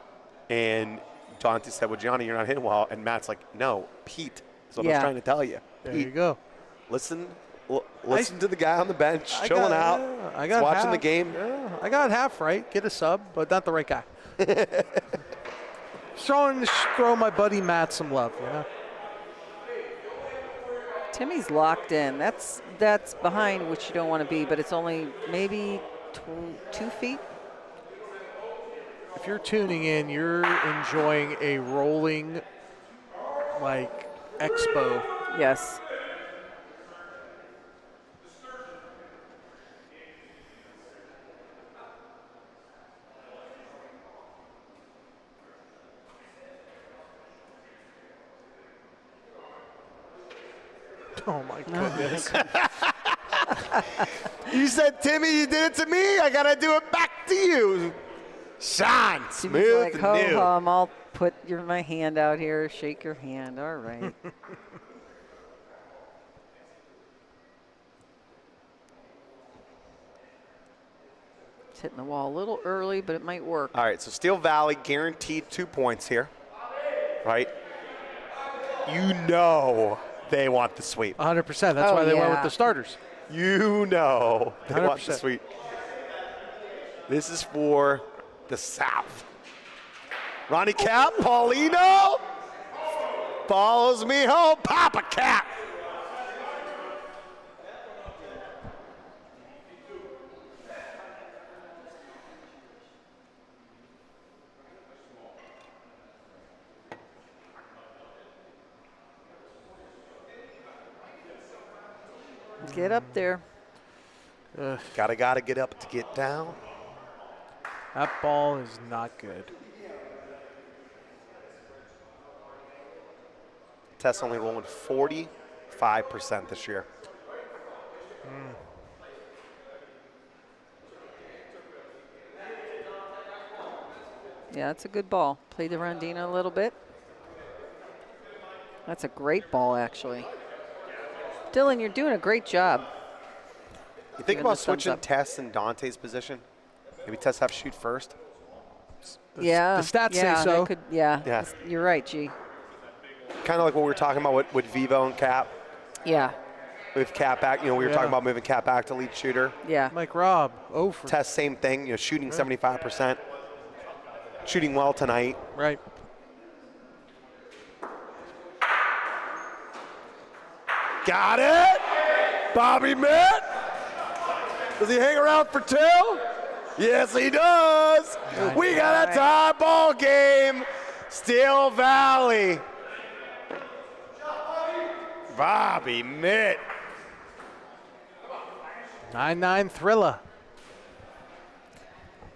and Dante said, "Well, Johnny, you're not hitting well." And Matt's like, "No, Pete is what I was Yeah. trying to tell you. there Pete, you go. listen to the guy on the bench, I chilling got- out, yeah, I he's got watching the half. game." Yeah, I got half right. Get a sub, but not the right guy. Trying to throw my buddy Matt some love, you know. Timmy's locked in. That's behind, which you don't want to be, but it's only maybe 2 feet. If you're tuning in, you're enjoying a rolling, like, expo. Yes. Oh my goodness. You said, "Timmy, you did it to me. I gotta do it back to you." Shine, Timmy's smooth like, and "Ho new. hum, I'll put my hand out here, shake your hand." All right. It's hitting the wall a little early, but it might work. All right, so Steel Valley guaranteed 2 points here, right? You know they want the sweep. 100%. That's Oh, why they went with yeah. the starters. You know they want the 100%. sweep. This is for the South. Ronnie Cap, Paulino follows me home. Papa Cap. Get up there. Gotta get up to get down. That ball is not good. Tess only rolling 45% this year. Yeah, that's a good ball. Play the Rondina a little bit. That's a great ball, actually. Dylan, you're doing a great job. You think Giving about the thumbs switching up. Tess and Dante's position? Maybe Tess have shoot first? Yeah. the stats say yeah, so. that could, yeah. Yeah. You're right, G. Kind of like what we were talking about with Vivo and Cap. Yeah. With Cap back, we were Yeah. talking about moving Cap back to lead shooter. Yeah. Mike Robb, for Tess, same thing, shooting 75%. Shooting well tonight. right. Got it! Bobby Mitt! Does he hang around for 2? Yes, he does! We got a tie ball game! Steel Valley. Bobby Mitt. 9-9 Thrilla.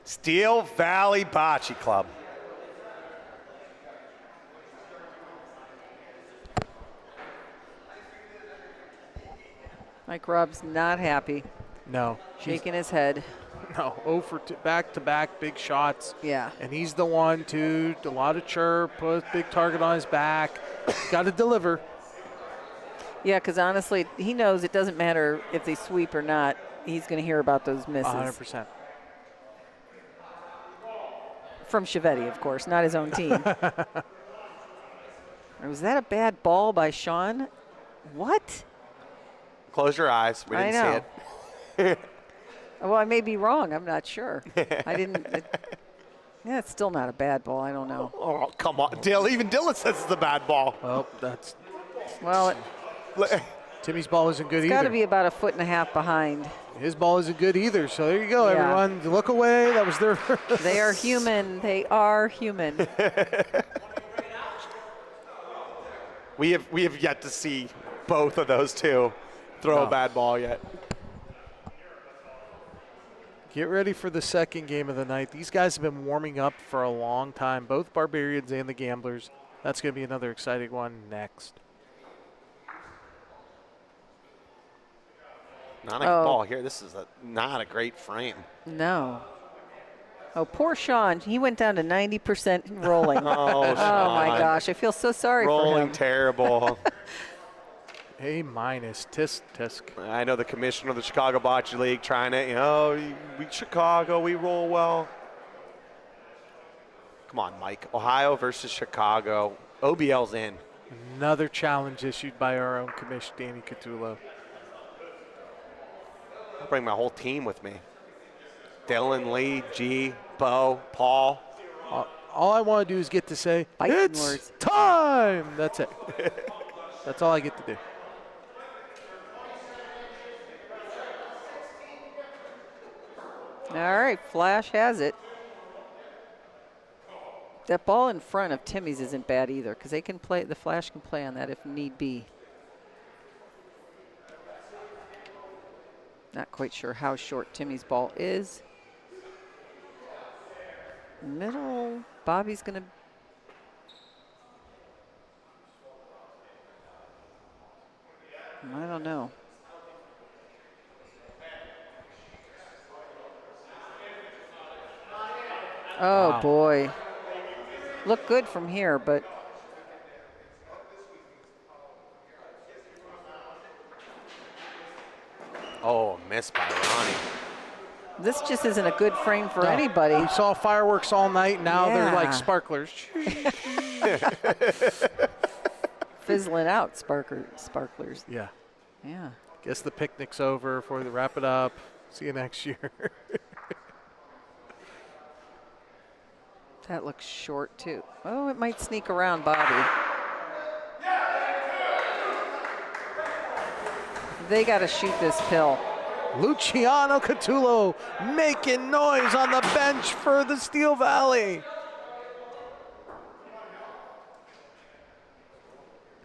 Steel Valley Bocce Club. Mike Robb's not happy. No. Shaking his head. No. 0 for 2, back-to-back big shots. Yeah. And he's the one to a lot of chirp, put a big target on his back. Got to deliver. Yeah, because honestly, he knows it doesn't matter if they sweep or not. He's going to hear about those misses. 100%. From Chiavetti, of course, not his own team. Was that a bad ball by Sean? What? Close your eyes. We didn't I see it. Well, I may be wrong. I'm not sure. I didn't. Yeah, it's still not a bad ball. I don't know. Oh, come on. Even Dylan says it's a bad ball. Well, that's Well, Timmy's ball isn't good it's either. got to be about a foot and a half behind. His ball isn't good either. So there you go, Yeah. everyone. Look away. That was their. They are human. They are human. We have yet to see both of those two throw a bad ball yet. Get ready for the second game of the night. These guys have been warming up for a long time, both Barbarians and the Gamblers. That's going to be another exciting one next. Not a good ball here. This is not a great frame. No. Oh, poor Sean. He went down to 90% rolling. Oh, Oh, my gosh. I feel so sorry for Rolling him. terrible. A minus. Tisk, tisk. I know the commissioner of the Chicago Bocce League trying to, we Chicago, we roll well. Come on, Mike. Ohio versus Chicago. OBL's in. Another challenge issued by our own commissioner, Danny Catullo. I'll bring my whole team with me. Dylan, Lee, G, Bo, Paul. All I want to do is get to say, Fighting it's words. time. That's it. That's all I get to do. All right, Flash has it. That ball in front of Timmy's isn't bad either because they can play. The Flash can play on that if need be. Not quite sure how short Timmy's ball is. Middle. Bobby's going to. I don't know. Oh, Wow. boy. Look good from here, but Oh, missed by Ronnie. this just isn't a good frame for No. anybody. We saw fireworks all night. Now they're like Yeah. sparklers. Fizzling out, sparklers. Yeah. Yeah. Guess the picnic's over before they wrap it up. See you next year. That looks short, too. Oh, it might sneak around Bobby. They got to shoot this pill. Luciano Catullo making noise on the bench for the Steel Valley.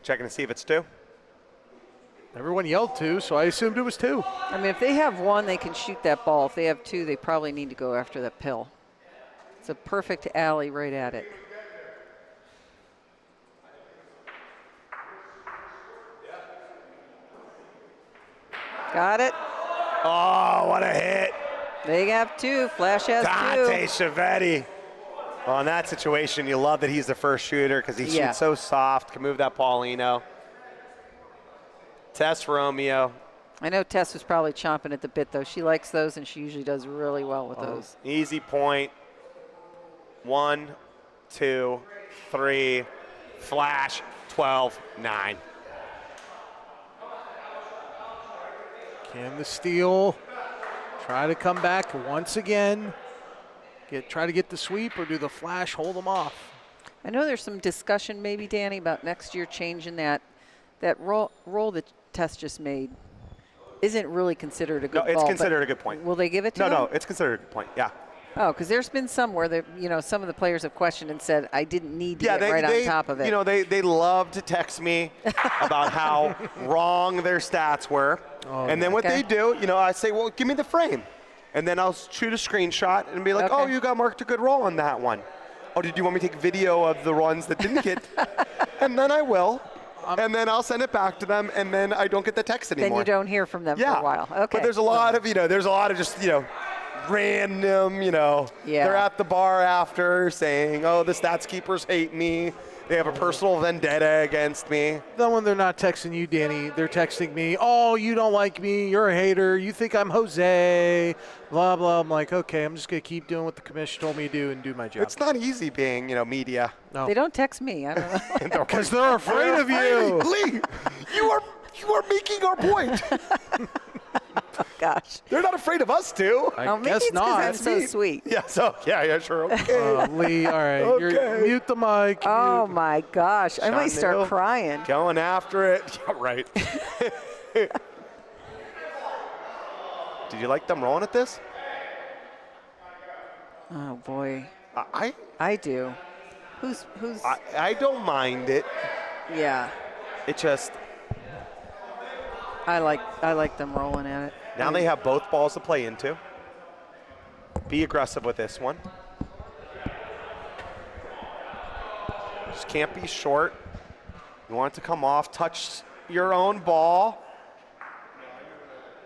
Checking to see if it's two. Everyone yelled two, so I assumed it was two. I mean, if they have one, they can shoot that ball. If they have two, they probably need to go after that pill. It's a perfect alley right at it. Got it. Oh, what a hit. They have two. Flash has Dante two. Chavetti. Well, in that situation, you love that he's the first shooter because he Yeah. shoots so soft, can move that Paulino. Tess Romeo. I know Tess was probably chomping at the bit, though. She likes those, and she usually does really well with those. Easy point. 1, 2, 3. Flash. 12-9. Can the Steel try to come back once again? Try to get the sweep, or do the Flash hold them off? I know there's some discussion, maybe, Danny, about next year changing that roll that Tess just made. Isn't really considered a good No, ball. it's but considered a good point. Will they give it to No, them? no, it's considered a good point. Yeah. Oh, because there's been some where some of the players have questioned and said, I didn't need to get right on top of it. You know, they love to text me about how wrong their stats were. And then what Okay. they do, I say, well, give me the frame. And then I'll shoot a screenshot and be like, Okay. oh, you got marked a good roll on that one. Oh, did you want me to take video of the ones that didn't get? And then I will. And then I'll send it back to them, and then I don't get the text anymore. Then you don't hear from them for a while. Okay. But there's a lot of, just, random, Yeah. they're at the bar after saying, oh, the stats keepers hate me. They have a personal vendetta against me. Then when they're not texting you, Danny, they're texting me, oh, you don't like me, you're a hater, you think I'm Jose, blah, blah. I'm like, okay, I'm just going to keep doing what the commission told me to do and do my job. It's not easy being, media. No. They don't text me. I don't know. Because they're afraid of you. Lee, you are making our point. Gosh. They're not afraid of us, too. I Oh, maybe guess it's 'cause not. I'm so sweet. Yeah, sure. Okay. Lee, all right, Okay. mute the mic. Oh mute. my gosh. I might start Neal. crying. Going after it. Yeah, right. Did you like them rolling at this? Oh boy. I I do. Who's I don't mind it. yeah. It just I like them rolling at it. now they have both balls to play into. Be aggressive with this one. Just can't be short. You want it to come off, touch your own ball.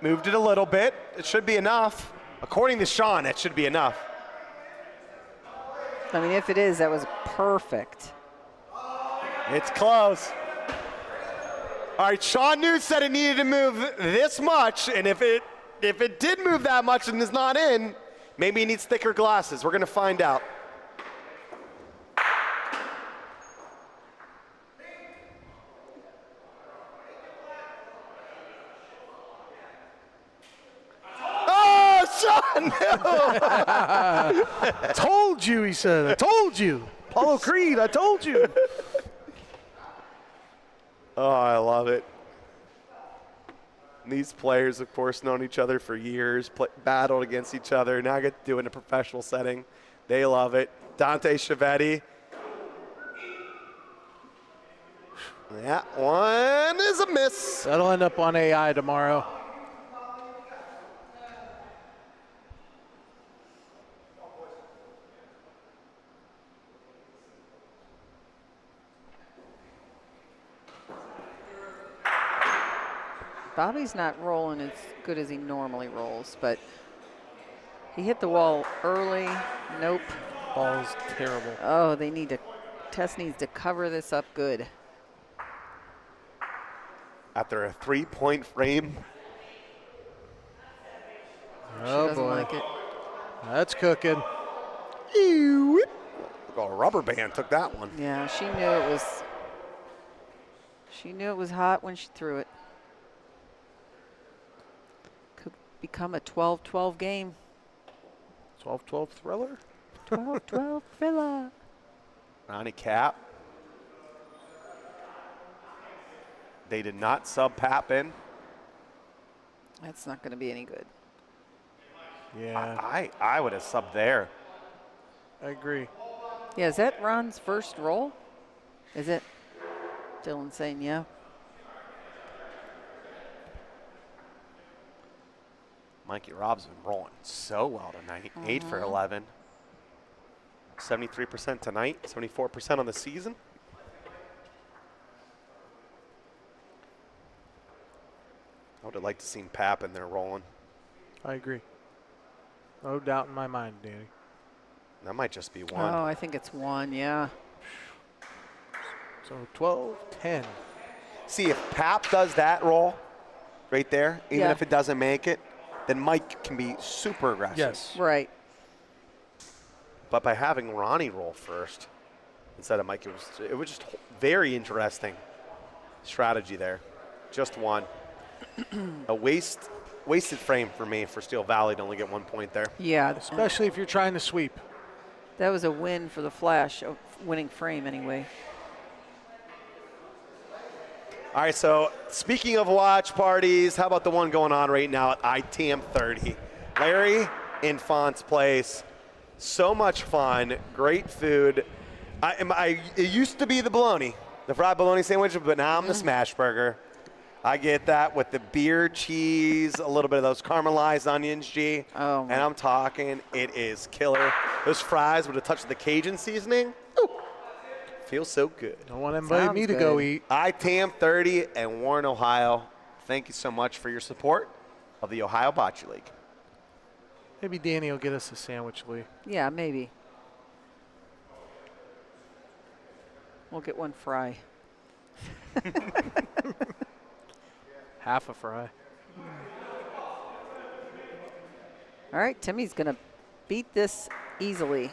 Moved it a little bit. It should be enough. According to Sean, it should be enough. I mean, if it is, that was perfect. It's close. All right, Sean New said it needed to move this much, and if it did move that much and is not in, maybe he needs thicker glasses. We're going to find out. Oh, Sean New! Told you, he said. I told you. Apollo Creed, I told you. Oh, I love it. And these players, of course, known each other for years, battled against each other. Now get to do it in a professional setting. They love it. Dante Chiavetti. That one is a miss. That'll end up on AI tomorrow. Bobby's not rolling as good as he normally rolls, but he hit the wall early. Nope. Ball's terrible. Oh, Tess needs to cover this up good. After a 3-point frame. She Oh, doesn't boy. like it. That's cooking. Oh, a rubber band took that one. Yeah, she knew it was hot when she threw it. Could become a 12-12 game. 12-12 thriller? 12-12 thriller. Ronnie Cap. They did not sub Pap in. That's not going to be any good. Yeah, I would have subbed there. I agree. Yeah, is that Ron's first roll? Is it? Dylan saying yeah. Mikey Robson rolling so well tonight. 8 for 11. 73% tonight, 74% on the season. I would have liked to seen Pap in there rolling. I agree. No doubt in my mind, Danny. That might just be one. Oh, I think it's one, yeah. So 12-10. See, if Pap does that roll right there, even Yeah. if it doesn't make it, then Mike can be super aggressive. Yes. Right. But by having Ronnie roll first instead of Mike, it was just very interesting strategy there. Just one. A wasted frame for me for Steel Valley to only get 1 point there. Yeah. Especially if you're trying to sweep. That was a win for the Flash, a winning frame anyway. All right, so speaking of watch parties, how about the one going on right now at ITM 30? Larry Infant's place. So much fun, great food. It used to be the bologna, the fried bologna sandwich, but now I'm the smash burger. I get that with the beer, cheese, a little bit of those caramelized onions, G. Oh, and I'm talking, it is killer. Those fries with a touch of the Cajun seasoning, ooh, feels so good. Don't want anybody Sounds me to go good. eat. ITAM 30 and Warren, Ohio. Thank you so much for your support of the Ohio Bocce League. Maybe Danny will get us a sandwich, Lee. Yeah, maybe. We'll get one fry. Half a fry. All right, Timmy's going to beat this easily.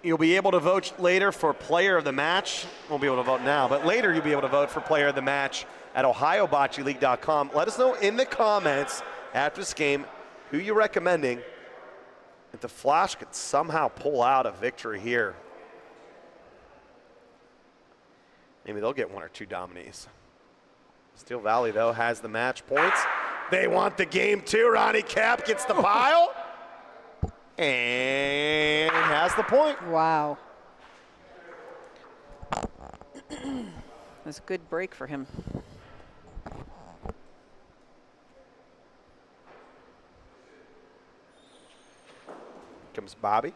You'll be able to vote later for player of the match. Won't be able to vote now, but later you'll be able to vote for player of the match at OhioBocceeLeague.com. Let us know in the comments after this game who you're recommending if the Flash could somehow pull out a victory here. Maybe they'll get 1 or 2 nominees. Steel Valley, though, has the match points. They want the game, too. Ronnie Cap gets the pile and has the point. Wow. That's a good break for him. Comes Bobby.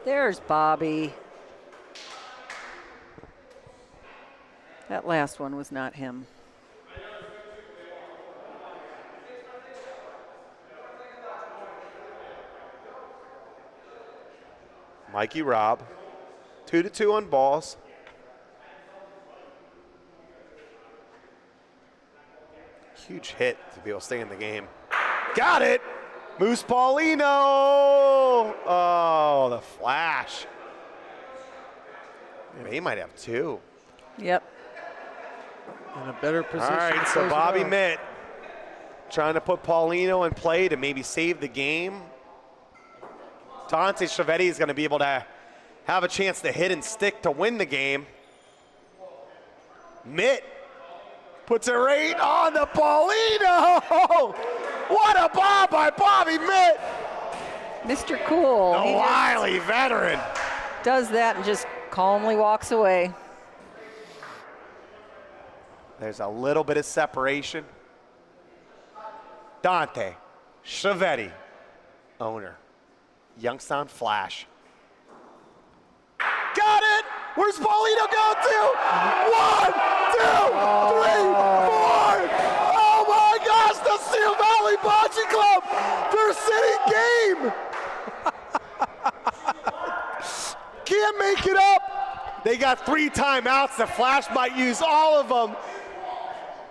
There's Bobby. That last one was not him. Mikey Robb, 2-2 on balls. Huge hit to be able to stay in the game. Got it! Moose Paulino! Oh, the flash. He might have 2. Yep. In a better position. All right, to so close it Bobby out. Mitt trying to put Paulino in play to maybe save the game. Dante Chiavetti is going to be able to have a chance to hit and stick to win the game. Mitt puts it right on the Paulino. What a bomb by Bobby Mitt. Mr. Cool. The He wily veteran. does that and just calmly walks away. There's a little bit of separation. Dante Chiavetti, owner. Youngstown Flash. Got it! Where's Paulino go to? 1, 2, 3, 4! Oh my gosh, the Steel Valley Bocce Club! They're sitting game! Can't make it up! They got 3 timeouts. The Flash might use all of them.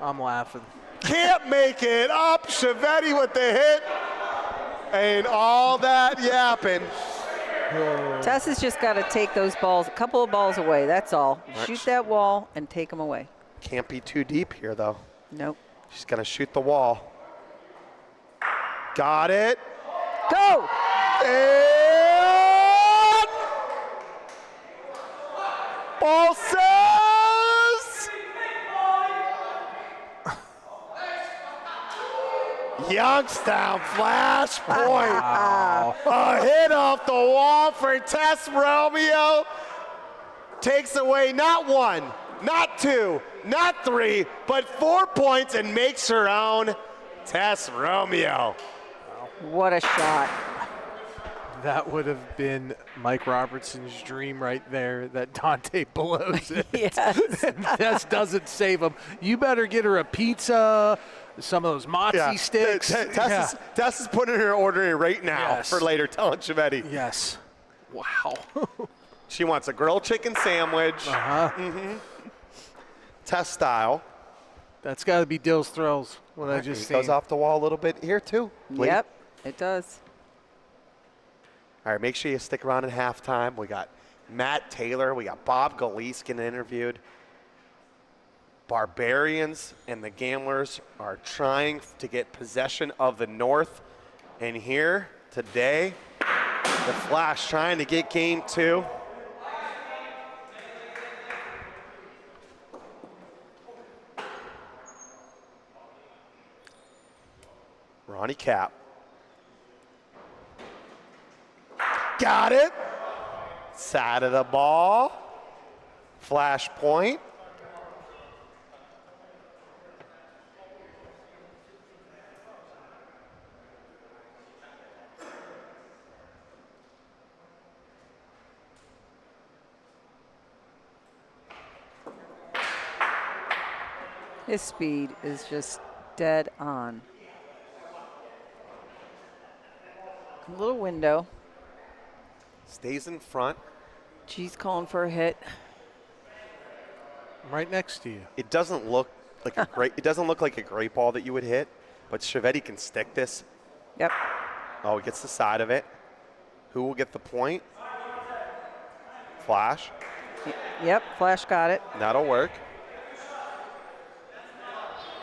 I'm laughing. Can't make it up. Chiavetti with the hit. And all that yapping. Tess has just got to take those balls, a couple of balls away. That's all. Shoot that wall and take them away. Can't be too deep here, though. Nope. She's going to shoot the wall. Got it. Go! And ball says Youngstown Flash point. A hit off the wall for Tess Romeo. Takes away not 1, not 2, not 3, but 4 points and makes her own. Tess Romeo. What a shot. That would have been Mike Robertson's dream right there, that Dante blows it. Yes. And Tess doesn't save him. You better get her a pizza, some of those mozzie sticks. Tess is putting her order in right now Yes. for later, telling Chiavetti. Yes. Wow. She wants a grilled chicken sandwich. Tess style. That's got to be Dill's Thrills, what I just It seen. goes off the wall a little bit here, too. Lee. Yep, it does. All right, make sure you stick around at halftime. We got Matt Taylor. We got Bob Galeese getting interviewed. Barbarians and the Gamblers are trying to get possession of the North. And here today, the Flash trying to get game 2. Ronnie Cap. Got it. Side of the ball. Flash point. His speed is just dead on. A little window. Stays in front. G's calling for a hit. I'm right next to you. It doesn't look like a great ball that you would hit, but Chiavetti can stick this. Yep. Oh, he gets the side of it. Who will get the point? Flash. Yep, Flash got it. That'll work.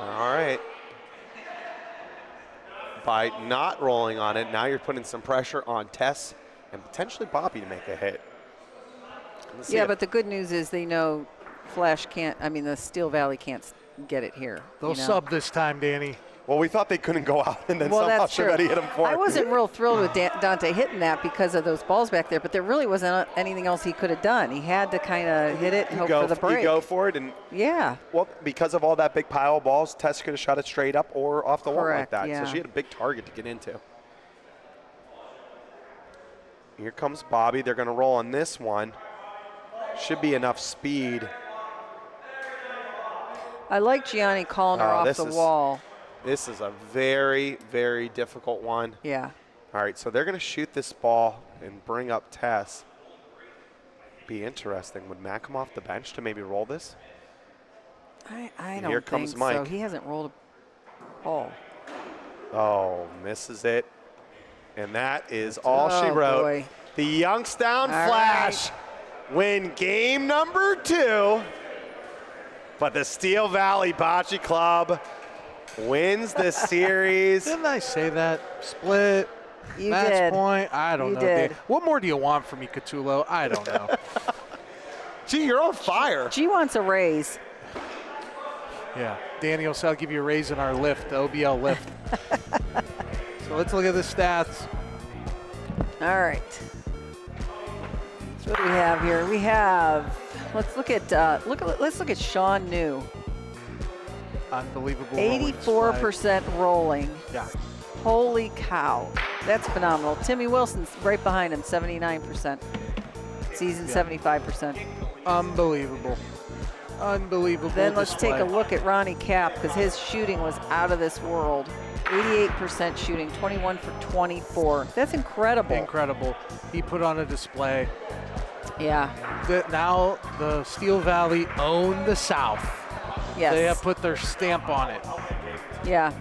All right. By not rolling on it, now you're putting some pressure on Tess and potentially Bobby to make a hit. Let's see Yeah, if- but the good news is they know Flash can't, the Steel Valley can't get it here. They'll sub this time, Danny. Well, we thought they couldn't go out, and then Well, somehow that's true. Chiavetti hit him for it. I wasn't real thrilled with Dante hitting that because of those balls back there, but there really wasn't anything else he could have done. He had to kind of hit it and hope for the break. You go for it, and Yeah. well, because of all that big pile of balls, Tess could have shot it straight up or off the wall like Correct, that. yeah. So she had a big target to get into. Here comes Bobby. They're going to roll on this one. Should be enough speed. I like Gianni calling her Oh, off this the is- wall. This is a very, very difficult one. Yeah. All right, so they're going to shoot this ball and bring up Tess. Be interesting. Would Matt come off the bench to maybe roll this? I And don't here comes think so. Mike. He hasn't rolled a ball. Oh, misses it. And that is all she Oh, wrote. boy. The Youngstown All Flash win game number 2. But the Steel Valley Bocce Club wins the series. Didn't I say that? Split. You Match did. point. I don't You know. did. Dan. What more do you want from me, Catullo? I don't know. Gee, you're on fire. G wants a raise. Yeah. Danny will say I'll give you a raise in our lift, the OBL lift. So let's look at the stats. All right. So what do we have here? We have. Let's look at Sean New. Unbelievable. rolling display. 84% rolling. Yeah. Holy cow. That's phenomenal. Timmy Wilson's right behind him, 79%. Season 75%. Unbelievable. Unbelievable. Then let's display. take a look at Ronnie Cap because his shooting was out of this world. 88% shooting, 21 for 24. That's incredible. Incredible. He put on a display. Yeah. That now the Steel Valley own the South. Yes. They have put their stamp on it. Yeah.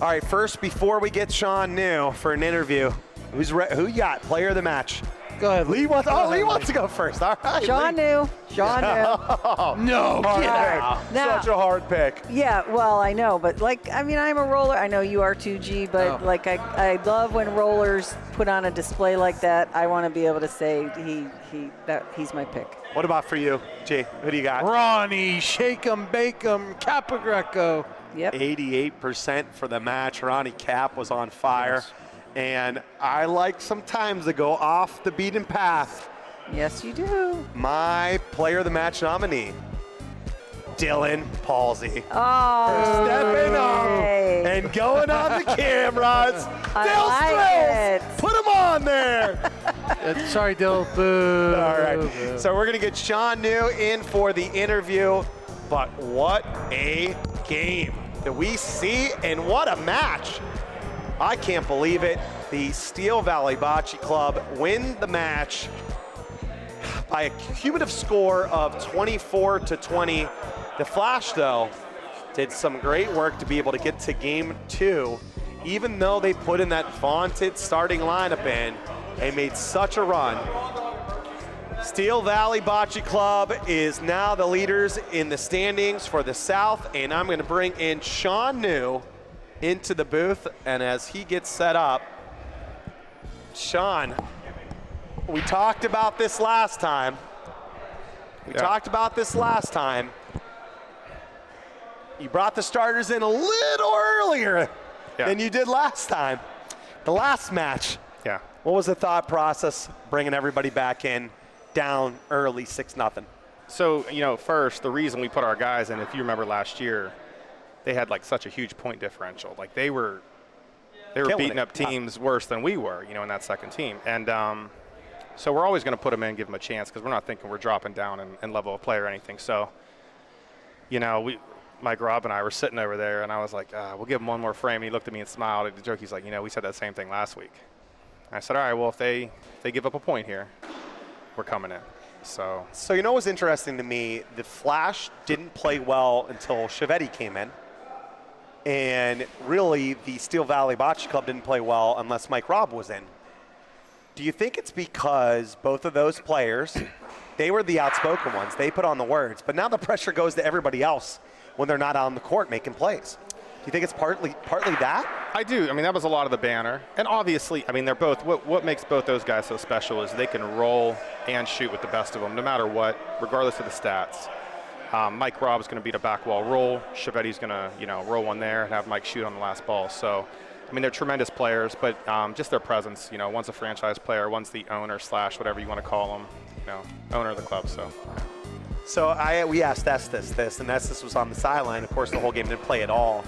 All right, first, before we get Sean New for an interview, who you got? Player of the match. Go ahead. Lee wants. Go Oh, ahead, Lee wants to go first. All right. Sean Lee. New. Sean New. No. All Get right. out. Now- Such a hard pick. Yeah, well, I know, but I'm a roller. I know you are too, G, but Oh. I love when rollers put on a display like that. I want to be able to say he's my pick. What about for you, G? Who do you got? Ronnie, shake 'em, bake 'em, Capagreco. Yep. 88% for the match. Ronnie Cap was on fire. Yes. And I like sometimes to go off the beaten path. Yes, you do. My player of the match nominee, Dylan Palsy. Oh, Stepping up yay. and going on the cameras. I Dill like Thrills, it. put him on there. Sorry, Dill. Boo. All right. Boo. So we're going to get Sean New in for the interview. But what a game that we see, and what a match. I can't believe it. The Steel Valley Bocce Club win the match by a cumulative score of 24-20. The Flash, though, did some great work to be able to get to game 2, even though they put in that vaunted starting lineup in and made such a run. Steel Valley Bocce Club is now the leaders in the standings for the South, and I'm going to bring in Sean New into the booth, and as he gets set up, Sean, we talked about this last time. You brought the starters in a little earlier than you did last time. The last match. Yeah. What was the thought process bringing everybody back in down early 6-0? So, first, the reason we put our guys in, if you remember last year, they had like such a huge point differential. Like they were Killing beating it. up teams worse than we were, in that second team. And so we're always going to put them in, give them a chance, because we're not thinking we're dropping down in level of play or anything. So, Mike Robb and I were sitting over there, and I was like, we'll give him one more frame. And he looked at me and smiled at the joke. He's like, we said that same thing last week. I said, all right, well, if they give up a point here, we're coming in. So you know what's interesting to me? The Flash didn't play well until Chiavetti came in. And really, the Steel Valley Bocce Club didn't play well unless Mike Robb was in. Do you think it's because both of those players, they were the outspoken ones, they put on the words, but now the pressure goes to everybody else when they're not on the court making plays? Do you think it's partly that? I do. I mean, that was a lot of the banner. And obviously, I mean, they're both, what makes both those guys so special is they can roll and shoot with the best of them, no matter what, regardless of the stats. Mike Robb is going to beat a back wall roll. Chiavetti's going to, roll one there and have Mike shoot on the last ball. So, I mean, they're tremendous players, but just their presence, one's a franchise player, one's the owner / whatever you want to call them, owner of the club. So we asked Estes this, and Estes was on the sideline. Of course, the whole game didn't play at all.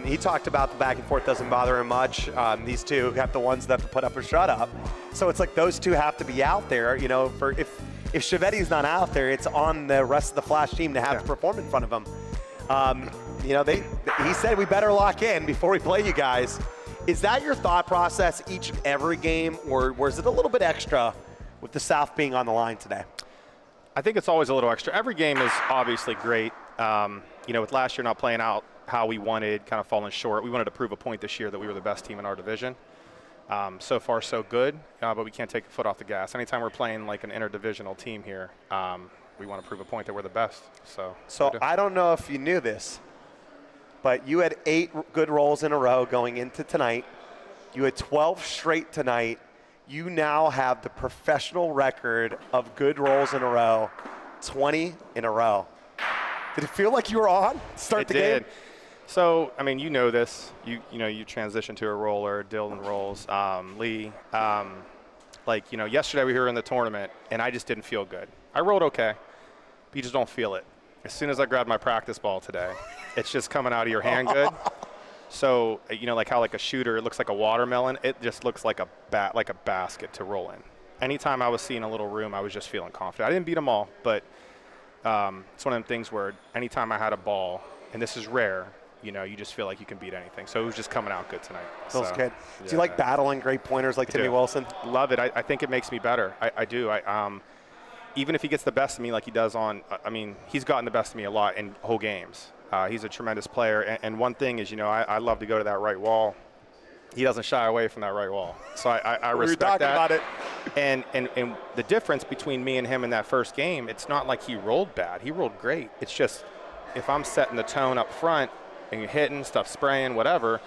He talked about the back and forth doesn't bother him much. These two have the ones that have to put up or shut up. So it's like those two have to be out there. For if Chiavetti's not out there, it's on the rest of the Flash team to have to perform in front of him. He said we better lock in before we play you guys. Is that your thought process each and every game, or was it a little bit extra with the South being on the line today? I think it's always a little extra. Every game is obviously great. With last year not playing out how we wanted, kind of falling short, we wanted to prove a point this year that we were the best team in our division. So far, so good, but we can't take a foot off the gas. Anytime we're playing like an interdivisional team here, we want to prove a point that we're the best. So I don't know if you knew this, but you had 8 good rolls in a row going into tonight. You had 12 straight tonight. You now have the professional record of good rolls in a row, 20 in a row. Did it feel like you were on to start the game? So, I mean, you know this. You transition to a roller. Dylan rolls. Lee. Yesterday we were in the tournament, and I just didn't feel good. I rolled okay, but you just don't feel it. As soon as I grabbed my practice ball today, it's just coming out of your hand good. So, like how like a shooter, it looks like a watermelon. It just looks like a basket to roll in. Anytime I was seeing a little room, I was just feeling confident. I didn't beat them all, but it's one of them things where anytime I had a ball, and this is rare, you just feel like you can beat anything. So it was just coming out good tonight. Feels good. Do you like battling great pointers like Timmy Wilson? Love it. I think it makes me better. I do. Even if he gets the best of me like he does he's gotten the best of me a lot in whole games. He's a tremendous player. And one thing is, I love to go to that right wall. He doesn't shy away from that right wall. So I respect that. About it. And the difference between me and him in that first game, it's not like he rolled bad. He rolled great. It's just if I'm setting the tone up front and you're hitting, stuff spraying, whatever,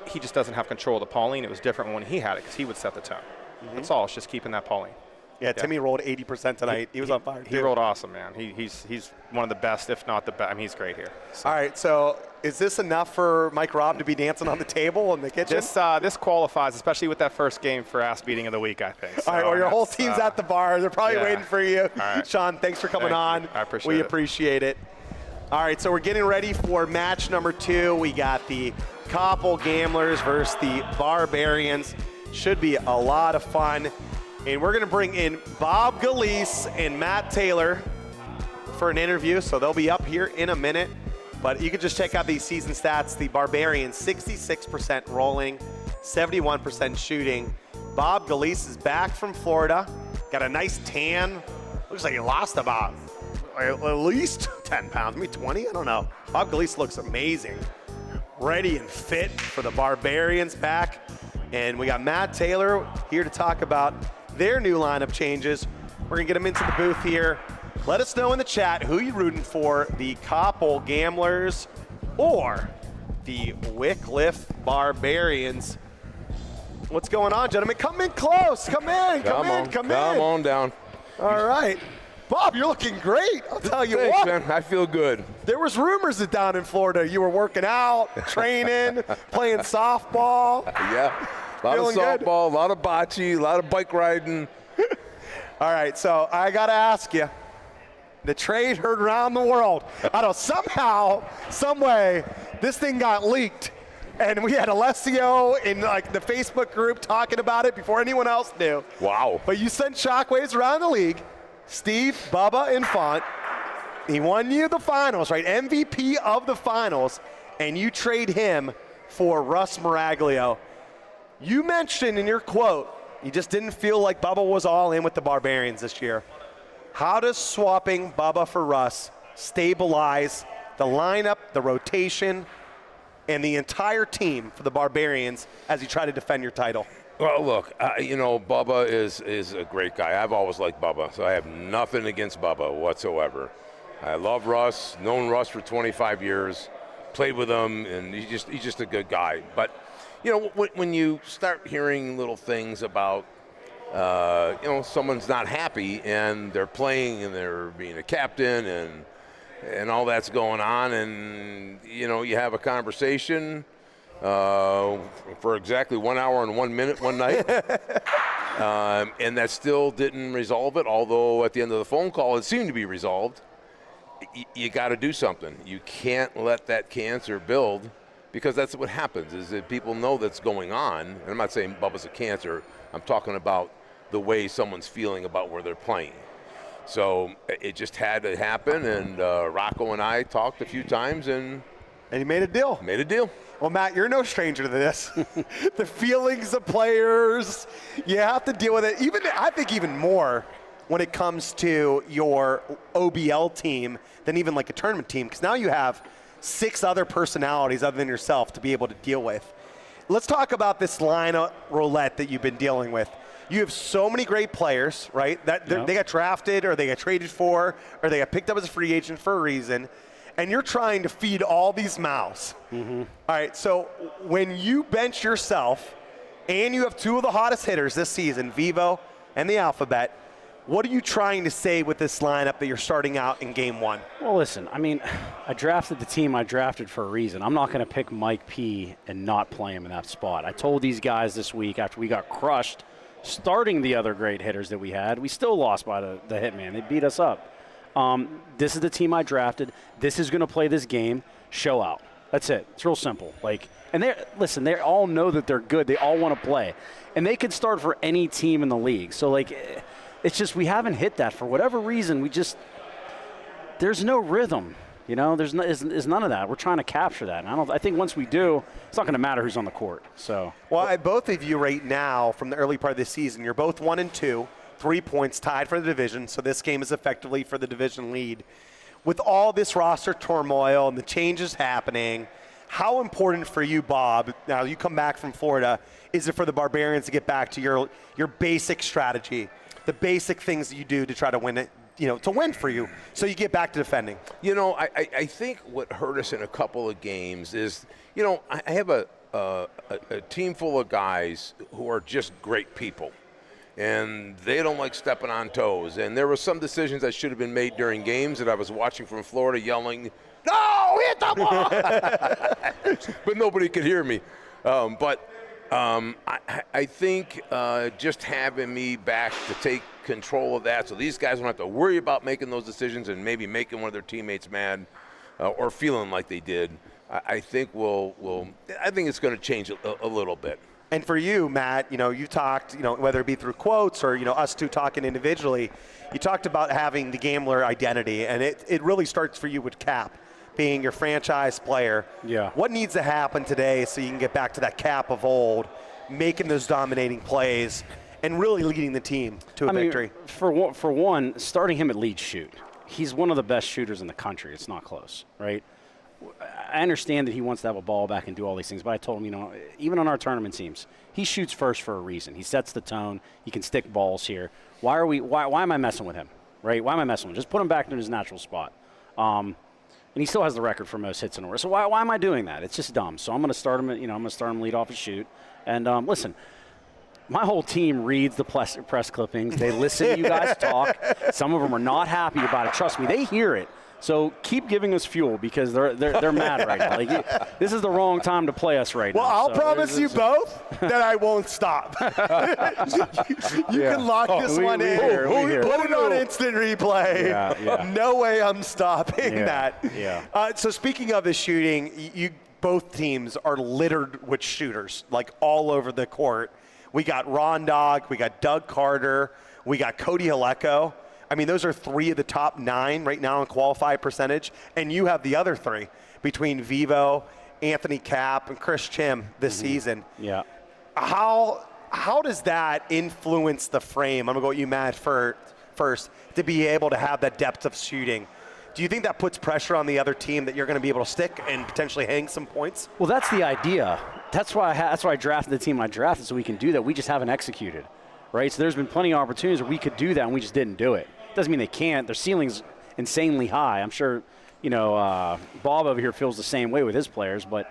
he just doesn't have control of the Pauline. It was different when he had it because he would set the tone. Mm-hmm. That's all. It's just keeping that Pauline. Yeah, Timmy rolled 80% tonight. He was on fire, too. He rolled awesome, man. He's one of the best, if not the best. I mean, he's great here. So. All right, so is this enough for Mike Robb to be dancing on the table in the kitchen? This qualifies, especially with that first game for ass beating of the week, I think. So, all right, well, your whole team's at the bar. They're probably waiting for you. All right. Sean, thanks for coming on. I appreciate it. We appreciate it. All right, so we're getting ready for match number 2. We got the Koppel Gamblers versus the Barbarians. Should be a lot of fun. And we're going to bring in Bob Galeese and Matt Taylor for an interview, so they'll be up here in a minute. But you can just check out these season stats. The Barbarians, 66% rolling, 71% shooting. Bob Galeese is back from Florida. Got a nice tan. Looks like he lost about at least 10 pounds, maybe 20, I don't know. Bob Galeese looks amazing. Ready and fit for the Barbarians back. And we got Matt Taylor here to talk about their new lineup changes. We're gonna get them into the booth here. Let us know in the chat who you're rooting for, the Koppel Gamblers or the Wickliffe Barbarians. What's going on, gentlemen? Come in close, come in. Come on down. All right. Bob, you're looking great. I'll tell you Thanks, what. man. I feel good. There was rumors that down in Florida you were working out, training, playing softball. Yeah. A lot of softball, a lot of bocce, a lot of bike riding. All right, so I got to ask you. The trade heard around the world. I don't know, somehow, some way, this thing got leaked. And we had Alessio in like the Facebook group talking about it before anyone else knew. Wow. But you sent shockwaves around the league. Steve, Bubba, and Font. He won you the finals, right? MVP of the finals. And you trade him for Russ Miraglio. You mentioned in your quote, you just didn't feel like Bubba was all in with the Barbarians this year. How does swapping Bubba for Russ stabilize the lineup, the rotation, and the entire team for the Barbarians as you try to defend your title? Well, look, Bubba is a great guy. I've always liked Bubba, so I have nothing against Bubba whatsoever. I love Russ, known Russ for 25 years, played with him, and he's just a good guy. But, when you start hearing little things about, someone's not happy and they're playing and they're being a captain and all that's going on, and, you have a conversation for exactly 1 hour and 1 minute one night. And that still didn't resolve it, although at the end of the phone call it seemed to be resolved. You got to do something. You can't let that cancer build, because that's what happens, is that people know that's going on. And I'm not saying Bubba's a cancer. I'm talking about the way someone's feeling about where they're playing. So it just had to happen, and Rocco and I talked a few times, and you made a deal. Made a deal. Well, Matt, you're no stranger to this. The feelings of players, you have to deal with it. I think even more when it comes to your OBL team than even like a tournament team, because now you have 6 other personalities other than yourself to be able to deal with. Let's talk about this lineup roulette that you've been dealing with. You have so many great players, right? They got drafted, or they got traded for, or they got picked up as a free agent for a reason, and you're trying to feed all these mouths. Mm-hmm. All right, so when you bench yourself and you have 2 of the hottest hitters this season, Vivo and the Alphabet, what are you trying to say with this lineup that you're starting out in game 1? Well, listen, I drafted the team I drafted for a reason. I'm not going to pick Mike P. and not play him in that spot. I told these guys this week after we got crushed starting the other great hitters that we had, we still lost by the hitman. They beat us up. This is the team I drafted. This is going to play this game. Show out. That's it. It's real simple. They all know that they're good. They all want to play. And they could start for any team in the league. So, it's just we haven't hit that for whatever reason. There's no rhythm. There's none of that. We're trying to capture that. And I think once we do, it's not going to matter who's on the court. So, well, both of you right now from the early part of the season, you're both 1-2, 3 points tied for the division. So this game is effectively for the division lead. With all this roster turmoil and the changes happening, how important for you, Bob, now you come back from Florida, is it for the Barbarians to get back to your basic strategy, the basic things that you do to try to win it, to win for you, so you get back to defending? I think what hurt us in a couple of games is, I have a team full of guys who are just great people, and they don't like stepping on toes. And there were some decisions that should have been made during games that I was watching from Florida yelling, "No, hit the ball!" But nobody could hear me. I think just having me back to take control of that, so these guys don't have to worry about making those decisions and maybe making one of their teammates mad or feeling like they did, I think I think it's going to change a little bit. And for you, Matt, you talked, whether it be through quotes or, us two talking individually, you talked about having the gambler identity, and it really starts for you with Cap being your franchise player. Yeah. What needs to happen today so you can get back to that Cap of old, making those dominating plays and really leading the team to a victory? For one, starting him at lead shoot. He's one of the best shooters in the country. It's not close, right? I understand that he wants to have a ball back and do all these things, but I told him, even on our tournament teams, he shoots first for a reason. He sets the tone. He can stick balls here. Why am I messing with him, right? Why am I messing with him? Just put him back in his natural spot. And he still has the record for most hits in a row. So why am I doing that? It's just dumb. So I'm going to start him. I'm going to start him lead off and shoot. And listen, my whole team reads the press clippings. They listen to you guys talk. Some of them are not happy about it. Trust me, they hear it. So keep giving us fuel because they're mad right now. This is the wrong time to play us right now. Well, I'll promise you both that I won't stop. You can lock this one in. Put it on instant replay. Yeah. No way I'm stopping that. Yeah. So speaking of the shooting, both teams are littered with shooters, like all over the court. We got Ron Dog, we got Doug Carter, we got Cody Haleko. I mean, those are 3 of the top 9 right now in qualified percentage, and you have the other 3 between Vivo, Anthony Cap, and Chris Chim this season. Yeah. how does that influence the frame? I'm gonna go with you, Matt, first, to be able to have that depth of shooting. Do you think that puts pressure on the other team that you're going to be able to stick and potentially hang some points? Well, that's the idea. That's why I drafted the team I drafted, so we can do that. We just haven't executed, right? So there's been plenty of opportunities where we could do that, and we just didn't do it. Doesn't mean they can't. Their ceiling's insanely high. I'm sure, Bob over here feels the same way with his players, but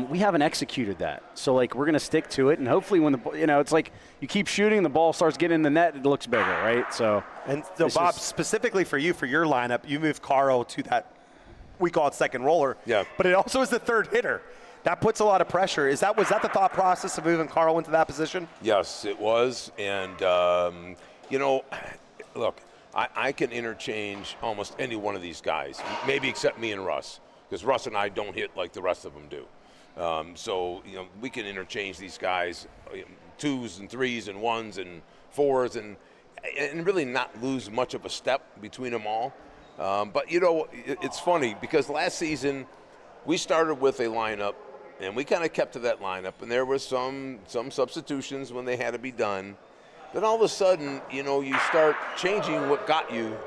we haven't executed that. So, we're going to stick to it, and hopefully when it's like you keep shooting, the ball starts getting in the net, it looks bigger, right? So, Bob, specifically for you, for your lineup, you moved Carl to that, we call it second roller. Yeah. But it also is the third hitter. That puts a lot of pressure. Was that the thought process of moving Carl into that position? Yes, it was. And, look, I can interchange almost any one of these guys, maybe except me and Russ, because Russ and I don't hit like the rest of them do. We can interchange these guys, 2s and 3s and 1s and 4s and really not lose much of a step between them all. But it's funny because last season we started with a lineup and we kind of kept to that lineup, and there was some substitutions when they had to be done. Then all of a sudden, you start changing what got you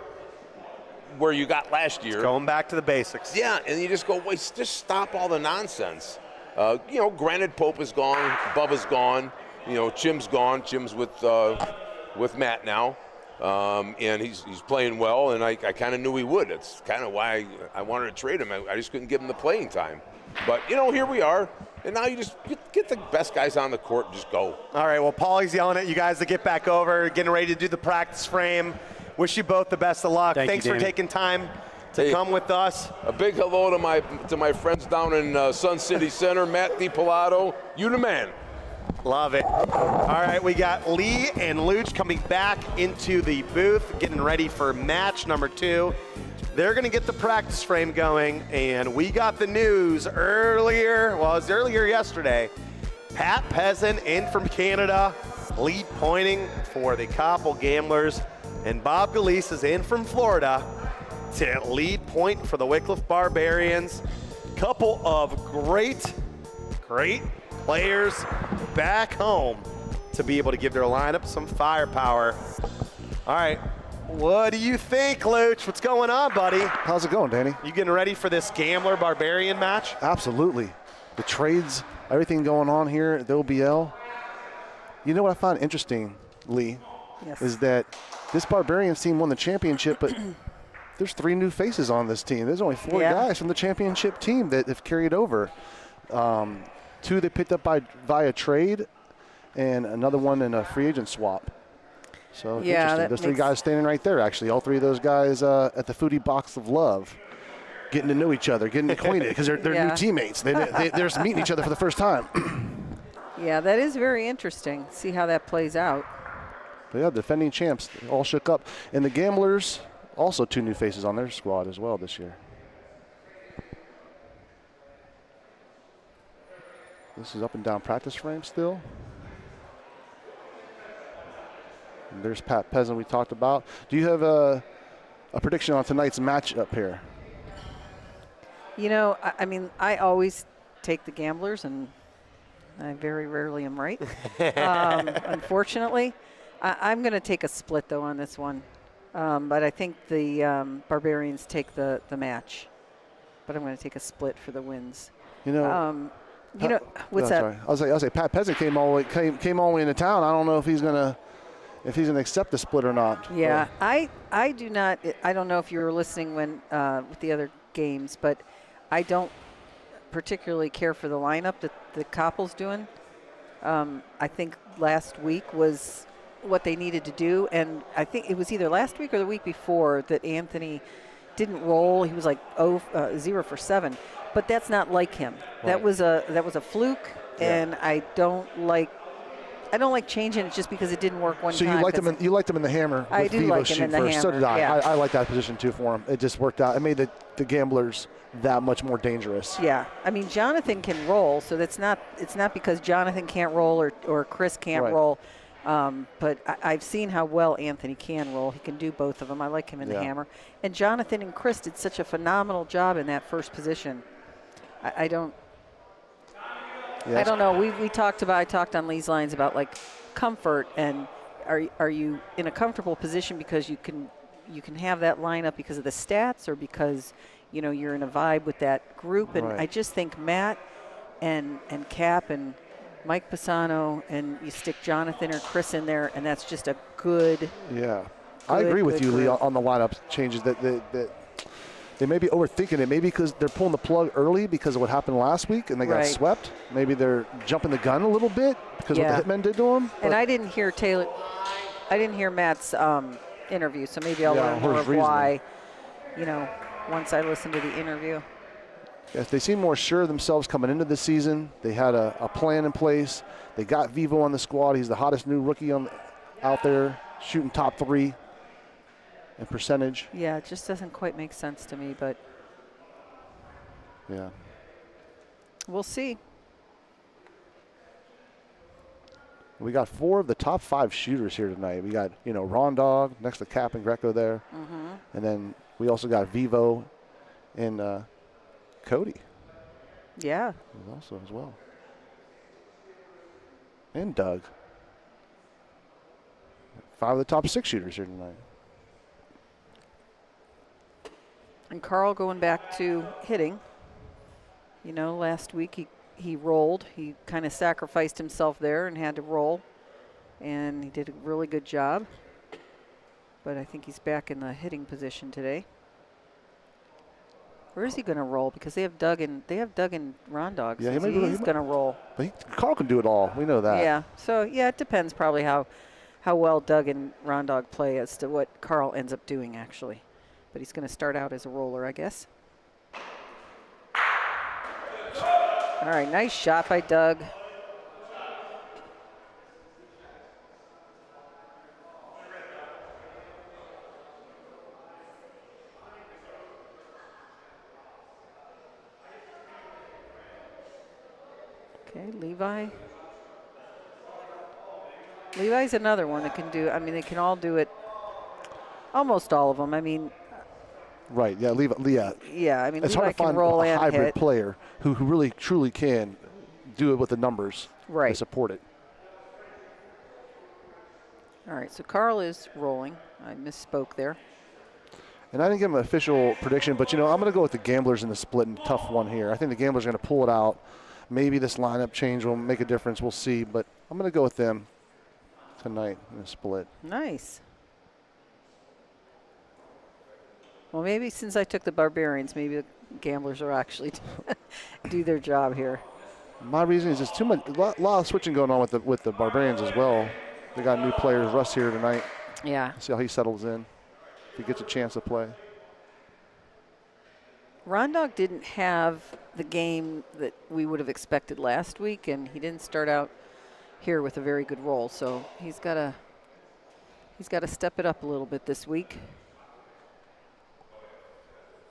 where you got last year. It's going back to the basics. Yeah, and you just go, wait, just stop all the nonsense. Granted, Pope is gone, Bubba's gone, Chim's gone. Chim's with Matt now, and he's playing well, and I kind of knew he would. That's kind of why I wanted to trade him. I just couldn't give him the playing time. But, here we are, and now you just get the best guys on the court and just go. All right, well, Paulie's yelling at you guys to get back over, getting ready to do the practice frame. Wish you both the best of luck. Thanks for taking time to come with us. A big hello to my friends down in Sun City Center, Matt DiPilato. You the man. Love it. All right, we got Lee and Luch coming back into the booth, getting ready for match number 2. They're going to get the practice frame going, and we got the news earlier. Well, it was earlier yesterday. Pat Peasant in from Canada, lead pointing for the Koppel Gamblers, and Bob Galeese is in from Florida to lead point for the Wycliffe Barbarians. Couple of great players back home to be able to give their lineup some firepower. All right, what do you think, Luch? What's going on, buddy? How's it going, Danny? You getting ready for this Gambler Barbarian match? Absolutely. The trades, everything going on here at the OBL. You know what I find interesting, Lee, is that this Barbarians team won the championship, but there's 3 new faces on this team. There's only 4 guys from the championship team that have carried over. 2 they picked up via trade, and another one in a free agent swap. So interesting. There's 3 guys standing right there, actually. All 3 of those guys at the Foodie Box of Love, getting to know each other, getting acquainted, because they're new teammates. They're just meeting each other for the first time. Yeah, that is very interesting. See how that plays out. But yeah, defending champs all shook up. And the Gamblers, also 2 new faces on their squad as well this year. This is up and down practice frame still. And there's Pat Peasant we talked about. Do you have a prediction on tonight's match up here? I always take the Gamblers, and I very rarely am right. Unfortunately, I'm going to take a split, though, on this one. But I think the Barbarians take the match. But I'm going to take a split for the wins. What's that? Sorry. I was like, Pat Peasant came all the way into town. I don't know if he's gonna accept the split or not. Yeah, I do not. I don't know if you were listening when with the other games, but I don't particularly care for the lineup that the Koppel's doing. I think last week was what they needed to do, and I think it was either last week or the week before that Anthony didn't roll. He was like 0 for 7. But that's not like him. Right. That was a fluke, and I don't like changing it just because it didn't work one time. So you liked him in the hammer. I do like him in the hammer. So did I. Yeah. I like that position too for him. It just worked out. It made the Gamblers that much more dangerous. Yeah, I mean Jonathan can roll, so it's not because Jonathan can't roll or Chris can't roll. But I've seen how well Anthony can roll. He can do both of them. I like him in the hammer. And Jonathan and Chris did such a phenomenal job in that first position. I don't I don't know. I talked on Lee's lines about like comfort, and are you in a comfortable position because you can have that lineup because of the stats, or because you're in a vibe with that group? And I just think Matt and Cap and Mike Pisano, and you stick Jonathan or Chris in there, and that's just a good. Yeah, I agree with you, Lee, on the lineup changes that they may be overthinking it. Maybe because they're pulling the plug early because of what happened last week and they got swept. Maybe they're jumping the gun a little bit because what the Hitmen did to them. And I didn't hear Matt's interview, so maybe I'll learn more of why, once I listen to the interview. Yes, they seem more sure of themselves coming into the season. They had a plan in place. They got Vivo on the squad. He's the hottest new rookie out there, shooting top 3 in percentage. Yeah, it just doesn't quite make sense to me, but yeah, we'll see. We got 4 of the top 5 shooters here tonight. We got, Rondog next to Cap and Greco there. And then we also got Vivo and Cody. Yeah. He's also as well. And Doug. 5 of the top 6 shooters here tonight. And Carl going back to hitting. Last week he rolled. He kind of sacrificed himself there and had to roll. And he did a really good job. But I think he's back in the hitting position today. Where is he going to roll? Because they have Doug and Rondog. Yeah, he's going to roll. But Carl can do it all. We know that. Yeah. So it depends probably how well Doug and Rondog play as to what Carl ends up doing actually. But he's going to start out as a roller, I guess. All right, nice shot by Doug. Okay, Levi's another one that can do, they can all do it, almost all of them. Right, yeah, Yeah, it's Levi hard to can find roll a and hybrid hit. player who really, truly can do it with the numbers to support it. All right, so Carl is rolling. I misspoke there. And I didn't give him an official prediction, but, I'm going to go with the Gamblers in the split and tough one here. I think the Gamblers are going to pull it out. Maybe this lineup change will make a difference. We'll see, but I'm going to go with them tonight in the split. Nice. Well, maybe since I took the Barbarians, maybe the Gamblers will actually do their job here. My reason is there's too much, a lot of switching going on with the Barbarians as well. They got new players, Russ here tonight. Yeah. See how he settles in, if he gets a chance to play. Rondog didn't have the game that we would have expected last week, and he didn't start out here with a very good roll. So he's got to step it up a little bit this week.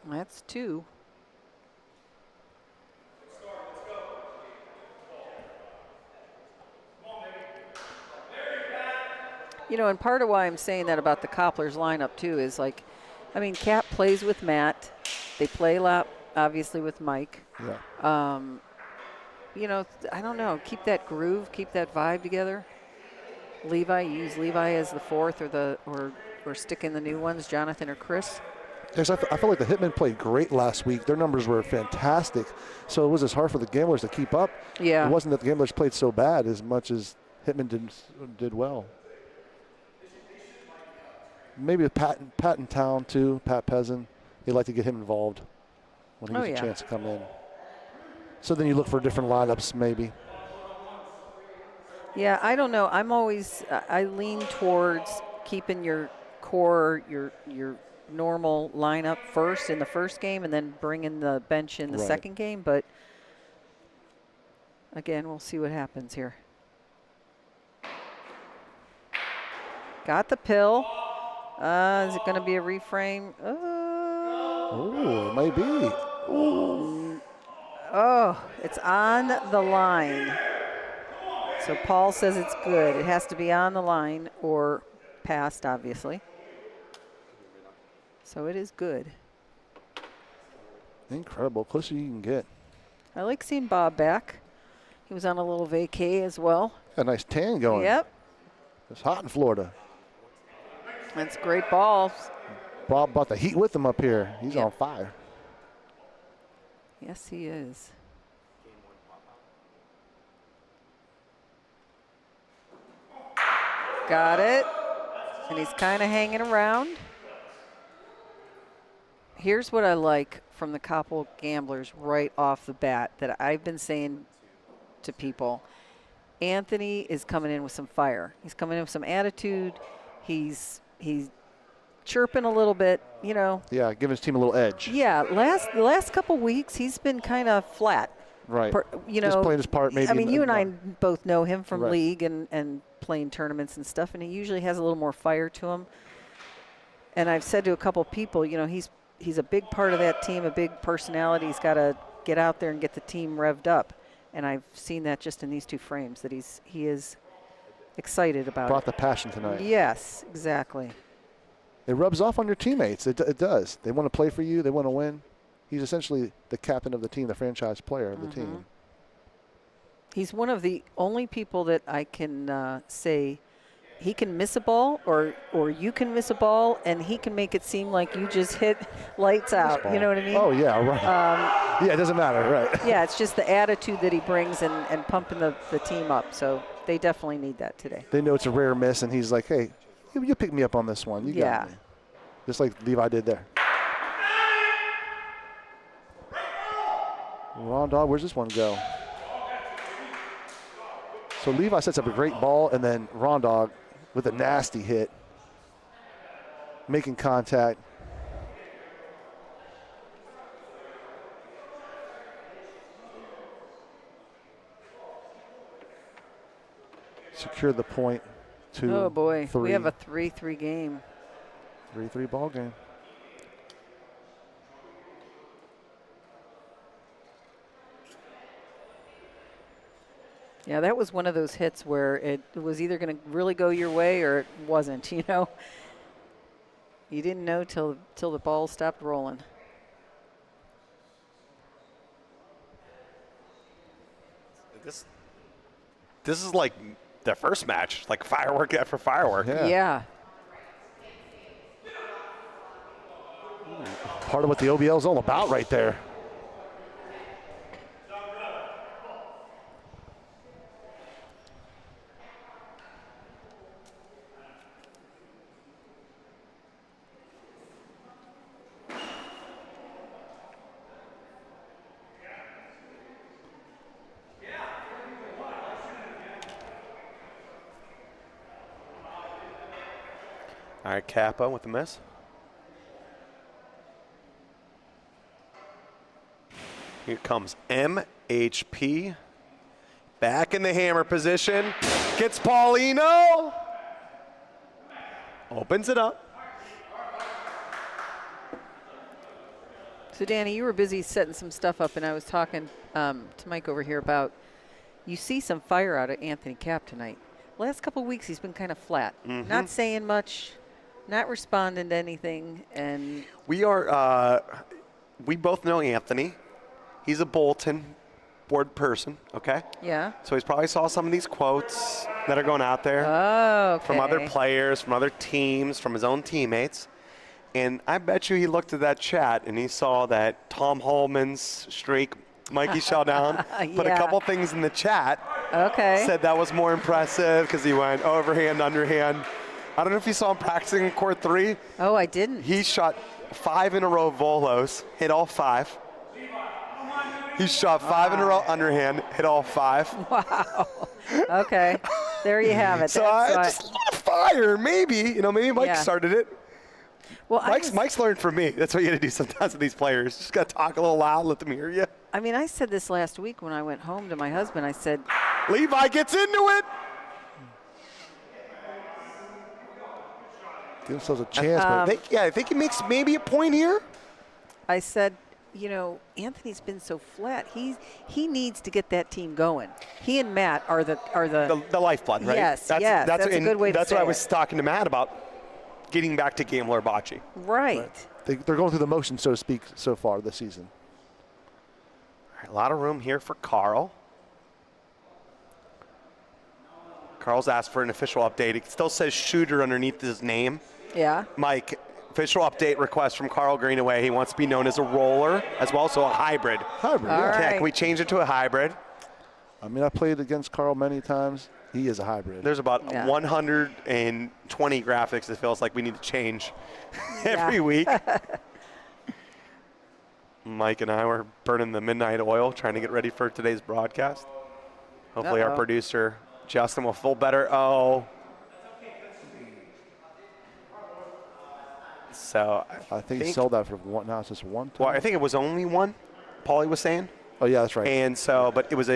That's 2. And part of why I'm saying that about the Copplers lineup too is Cap plays with Matt. They play a lot, obviously, with Mike. Yeah. I don't know. Keep that groove, keep that vibe together. Use Levi as the 4th or stick in the new ones, Jonathan or Chris. Yes, I feel like the Hitmen played great last week. Their numbers were fantastic. So it was as hard for the Gamblers to keep up. Yeah. It wasn't that the Gamblers played so bad as much as Hitmen did well. Maybe with Pat in town too, Pat Peasant. You'd like to get him involved when he gets a chance to come in. So then you look for different lineups maybe. Yeah, I don't know. I lean towards keeping your core, your normal lineup first in the first game and then bringing the bench in the second game. But again, we'll see what happens here. Got the pill. Is it going to be a reframe? Oh, it might be. Ooh. Oh, it's on the line. So Paul says it's good. It has to be on the line or passed, obviously. So it is good. Incredible. Closer you can get. I like seeing Bob back. He was on a little vacay as well. Got a nice tan going. Yep. It's hot in Florida. That's great balls. Bob brought the heat with him up here. He's on fire. Yes, he is. Got it. And he's kind of hanging around. Here's what I like from the Koppel Gamblers right off the bat that I've been saying to people. Anthony is coming in with some fire. He's coming in with some attitude. He's chirping a little bit, you know. Yeah, giving his team a little edge. Yeah, the last couple weeks he's been kind of flat. Right. You know, just playing his part maybe. I mean, you and I both know him from Right. league and playing tournaments and stuff, and he usually has a little more fire to him. And I've said to a couple people, you know, he's a big part of that team, a big personality. He's got to get out there and get the team revved up. And I've seen that just in these two frames, that he is excited about Brought it. the passion tonight. Yes, exactly. It rubs off on your teammates. It does. They want to play for you. They want to win. He's essentially the captain of the team, the franchise player of the team. He's one of the only people that I can say he can miss a ball or you can miss a ball and he can make it seem like you just hit lights out. You know what I mean? Oh, yeah, right. Yeah, it doesn't matter, right. Yeah, it's just the attitude that he brings and pumping the team up. So they definitely need that today. They know it's a rare miss, and he's like, hey, you pick me up on this one. You got me. Just like Levi did there. Ron Dog, where's this one go? So Levi sets up a great ball, and then Ron Dog with a nasty hit, making contact. Secure the point. Oh boy, 3. we have a 3-3 game. 3-3 ball game. Yeah, that was one of those hits where it was either going to really go your way or it wasn't, you know. You didn't know till the ball stopped rolling. This is like the first match, like firework after firework. Yeah. Part of what the OBL is all about right there. All right, Kappa with the miss. Here comes MHP. Back in the hammer position. Gets Paulino. Opens it up. So, Danny, you were busy setting some stuff up, and I was talking to Mike over here about you see some fire out of Anthony Kapp tonight. Last couple of weeks, he's been kind of flat, not saying much, not responding to anything, and We both know Anthony. He's a bulletin board person, okay? yeah. So he's probably saw some of these quotes that are going out there Oh, okay. from other players, from other teams, from his own teammates. And I bet you he looked at that chat and he saw that Tom Holman's streak, Mikey shell down, put a Yeah. couple things in the chat. Okay. Said that was more impressive because he went overhand, underhand. I don't know if you saw him practicing in court 3. Oh, I didn't. He shot 5 in a row volos, hit all 5. He shot 5 in a row underhand, hit all 5. Wow. Okay. There you have it. So That's just a lot of fire, maybe. Maybe Mike Yeah. started it. well, Mike's learned from me. That's what you got to do sometimes with these players. Just got to talk a little loud, let them hear you. I mean, I said this last week when I went home to my husband. I said, Levi gets into it. Give themselves a chance. but I think he makes maybe a point here. I said, Anthony's been so flat. He needs to get that team going. He and Matt are the lifeblood, right? Yes, that's a good way to That's say what I was it. talking to Matt about, getting back to Gambler Bocce. right. they're going through the motion, so to speak, so far this season. All right, a lot of room here for Carl. Carl's asked for an official update. It still says shooter underneath his name. Yeah. Mike, official update request from Carl Greenaway. He wants to be known as a roller as well, so a hybrid. Hybrid, All yeah. right. Can we change it to a hybrid? I mean, I played against Carl many times. He is a hybrid. There's about Yeah. 120 graphics it feels like we need to change every week. Mike and I were burning the midnight oil trying to get ready for today's broadcast. Hopefully our Uh-oh. producer, Justin, will feel better. Oh. So I think he sold that for one. Now it's just one time. Well, I think it was only one, Paulie was saying. Oh, yeah, that's right. And so, but it was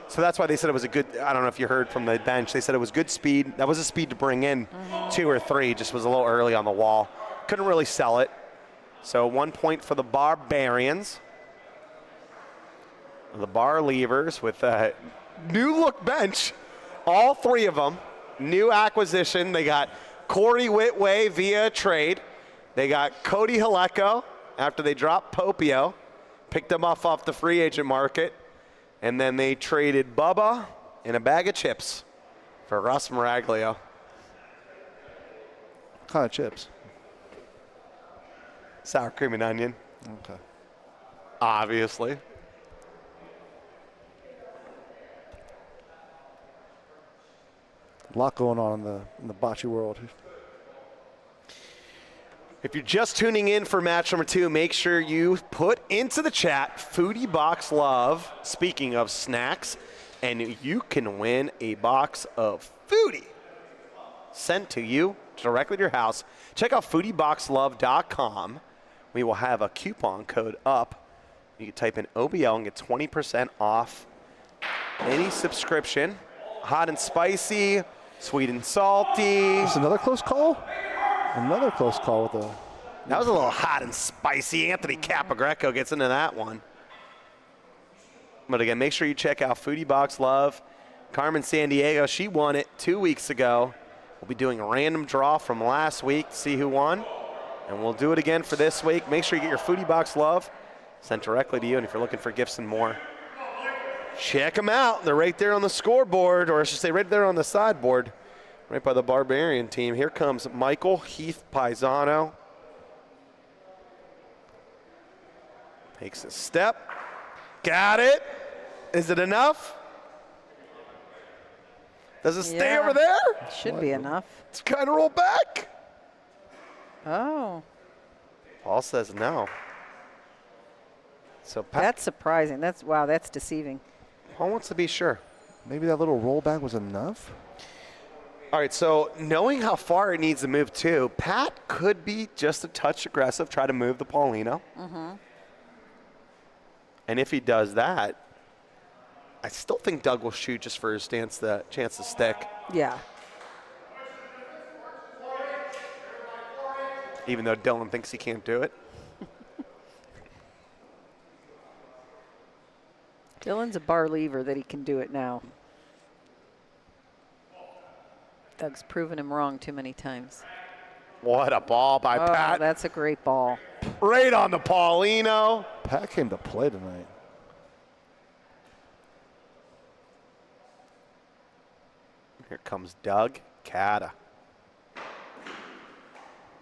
so that's why they said it was a good, I don't know if you heard from the bench, they said it was good speed. That was a speed to bring in 2 or 3, just was a little early on the wall. Couldn't really sell it. So 1 point for the Barbarians. The Bar Leavers with a new look bench. All 3 of them. New acquisition. They got Corey Whitway via trade. They got Cody Haleko after they dropped Popio. Picked him off the free agent market. And then they traded Bubba and a bag of chips for Russ Maraglio. What kind of chips? Sour cream and onion, Okay. obviously. A lot going on in the bocce world. If you're just tuning in for match number 2, make sure you put into the chat Foodie Box Love, speaking of snacks, and you can win a box of Foodie sent to you directly to your house. Check out foodieboxlove.com. We will have a coupon code up. You can type in OBL and get 20% off any subscription. Hot and spicy, sweet and salty. Is another close call? Another close call with the. That was a little hot and spicy. Anthony Capagreco gets into that one. But again, make sure you check out Foodie Box Love. Carmen Sandiego, she won it 2 weeks ago. We'll be doing a random draw from last week to see who won. And we'll do it again for this week. Make sure you get your Foodie Box Love sent directly to you. And if you're looking for gifts and more, check them out. They're right there on the scoreboard, or I should say right there on the sideboard, right by the Barbarian team. Here comes Michael Heath Paisano. Takes a step. Got it. Is it enough? Does it stay Yeah. over there? Should be enough. It's kind of roll back. Oh, Paul says no. So Pat, that's surprising. Wow, that's deceiving. Paul wants to be sure. Maybe that little rollback was enough? All right, so knowing how far it needs to move to, Pat could be just a touch aggressive, try to move the Paulino. And if he does that, I still think Doug will shoot just for his chance to stick, Yeah. even though Dylan thinks he can't do it. Dylan's a bar lever that he can do it now. Doug's proven him wrong too many times. What a ball by Oh, Pat. that's a great ball. Right on the Paulino. Pat came to play tonight. Here comes Doug Cata.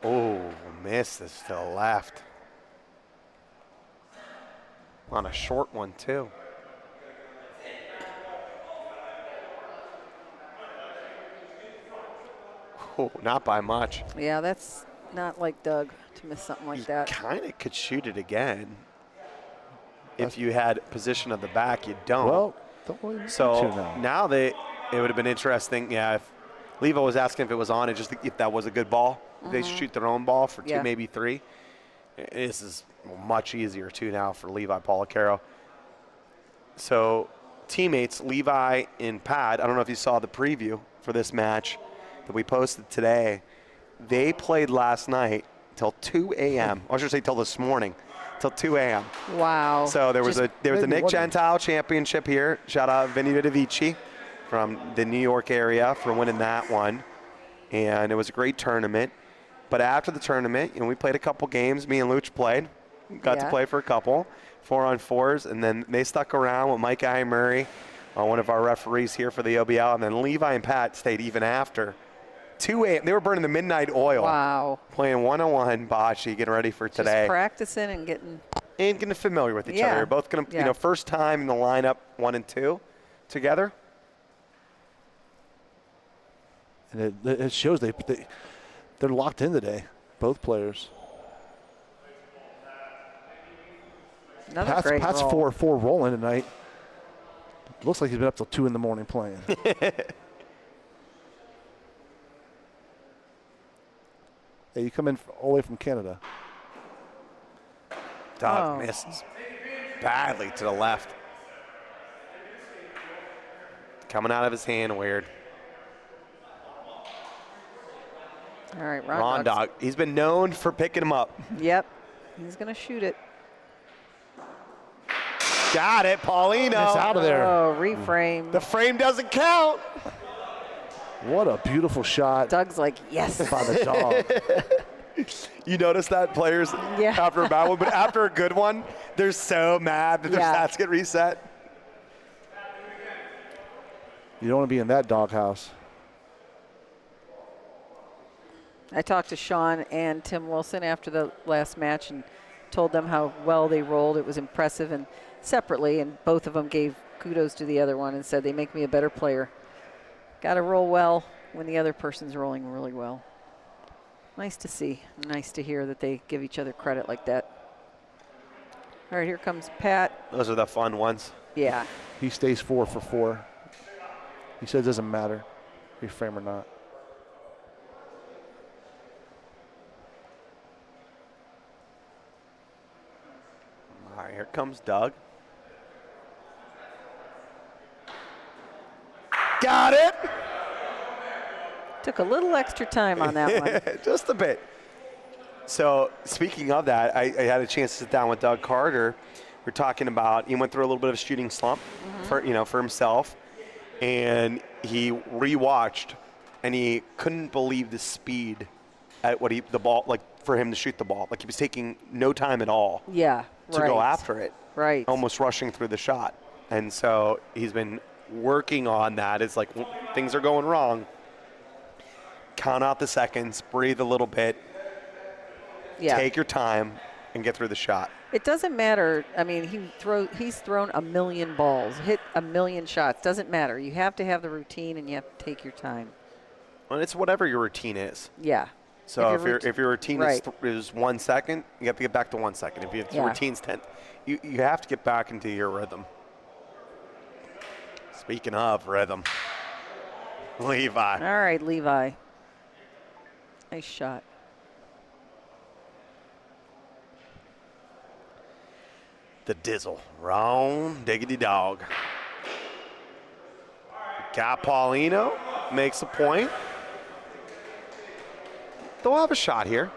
Oh, misses to the left. On a short one, too. Oh, not by much. Yeah, that's not like Doug to miss something like that. Kind of could shoot it again. If you had position of the back, you don't. Well, don't worry. So now. now it would have been interesting. Yeah, if Levo was asking if it was on, and just if that was a good ball. If they shoot their own ball for 2, Yeah. maybe 3. This is much easier too now for Levi Policaro. So teammates Levi and Pat, I don't know if you saw the preview for this match that we posted today. They played last night till 2 a.m. I should say till this morning, till 2 a.m. Wow. So there was a maybe Nick one- Gentile championship here. Shout out Vinny Vici from the New York area for winning that one. And it was a great tournament. But after the tournament, we played a couple games. Me and Luch played. Got to Yeah. play for a couple 4-on-4s, and then they stuck around with Mike I. Murray, one of our referees here for the OBL, and then Levi and Pat stayed even after. 2 a.m. They were burning the midnight oil. Wow. Playing 101 bocce, getting ready for today. Just practicing and getting familiar with each Yeah. other. You're both going to, first time in the lineup 1 and 2 together. And it shows they're locked in today, both players. another great Pat's roll. 4-4 rolling tonight. Looks like he's been up till 2 in the morning playing. Hey, you come in all the way from Canada. Doug misses badly to the left. Coming out of his hand weird. All right, Ron Dog. He's been known for picking him up. Yep. He's going to shoot it. Got it, Paulino. It's out of there. Oh, reframe. The frame doesn't count. What a beautiful shot. Doug's like, yes. By the dog. You notice that players after a bad one, but after a good one, they're so mad that their stats get reset. You don't want to be in that doghouse. I talked to Sean and Tim Wilson after the last match and told them how well they rolled. It was impressive, and separately, and both of them gave kudos to the other one and said they make me a better player. Got to roll well when the other person's rolling really well. Nice to see. Nice to hear that they give each other credit like that. All right, here comes Pat. Those are the fun ones. Yeah. He stays 4 for 4. He says it doesn't matter, reframe or not. All right, here comes Doug. Got it. Took a little extra time on that one. Just a bit. So speaking of that, I had a chance to sit down with Doug Carter. We're talking about, he went through a little bit of a shooting slump for himself, and he rewatched, and he couldn't believe the speed at the ball, like for him to shoot the ball. Like he was taking no time at all. Yeah, to go after it. Right. Almost rushing through the shot. And so he's been working on that. It's like things are going wrong. Count out the seconds, breathe a little bit, take your time, and get through the shot. It doesn't matter. I mean, he's thrown a million balls, hit a million shots. Doesn't matter. You have to have the routine, and you have to take your time. Well, it's whatever your routine is. Yeah. So if your routine is 1 second, you have to get back to 1 second. If your routine's 10, you have to get back into your rhythm. Speaking of rhythm, Levi. All right, Levi. Nice shot. The Dizzle. Wrong diggity dog. Got Paulino. Makes a point. They'll have a shot here.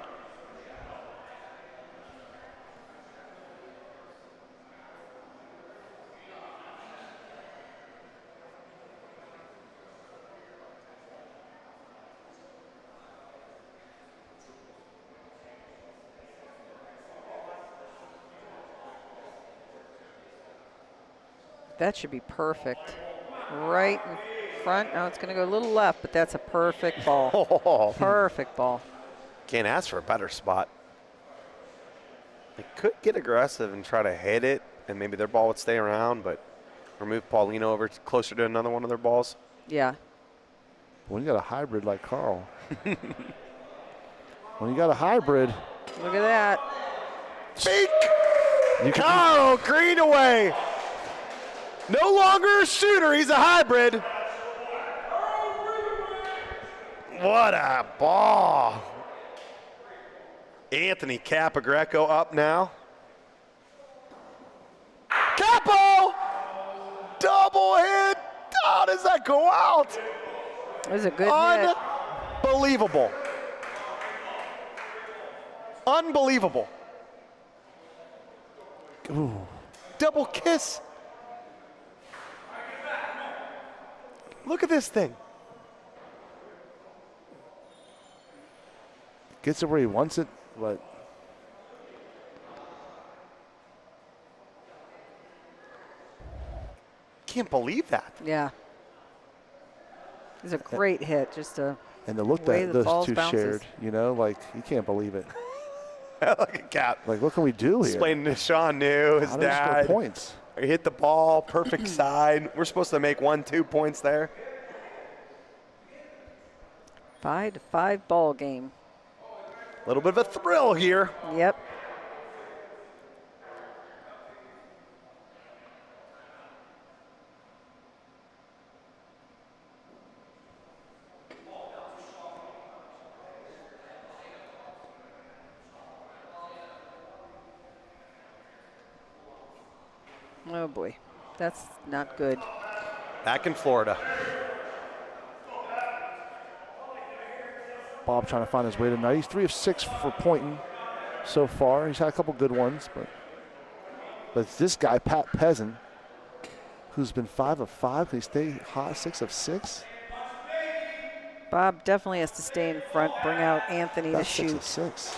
That should be perfect. Right in front. Now it's going to go a little left, but that's a perfect ball. Perfect ball. Can't ask for a better spot. They could get aggressive and try to hit it, and maybe their ball would stay around, but remove Paulino over closer to another one of their balls. Yeah. When you got a hybrid like Carl. When you got a hybrid. Look at that. Bink! Carl Greenaway. No longer a shooter, he's a hybrid. What a ball. Anthony Capagreco up now. Capo! Double hit. How does that go out? It was a good hit. Unbelievable. Unbelievable. Ooh. Double kiss. Look at this thing. Gets it where he wants it, but Can't believe that. Yeah. It's a great hit. Just a And the look way that the those balls two bounces. shared, you know, like you can't believe it. Like a cat. Like, what can we do here? Explaining to Sean New, his How do we score dad. points? He hit the ball, perfect side. We're supposed to make 1-2 points there. 5-5 ball game. A little bit of a thrill here. Yep. Oh boy, that's not good. Back in Florida. Bob trying to find his way tonight. He's 3 of 6 for pointing so far. He's had a couple good ones, but it's this guy, Pat Peasant, who's been 5 of 5. Can he stay hot, 6 of 6? Bob definitely has to stay in front, bring out Anthony That's to 6 shoot. of 6.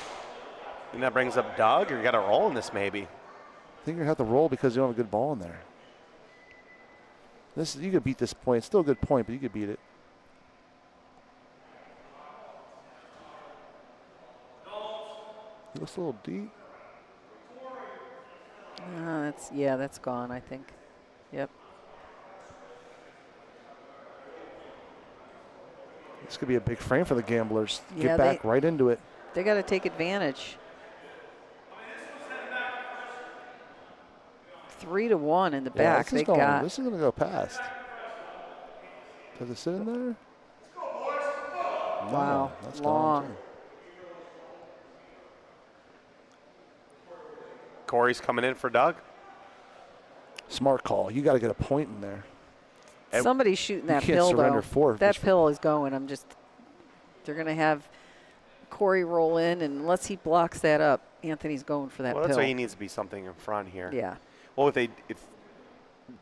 And that brings up Doug, or you got to roll in this maybe. I think you're going to have to roll because you don't have a good ball in there. You could beat this point. It's still a good point, but you could beat it. He looks a little deep. That's gone, I think. Yep. This could be a big frame for the Gamblers. Yeah, Get back right into it. They got to take advantage. 3-1 in the back. This is They got. This is going to go past. Does it sit in there? Wow, No, that's long. gone too. Corey's coming in for Doug. Smart call. You got to get a point in there. Somebody's shooting that can't pill, surrender though. 4 That pill is going. They're going to have Corey roll in, and unless he blocks that up, Anthony's going for that Well, pill. that's why he needs to be something in front here. Yeah. Well, if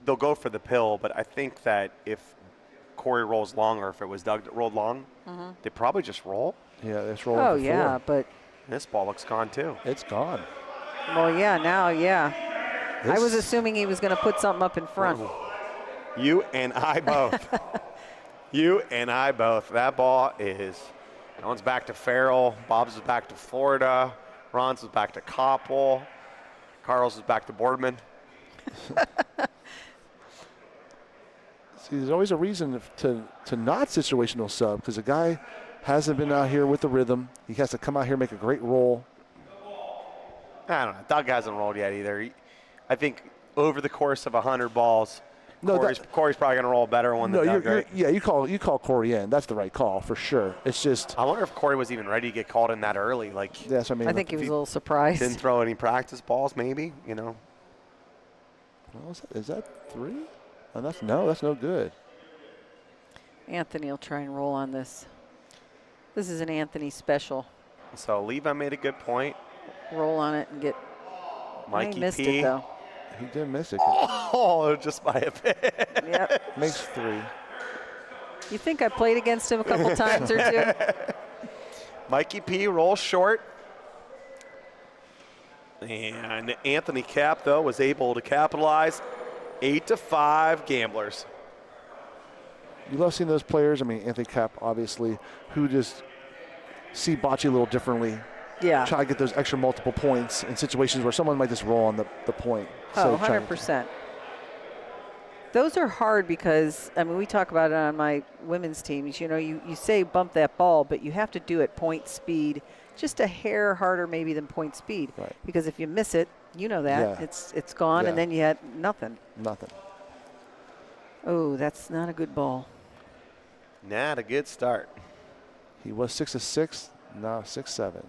they'll go for the pill, but I think that if Corey rolls long, or if it was Doug that rolled long, they probably just roll. Yeah, that's rolling. Oh, for yeah, 4. but. This ball looks gone too. It's gone. Well, I was assuming he was going to put something up in front. You and I both. You and I both. That ball is. That one's back to Farrell. Bob's is back to Florida. Ron's is back to Koppel. Carl's is back to Boardman. See, there's always a reason to not situational sub because the guy hasn't been out here with the rhythm. He has to come out here and make a great roll. I don't know. Doug hasn't rolled yet either. I think over the course of 100 balls, Corey's probably going to roll better one than Doug, right? You call Corey in. That's the right call for sure. It's just. I wonder if Corey was even ready to get called in that early. That's what I mean. I think he was a little surprised. Didn't throw any practice balls, maybe. Well, is that 3? Oh, that's no good. Anthony will try and roll on this. This is an Anthony special. So Levi made a good point. Roll on it and get. Mikey He missed P. it, though. He did miss it. Oh, just by a bit. Yep. Makes 3. You think I played against him a couple times or two? Mikey P rolls short. And Anthony Cap, though, was able to capitalize. 8-5 Gamblers. You love seeing those players. I mean, Anthony Cap, obviously, who just see Boccee a little differently. Yeah. Try to get those extra multiple points in situations where someone might just roll on the point. Oh, 100%. Those are hard because, I mean, we talk about it on my women's teams. You say bump that ball, but you have to do it point speed, just a hair harder maybe than point speed. Right. Because if you miss it, you know that. Yeah. It's gone, and then you had nothing. Nothing. Oh, that's not a good ball. Not a good start. He was 6 of 6, now 6-7.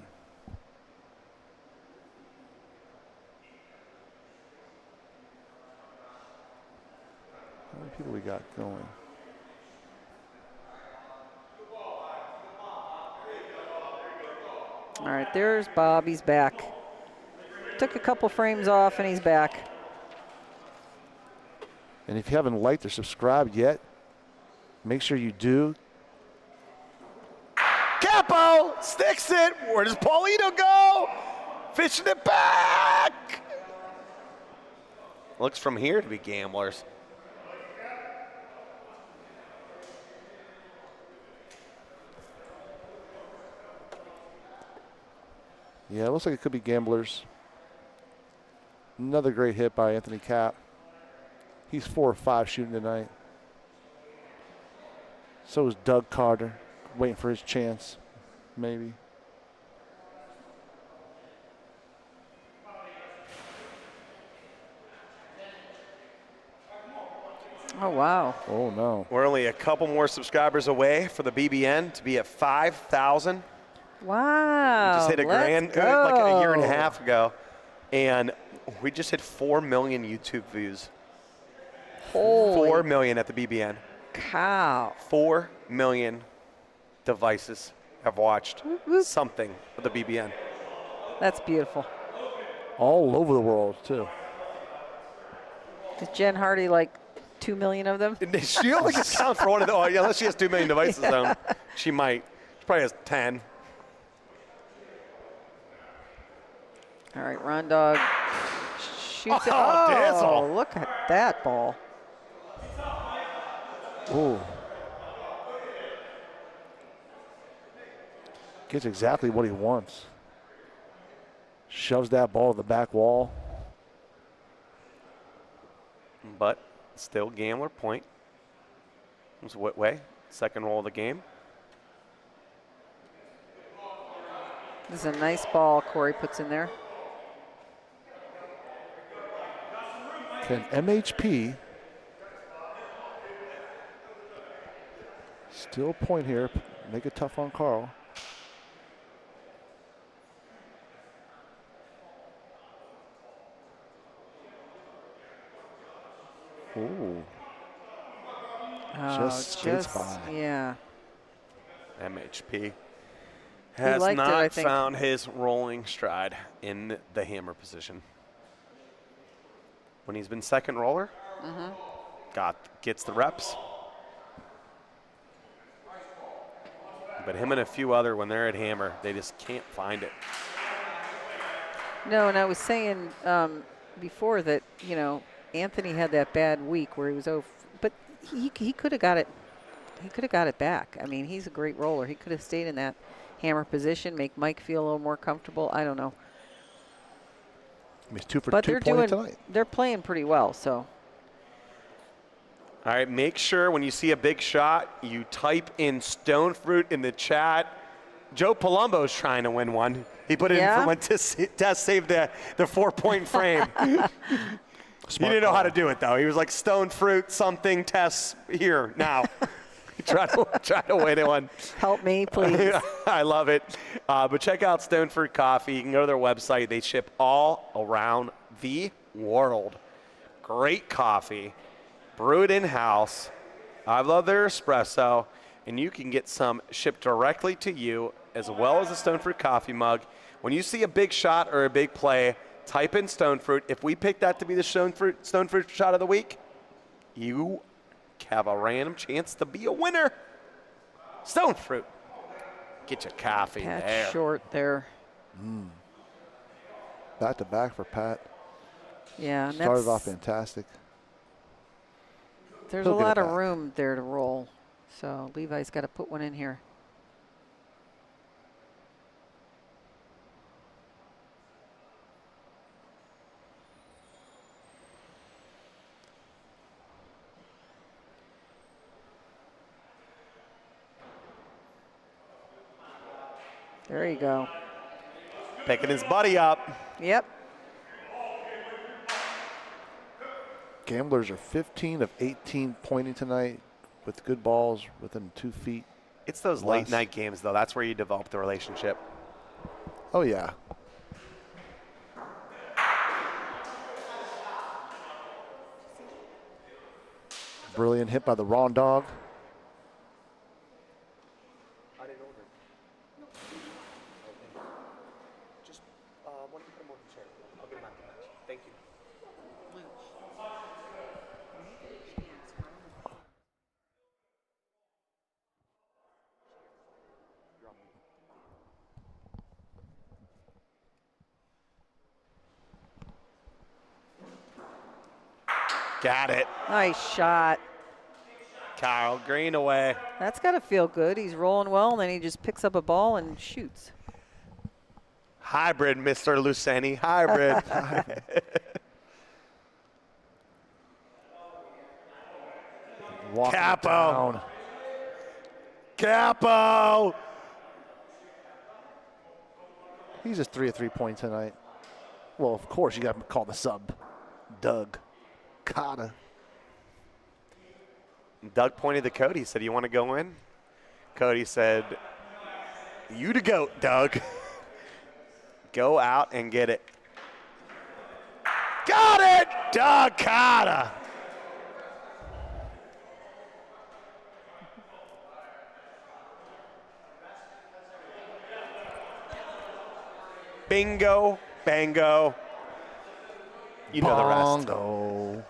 How many people we got going? All right, there's Bob. He's back. Took a couple frames off, and he's back. And if you haven't liked or subscribed yet, make sure you do. Capo sticks it. Where does Paulino go? Fishing it back. Looks from here to be Gamblers. Yeah, it looks like it could be Gamblers. Another great hit by Anthony Kapp. He's 4 or 5 shooting tonight. So is Doug Carter, waiting for his chance, maybe. Oh, wow. Oh, no. We're only a couple more subscribers away for the BBN to be at 5,000. Wow. We just hit a grand let's like a year and a go. half ago. And we just hit 4 million YouTube views. Holy 4 million at the BBN. cow. 4 million devices have watched something of the BBN. That's beautiful. All over the world, too. Is Jen Hardy like 2 million of them? She only gets count for one of the, unless she has 2 million devices on. She might. She probably has 10. All right, Ron Dog shoots it. Oh, Dazzle. Look at that ball. Ooh. Gets exactly what he wants. Shoves that ball to the back wall. But still gambler point. It's Whitway, second roll of the game. This is a nice ball Corey puts in there. Can MHP still point here, make it tough on Carl. Ooh. Oh, Just skates by. Yeah. MHP has liked it, I not think. found his rolling stride in the hammer position. When he's been second roller, gets the reps. But him and a few other, when they're at hammer, they just can't find it. No, and I was saying before that, you know, Anthony had that bad week where he was but he could have got it. He could have got it back. I mean, he's a great roller. He could have stayed in that hammer position, make Mike feel a little more comfortable. I don't know. He's 2 for But 2 pointing tonight. they're playing pretty well, so. All right, make sure when you see a big shot, you type in Stone Fruit in the chat. Joe Palumbo's trying to win one. He put it in for one to save the 4-point frame. He didn't know how to do it, though. He was like, Stone Fruit, something, tests here, now. try to win one. Help me, please. I love it. But check out Stone Fruit Coffee. You can go to their website. They ship all around the world. Great coffee. Brewed in-house. I love their espresso. And you can get some shipped directly to you, as well as a Stone Fruit coffee mug. When you see a big shot or a big play, type in Stone Fruit. If we pick that to be the Stone Fruit shot of the week, you have a random chance to be a winner. Stone Fruit. Get your coffee Pat there. Short there. Back to back for Pat. Yeah, and Started off fantastic. There's He'll a get it lot of back. room there to roll. So Levi's got to put one in here. There you go. Picking his buddy up. Yep. Gamblers are 15 of 18 pointing tonight with good balls within 2 feet. It's those Less. late night games, though. That's where you develop the relationship. Oh, yeah. Brilliant hit by the Ron Dog. I didn't order. No. Just, why don't you put him on the chair? I'll get him out the match. Thank you. Got it. Nice shot. Kyle Green away. That's got to feel good. He's rolling well, and then he just picks up a ball and shoots. Hybrid, Mr. Luceni. Hybrid. Capo. Capo. He's just 3 of 3 points tonight. Well, of course, you got to call the sub. Doug Cotta. Doug pointed to Cody, said, "You want to go in?" Cody said, "You to goat, Doug. Go out and get it." Got it, Doug Cotta. Bingo, bango. You know the rest. Bongo.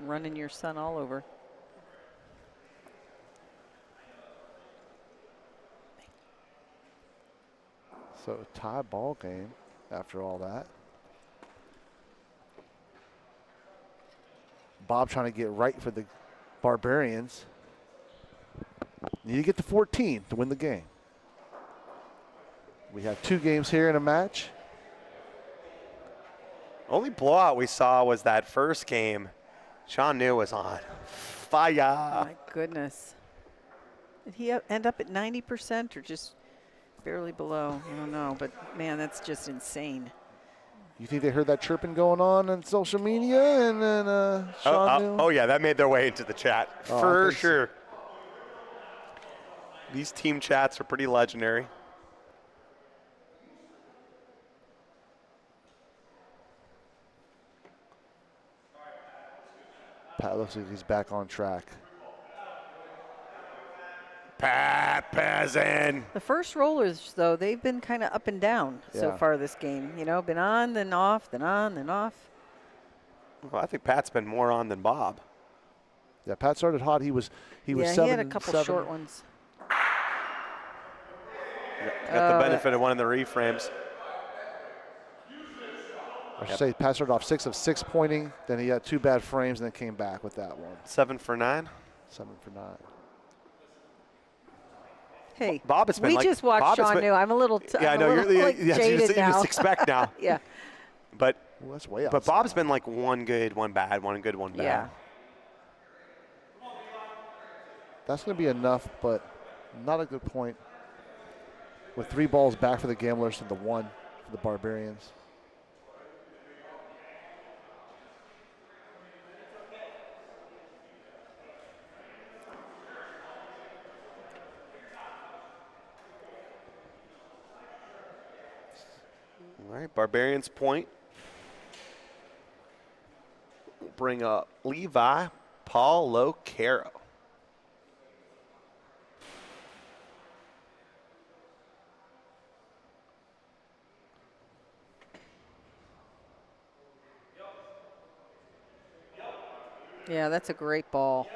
Running your son all over. So tie ball game after all that. Bob trying to get right for the Barbarians. Need to get to 14 to win the game. We have 2 games here in a match. Only blowout we saw was that first game. Sean New was on fire. My goodness. Did he end up at 90% or just barely below? I don't know, but man, that's just insane. You think they heard that chirping going on social media and then Sean New? Oh, yeah, that made their way into the chat for sure. These team chats are pretty legendary. Pat looks like he's back on track. Pat Pezin. The first rollers, though, they've been kind of up and down so far this game. You know, been on, then off, then on, then off. Well, I think Pat's been more on than Bob. Yeah, Pat started hot. He was he 7 had a couple short ones. Got the benefit of one of the reframes. I should say Pat started off 6 of 6 pointing. Then he had 2 bad frames and then came back with that one. 7 for 9. 7 for 9. Hey, Bob has been we like, just watched Sean New. I'm a little jaded now. You just expect now. Yeah. But that's way But Bob's been like one good, one bad, one good, one bad. Yeah. That's going to be enough, but not a good point. With 3 balls back for the Gamblers to the 1 for the Barbarians. All right, Barbarians point. We'll bring up Levi Paul Locaro. Yeah, that's a great ball.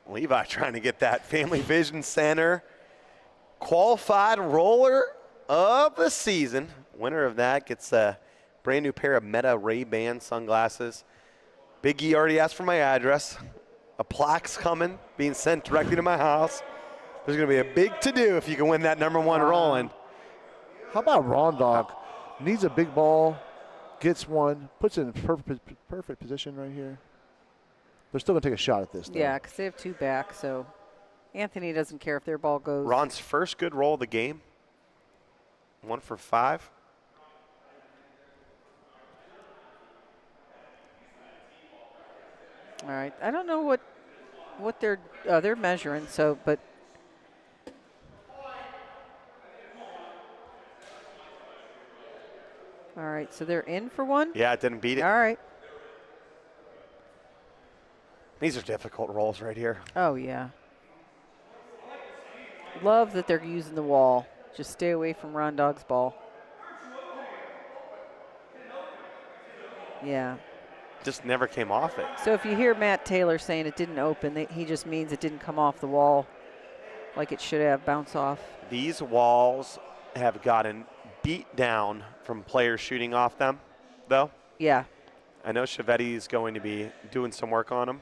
Levi trying to get that Family Vision Center qualified roller of the season. Winner of that gets a brand new pair of Meta Ray-Ban sunglasses. Big E already asked for my address. A plaque's coming, being sent directly to my house. There's going to be a big to-do if you can win that #1 rolling. How about Ron Dog? Needs a big ball, gets one, puts it in perfect position right here. They're still going to take a shot at this, though. Yeah, because they have 2 back, so Anthony doesn't care if their ball goes. Ron's first good roll of the game. 1 for 5. All right. I don't know what they're measuring, so but all right, so they're in for 1? Yeah, it didn't beat it. All right. These are difficult rolls right here. Oh, yeah. Love that they're using the wall. Just stay away from Ron Dog's ball. Yeah. Just never came off it. So if you hear Matt Taylor saying it didn't open, he just means it didn't come off the wall like it should have, bounce off. These walls have gotten beat down from players shooting off them, though. Yeah. I know Chiavetti's going to be doing some work on them.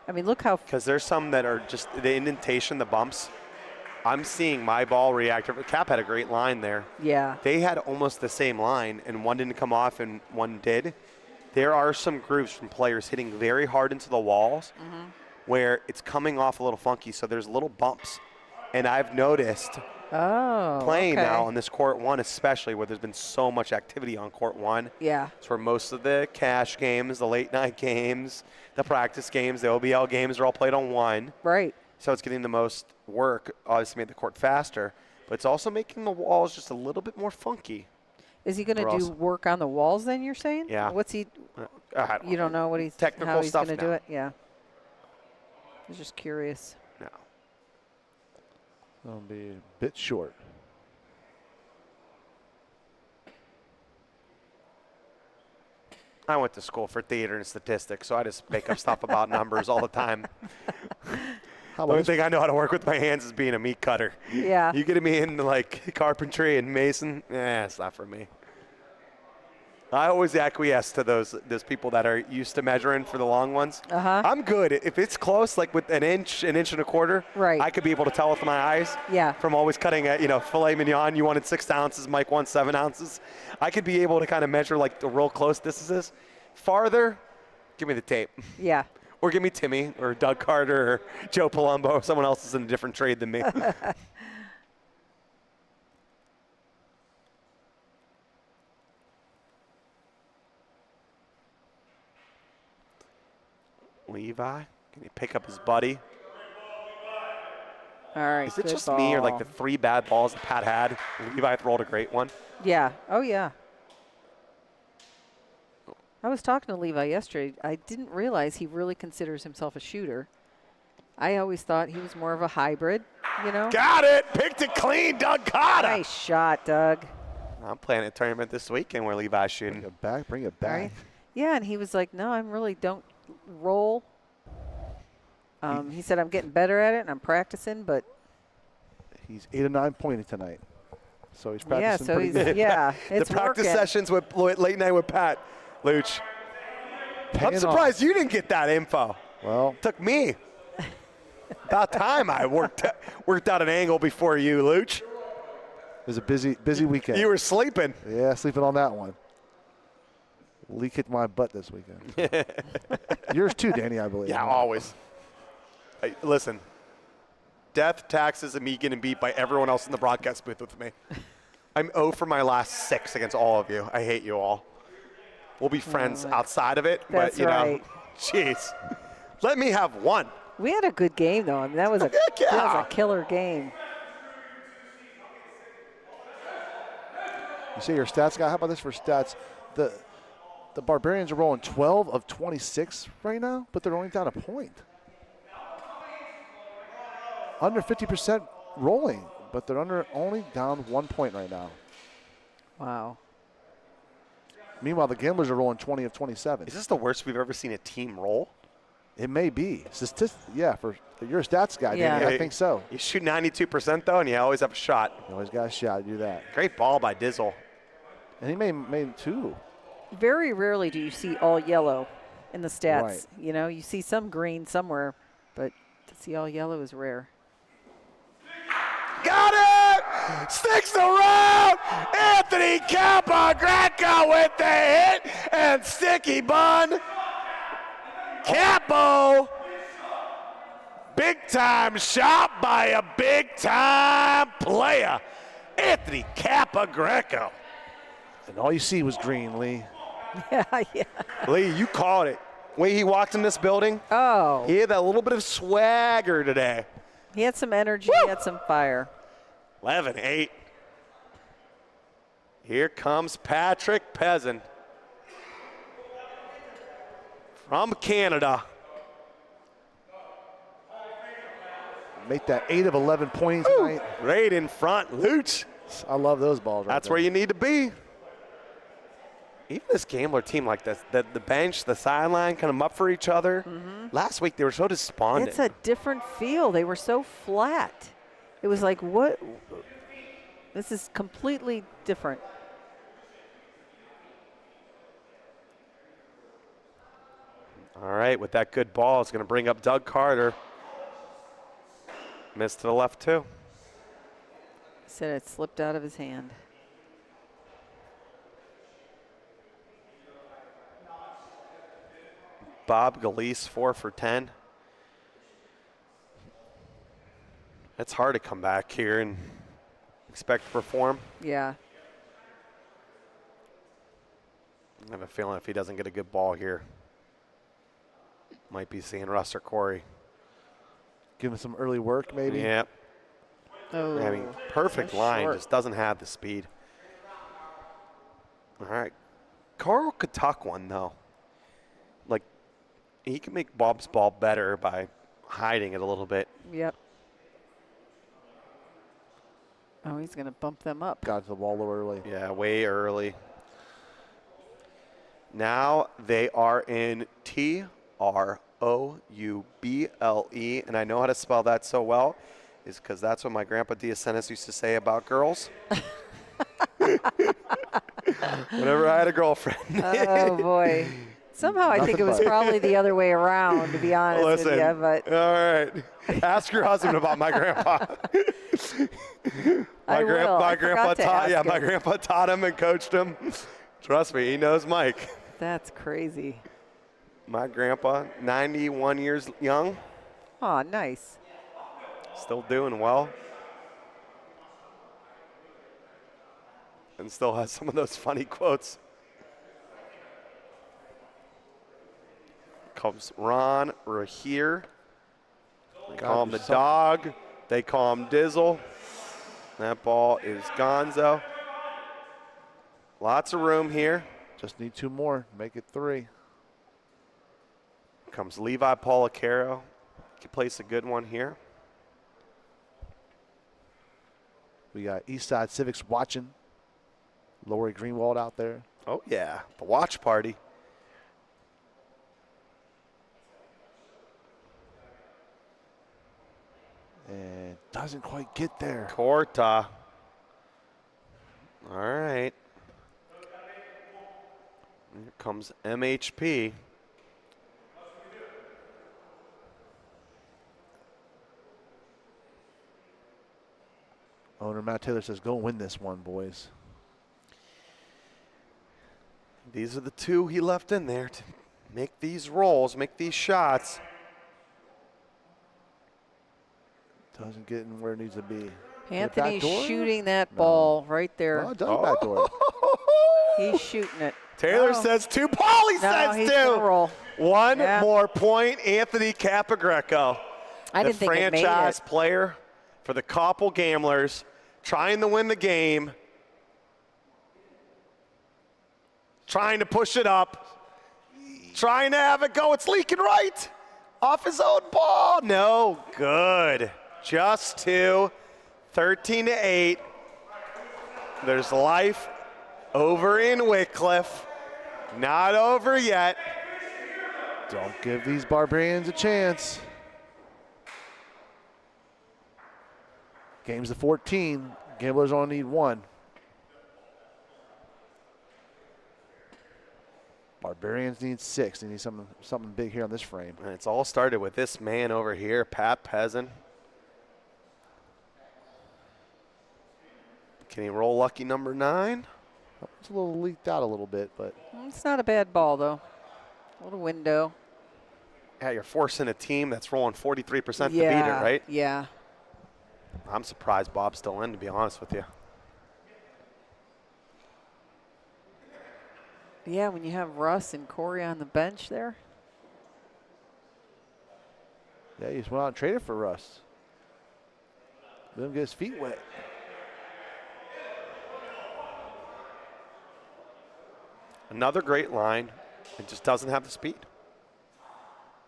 I mean, look how. Because there's some that are just the indentation, the bumps. I'm seeing my ball react. Cap had a great line there. Yeah. They had almost the same line, and one didn't come off and one did. There are some grooves from players hitting very hard into the walls where it's coming off a little funky, so there's little bumps. And I've noticed playing now on this court 1 especially, where there's been so much activity on court 1. Yeah. It's where most of the cash games, the late night games, the practice games, the OBL games are all played on 1. Right. So it's getting the most work, obviously made the court faster, but it's also making the walls just a little bit more funky. Is he going to do work on the walls then, you're saying? Yeah. What's he? You don't know what he's technical how he's stuff going to do it? Yeah. I was just curious. No. It'll be a bit short. I went to school for theater and statistics, so I just make up stuff about numbers all the time. The only thing I know how to work with my hands is being a meat cutter. Yeah. You get me into like carpentry and mason, it's not for me. I always acquiesce to those people that are used to measuring for the long ones. I'm good. If it's close, like with an inch and a quarter, right. I could be able to tell with my eyes. Yeah. From always cutting at, filet mignon, you wanted 6 ounces, Mike wants 7 ounces. I could be able to kind of measure like the real close distances. Farther, give me the tape. Yeah. Or give me Timmy or Doug Carter or Joe Palumbo or someone else is in a different trade than me. Levi, can he pick up his buddy? All right. Is it just me or like the 3 bad balls that Pat had? Levi rolled a great one. Yeah. Oh, yeah. I was talking to Levi yesterday. I didn't realize he really considers himself a shooter. I always thought he was more of a hybrid, Got it. Picked it clean. Doug caught it. Nice shot, Doug. I'm playing a tournament this weekend where Levi's shooting. Bring it back. Right. Yeah, and he was like, no, I really don't roll. He said, I'm getting better at it, and I'm practicing, but. He's 8 or 9 pointing tonight. So he's practicing Yeah, so pretty he's, good. yeah, it's the practice working. sessions with late night with Pat, Luch. I'm surprised you didn't get that info. Well. Took me. About time I worked out an angle before you, Luch. It was a busy weekend. You were sleeping. Yeah, sleeping on that one. Lee kicked my butt this weekend. Yours too, Danny, I believe. Yeah, always. Hey, listen, death, taxes, and me getting beat by everyone else in the broadcast booth with me. I'm 0 for my last 6 against all of you. I hate you all. We'll be friends outside of it, That's but you right. know, jeez. Let me have one. We had a good game, though. I mean, that was a killer game. You say your stats guy. How about this for stats? The Barbarians are rolling 12 of 26 right now, but they're only down a point. Under 50% rolling, but they're only down 1 point right now. Wow. Meanwhile, the Gamblers are rolling 20 of 27. Is this the worst we've ever seen a team roll? It may be. Yeah, for you're a stats guy, Danny, I think so. You shoot 92% though, and you always have a shot. You always got a shot. Do that. Great ball by Dizzle. And he made 2. Very rarely do you see all yellow in the stats. Right. You see some green somewhere, but to see all yellow is rare. Got it! Sticks around! Anthony Capagreco with the hit and sticky bun. Capo! Big time shot by a big time player, Anthony Capagreco. And all you see was green, Lee. Yeah. Lee, you called it. Way he walked in this building, he had that little bit of swagger today. He had some energy, he had some fire. 11-8. Here comes Patrick Pezin from Canada. Make that 8 of 11 points tonight. Right in front, Luch. I love those balls. That's where you need to be. Even this Gambler team like this, the bench, the sideline, kind of up for each other. Last week they were so despondent. It's a different feel. They were so flat. It was like, what? This is completely different. All right, with that good ball, it's going to bring up Doug Carter. Missed to the left, too. Said it slipped out of his hand. Bob Galeese, 4 for 10. It's hard to come back here and expect to perform. Yeah. I have a feeling if he doesn't get a good ball here, might be seeing Russ or Corey. Give him some early work, maybe. Yep. Oh, I mean, perfect so line, short. just doesn't have the speed. All right. Carl could tuck one, though. Like, he can make Bob's ball better by hiding it a little bit. Yep. Oh, he's going to bump them up. Got to the ball a little early. Yeah, way early. Now they are in Trouble, and I know how to spell that so well, is because that's what my grandpa Diacenis used to say about girls. Whenever I had a girlfriend. Oh, boy. Somehow I think it was probably the other way around, to be honest Listen, with you. But all right. Ask your husband about my grandpa. I will. I forgot to ask him. My grandpa taught him and coached him. Trust me, he knows Mike. That's crazy. My grandpa, 91 years young, Oh, nice. still doing well. And still has some of those funny quotes. Comes Ron Rahir. They call him the dog. They call him Dizzle. That ball is Gonzo. Lots of room here. Just need 2 more. Make it 3. Comes Levi Policaro. Can place a good one here. We got Eastside Civics watching. Lori Greenwald out there. Oh, yeah. The watch party. And doesn't quite get there. Corta. All right. Here comes MHP. Owner Matt Taylor says, go win this one, boys. These are the 2 he left in there to make these rolls, make these shots. Doesn't get in where it needs to be. Anthony's backdoor? shooting that ball right there. Oh, it does backdoor. He's shooting it. Taylor No. says 2. Paulie No, says he's 2. gonna roll. One Yeah. more point, Anthony Capagreco. I the didn't think it made franchise it. player for the Koppel Gamblers, trying to win the game, trying to push it up, trying to have it go. It's leaking right off his own ball. No good. Just 2, 13-8. There's life over in Wycliffe. Not over yet. Don't give these Barbarians a chance. Game's to 14. Gamblers only need 1. Barbarians need 6. They need something big here on this frame. And it's all started with this man over here, Pat Pezin. Can he roll lucky number 9? It's a little leaked out a little bit, but It's not a bad ball, though. A little window. Yeah, you're forcing a team that's rolling 43% to beat Yeah, it, right? yeah. I'm surprised Bob's still in, to be honest with you. Yeah, when you have Russ and Corey on the bench there. yeah, he just went out and traded for Russ. Let him get his feet wet. Another great line. It just doesn't have the speed.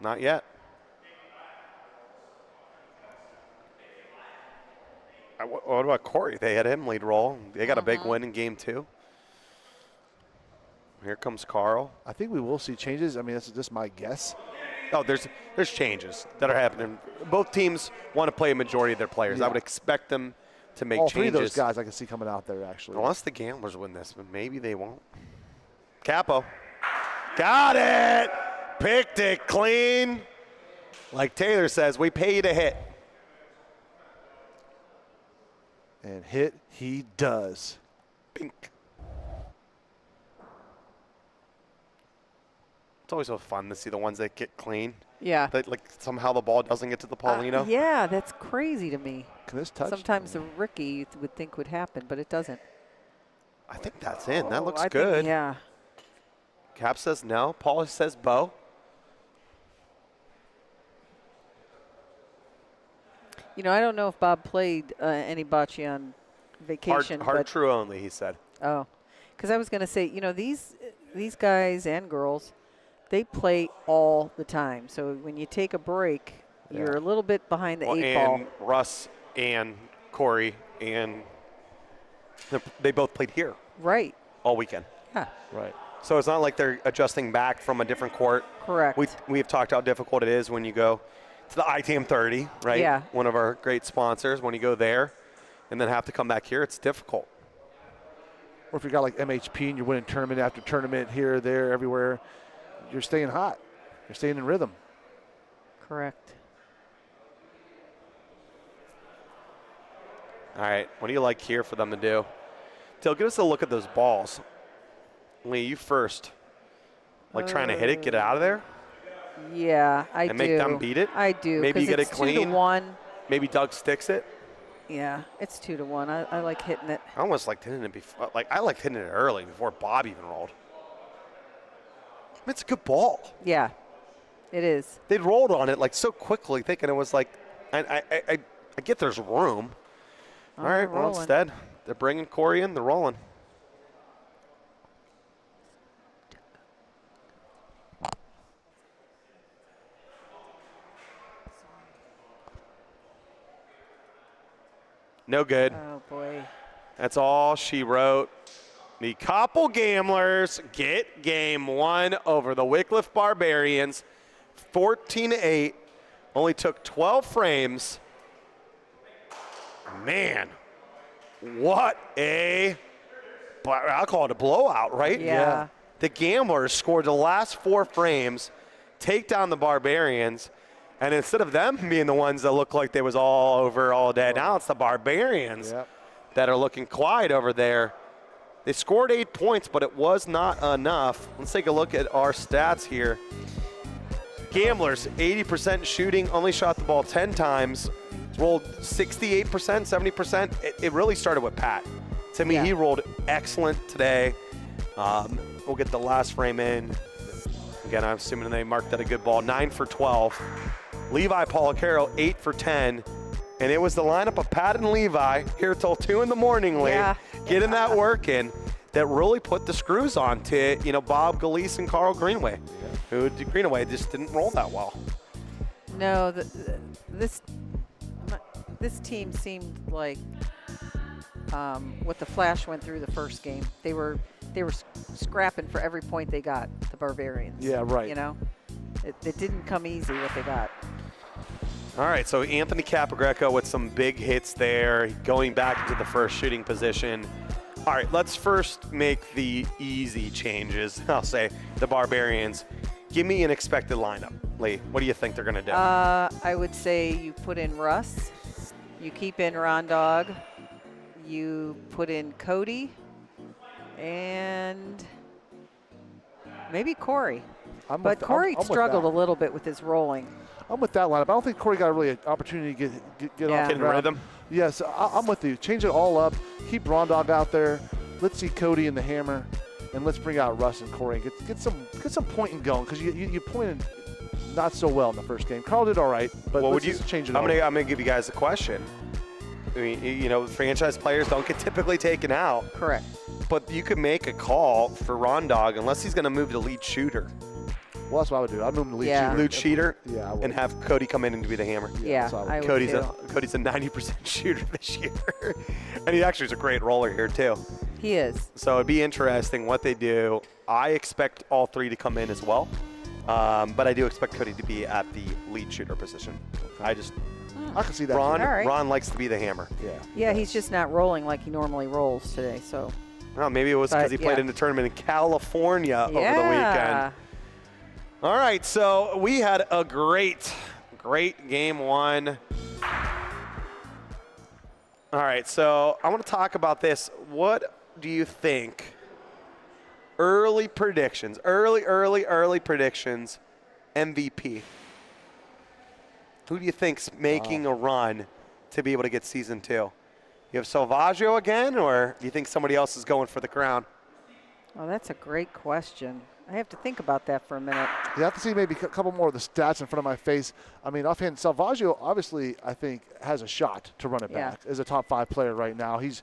Not yet. What about Corey? They had him lead roll. They got a big win in game 2. Here comes Carl. I think we will see changes. I mean, this is just my guess. Oh, there's changes that are happening. Both teams want to play a majority of their players. I would expect them to make All changes. 3 of those guys I can see coming out there, actually. Unless the Gamblers win this, but maybe they won't. Capo. Got it! Picked it clean. Like Taylor says, we pay you to hit. And hit he does. Pink. It's always so fun to see the ones that get clean. Yeah. That, like somehow the ball doesn't get to the Paulino. Yeah, that's crazy to me. Can this touch? Sometimes the rookie you would think would happen, but it doesn't. I think that's in. That looks I good. Think, yeah. Cap says no. Paul says Bo. You know, I don't know if Bob played any bocce on vacation. Hard true only, he said. Oh, because I was going to say, you know, these guys and girls, they play all the time. So when you take a break, you're a little bit behind the eight ball. And Russ and Corey and they both played here. Right. All weekend. Yeah. Right. So it's not like they're adjusting back from a different court. Correct. We've talked how difficult it is when you go to the ITM 30, right? Yeah. One of our great sponsors. When you go there and then have to come back here, it's difficult. Or if you got like MHP and you're winning tournament after tournament here, there, everywhere, you're staying hot. You're staying in rhythm. Correct. All right, what do you like here for them to do? Till, give us a look at those balls. Lee, you first. Like trying to hit it, get it out of there? Yeah, I do. And make them beat it? I do. Maybe you get it it's clean? 2-1. Maybe Doug sticks it? Yeah, it's 2-1. I like hitting it. I almost liked hitting it before. Like, I liked hitting it early before Bob even rolled. It's a good ball. Yeah, it is. They rolled on it like so quickly, thinking it was like, I get there's room. All right, well, rolling. instead, they're bringing Corey in, they're rolling. No good. Oh, boy. That's all she wrote. The Koppel Gamblers get game one over the Wycliffe Barbarians, 14-8. Only took 12 frames. Man, what I'll call it a blowout, right? Yeah. The Gamblers scored the last 4 frames, take down the Barbarians, and instead of them being the ones that look like they was all over all day, now it's the Barbarians that are looking quiet over there. They scored 8 points, but it was not enough. Let's take a look at our stats here. Gamblers, 80% shooting, only shot the ball 10 times, rolled 68%, 70%. It really started with Pat. To me, he rolled excellent today. We'll get the last frame in. Again, I'm assuming they marked that a good ball. 9 for 12. Levi Policaro, 8 for 10. And it was the lineup of Pat and Levi here till 2 in the morning, Lee, getting that work in, that really put the screws on to, Bob Galise and Carl Greenway, who Greenway just didn't roll that well. No, this team seemed like what the Flash went through the first game. They were scrapping for every point they got, the Barbarians. Yeah, right. It didn't come easy what they got. All right, so Anthony Capogreco with some big hits there, going back into the first shooting position. All right, let's first make the easy changes. I'll say the Barbarians. Give me an expected lineup, Lee. What do you think they're going to do? I would say you put in Russ, you keep in Ron Dog, you put in Cody, and maybe Corey. But Corey struggled a little bit with his rolling. I'm with that lineup. I don't think Corey got really an opportunity to get off in rhythm. Yes, I'm with you. Change it all up. Keep Rondog out there. Let's see Cody and the hammer, and let's bring out Russ and Corey. Get some pointing going, because you pointed not so well in the first game. Carl did all right, but let's just change it. I'm gonna give you guys a question. I mean, franchise players don't get typically taken out. Correct. But you could make a call for Rondog unless he's going to move to lead shooter. Well, that's what I would do. I'd move him to lead shooter. Lead shooter? Yeah, I would. And have Cody come in and be the hammer. Yeah, I would Cody's too. Cody's a 90% shooter this year. And he actually is a great roller here, too. He is. So it'd be interesting what they do. I expect all 3 to come in as well. But I do expect Cody to be at the lead shooter position. I can see that. Ron likes to be the hammer. Yeah, he's just not rolling like he normally rolls today. So. Well, maybe it was because he played in the tournament in California over the weekend. All right, so we had a great game one. All right, so I want to talk about this. What do you think? Early predictions, early predictions, MVP. Who do you think's making a run to be able to get season 2? You have Salvaggio again, or do you think somebody else is going for the crown? Oh, that's a great question. I have to think about that for a minute. You have to see maybe a couple more of the stats in front of my face. I mean, offhand, Salvaggio obviously, I think, has a shot to run it back as a top 5 player right now. He's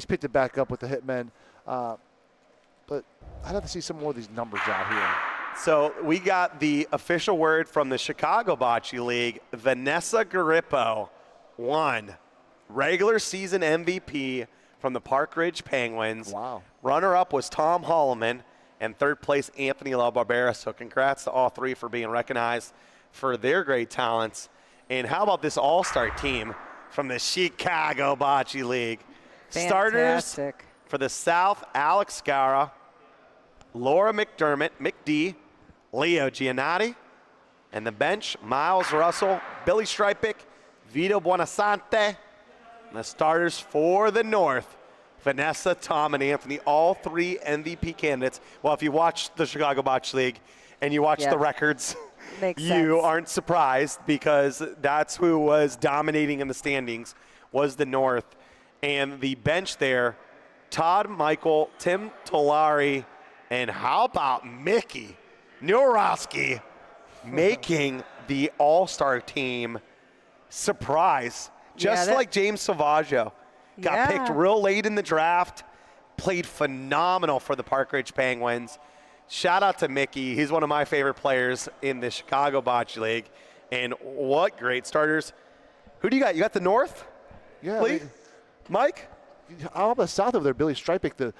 picked it back up with the Hitmen. But I'd have to see some more of these numbers out here. So we got the official word from the Chicago Bocce League. Vanessa Garippo won regular season MVP from the Park Ridge Penguins. Wow. Runner-up was Tom Holloman, and third place Anthony LaBarbera. So congrats to all three for being recognized for their great talents. And how about this all-star team from the Chicago Bocce League? Fantastic. Starters for the South, Alex Scara, Laura McDermott, McD, Leo Giannotti, and the bench, Miles Russell, Billy Stripik, Vito Buonasante, and the starters for the North, Vanessa, Tom, and Anthony, all 3 MVP candidates. Well, if you watch the Chicago Bocce League and you watch the records, Makes you sense. aren't surprised because that's who was dominating in the standings was the North. And the bench there, Todd Michael, Tim Tolari, and how about Mickey Nurowski making the all-star team surprise, just like James Salvaggio. Got picked real late in the draft, played phenomenal for the Park Ridge Penguins. Shout out to Mickey. He's one of my favorite players in the Chicago Bocce League. And what great starters. Who do you got? You got the North? Yeah. Lee? Mike? How about south of there, Billy Stripik, the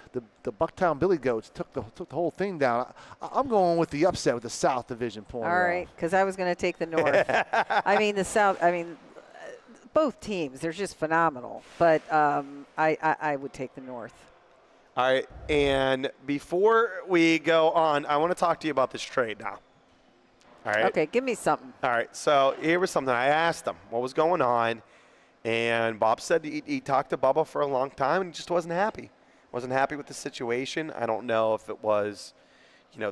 Bucktown Billy Goats took the whole thing down. I'm going with the upset with the South Division point. All right, because I was going to take the North. I mean, the South, both teams, they're just phenomenal. But I would take the North. All right, and before we go on, I want to talk to you about this trade now. All right. Okay, give me something. All right, so here was something I asked him what was going on, and Bob said he talked to Bubba for a long time and he just wasn't happy. Wasn't happy with the situation. I don't know if it was,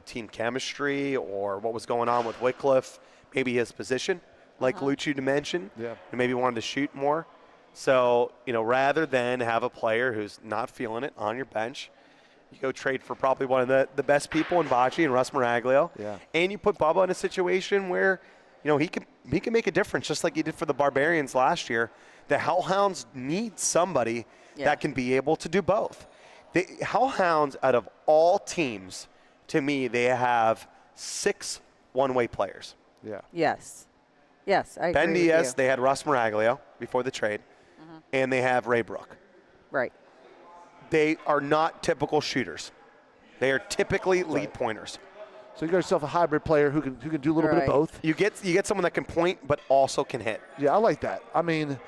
team chemistry or what was going on with Wycliffe, maybe his position, like Lucci mentioned. Yeah. And maybe wanted to shoot more. So, rather than have a player who's not feeling it on your bench, you go trade for probably one of the best people in Boccee and Russ Miraglio. Yeah. And you put Bubba in a situation where, he can make a difference just like he did for the Barbarians last year. The Hellhounds need somebody that can be able to do both. The Hellhounds, out of all teams, to me, they have 6 one-way players. Yeah. Yes, I agree Ben with Diaz, you. they had Russ Miraglio before the trade, and they have Ray Brook. Right. They are not typical shooters. They are typically lead pointers. So you got yourself a hybrid player who can do a little bit of both. You get someone that can point but also can hit. Yeah, I like that. I mean,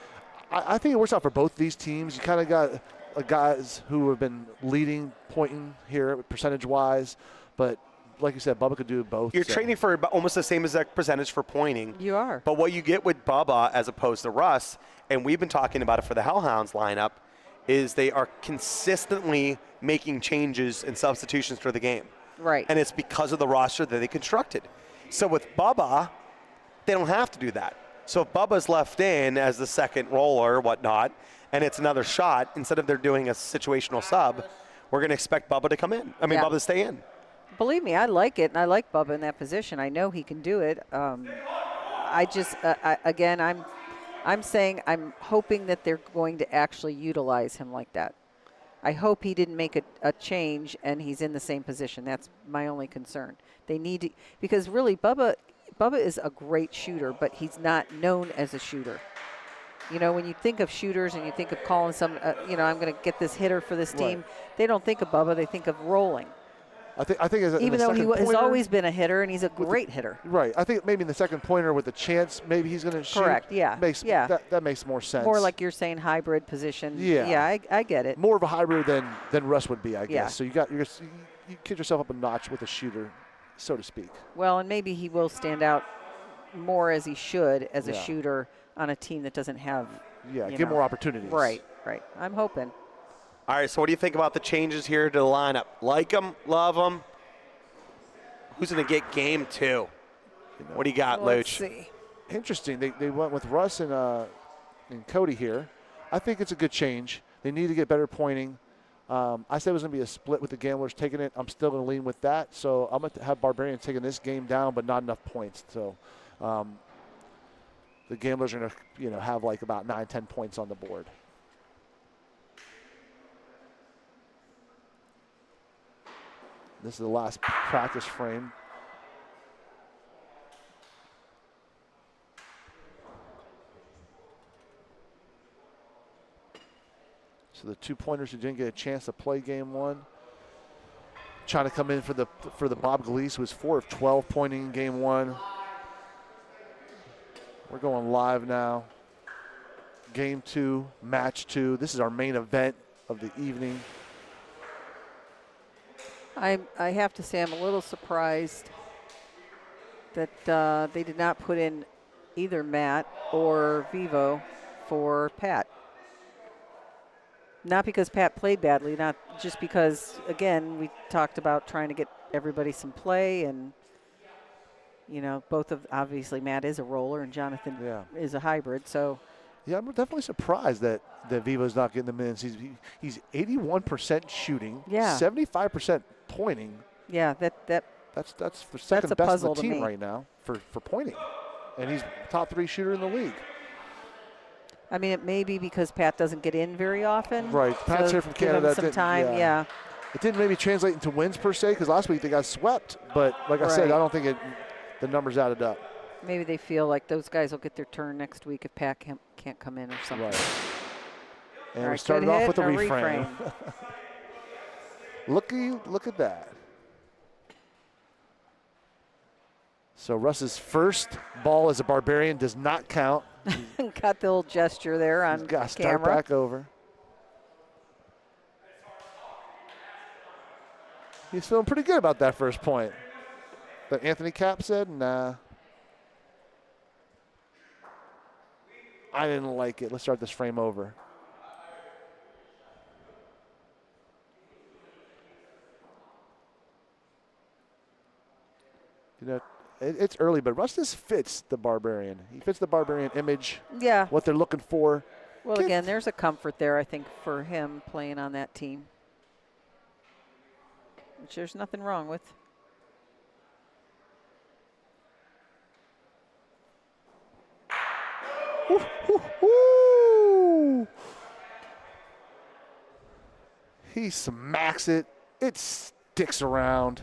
I think it works out for both these teams. You kind of got guys who have been leading, pointing here percentage-wise, but like you said, Bubba could do both. You're trading for almost the same exact percentage for pointing. You are. But what you get with Bubba as opposed to Russ, and we've been talking about it for the Hellhounds lineup, is they are consistently making changes and substitutions for the game. Right. And it's because of the roster that they constructed. So with Bubba, they don't have to do that. So if Bubba's left in as the second roller or whatnot, and it's another shot, instead of they're doing a situational sub, we're going to expect Bubba to come in. Bubba to stay in. Believe me, I like it, and I like Bubba in that position. I know he can do it. I just, again, I'm saying I'm hoping that they're going to actually utilize him like that. I hope he didn't make a change and he's in the same position. That's my only concern. They need to, because really Bubba is a great shooter, but he's not known as a shooter. When you think of shooters and you think of calling some, I'm going to get this hitter for this team, they don't think of Bubba, they think of rolling. I think as even though he has pointer, always been a hitter and he's a great hitter. Right. I think maybe in the second pointer with the chance, maybe he's going to shoot. Correct. Yeah. That makes more sense. More like you're saying hybrid position. Yeah. Yeah, I get it. More of a hybrid than Russ would be, I guess. Yeah. So you kid yourself up a notch with a shooter. so to speak. Well, and maybe he will stand out more as he should as a Yeah. shooter on a team that doesn't have. Yeah, get more opportunities. Right. I'm hoping. All right, so what do you think about the changes here to the lineup? Like them, love them? Who's going to get game 2? What do you got, Let's Luch? see. Interesting. They went with Russ and Cody here. I think it's a good change. They need to get better pointing. I said it was going to be a split with the Gamblers taking it. I'm still going to lean with that. So I'm going to have Barbarians taking this game down, but not enough points. So the Gamblers are going to have like about 9-10 points on the board. This is the last practice frame. So the 2-pointers who didn't get a chance to play game 1, trying to come in for the Bob Galeese, who was 4 of 12 pointing in game 1. We're going live now. Game 2, match 2. This is our main event of the evening. I have to say I'm a little surprised that they did not put in either Matt or Vivo for Pat. Not because Pat played badly, not just because, again, we talked about trying to get everybody some play, and, both of, obviously Matt is a roller and Jonathan is a hybrid, so. Yeah, I'm definitely surprised that Vivo's not getting the minutes. He's 81% shooting, 75% pointing. Yeah, that's the second best on the team me. right now for pointing, and he's top 3 shooter in the league. I mean, it may be because Pat doesn't get in very often. Right, Pat's here from Canada. Give him some time, yeah. It didn't maybe translate into wins per se because last week they got swept. But like I said, I don't think the numbers added up. Maybe they feel like those guys will get their turn next week if Pat can't come in or something. Right. And we started off with a reframe. Look at that. So Russ's first ball as a Barbarian does not count. Got the little gesture there on got to start camera. back over. He's feeling pretty good about that first point. But Anthony Cap said, nah. I didn't like it. Let's start this frame over. It's early, but Russ just fits the Barbarian. He fits the Barbarian image. Yeah. What they're looking for. Well, again, there's a comfort there, I think, for him playing on that team, which there's nothing wrong with. He smacks it. It sticks around.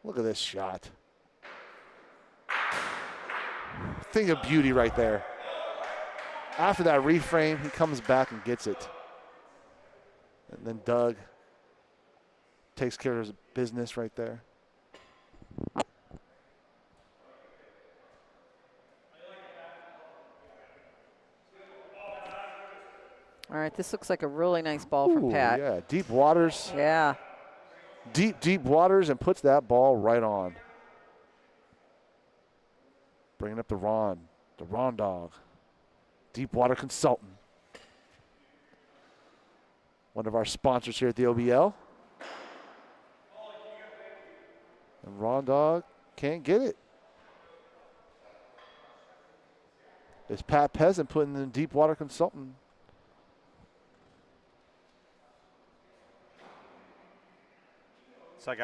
Look at this shot. Thing of beauty right there. After that reframe, he comes back and gets it. And then Doug takes care of his business right there. All right, this looks like a really nice ball from Pat. Yeah, deep waters. Yeah. Deep waters, and puts that ball right on. Bringing up the Ron Dog. Deep Water Consultant. One of our sponsors here at the OBL. And Ron Dog can't get it. It's Pat Peasant putting in Deep Water Consultant. So I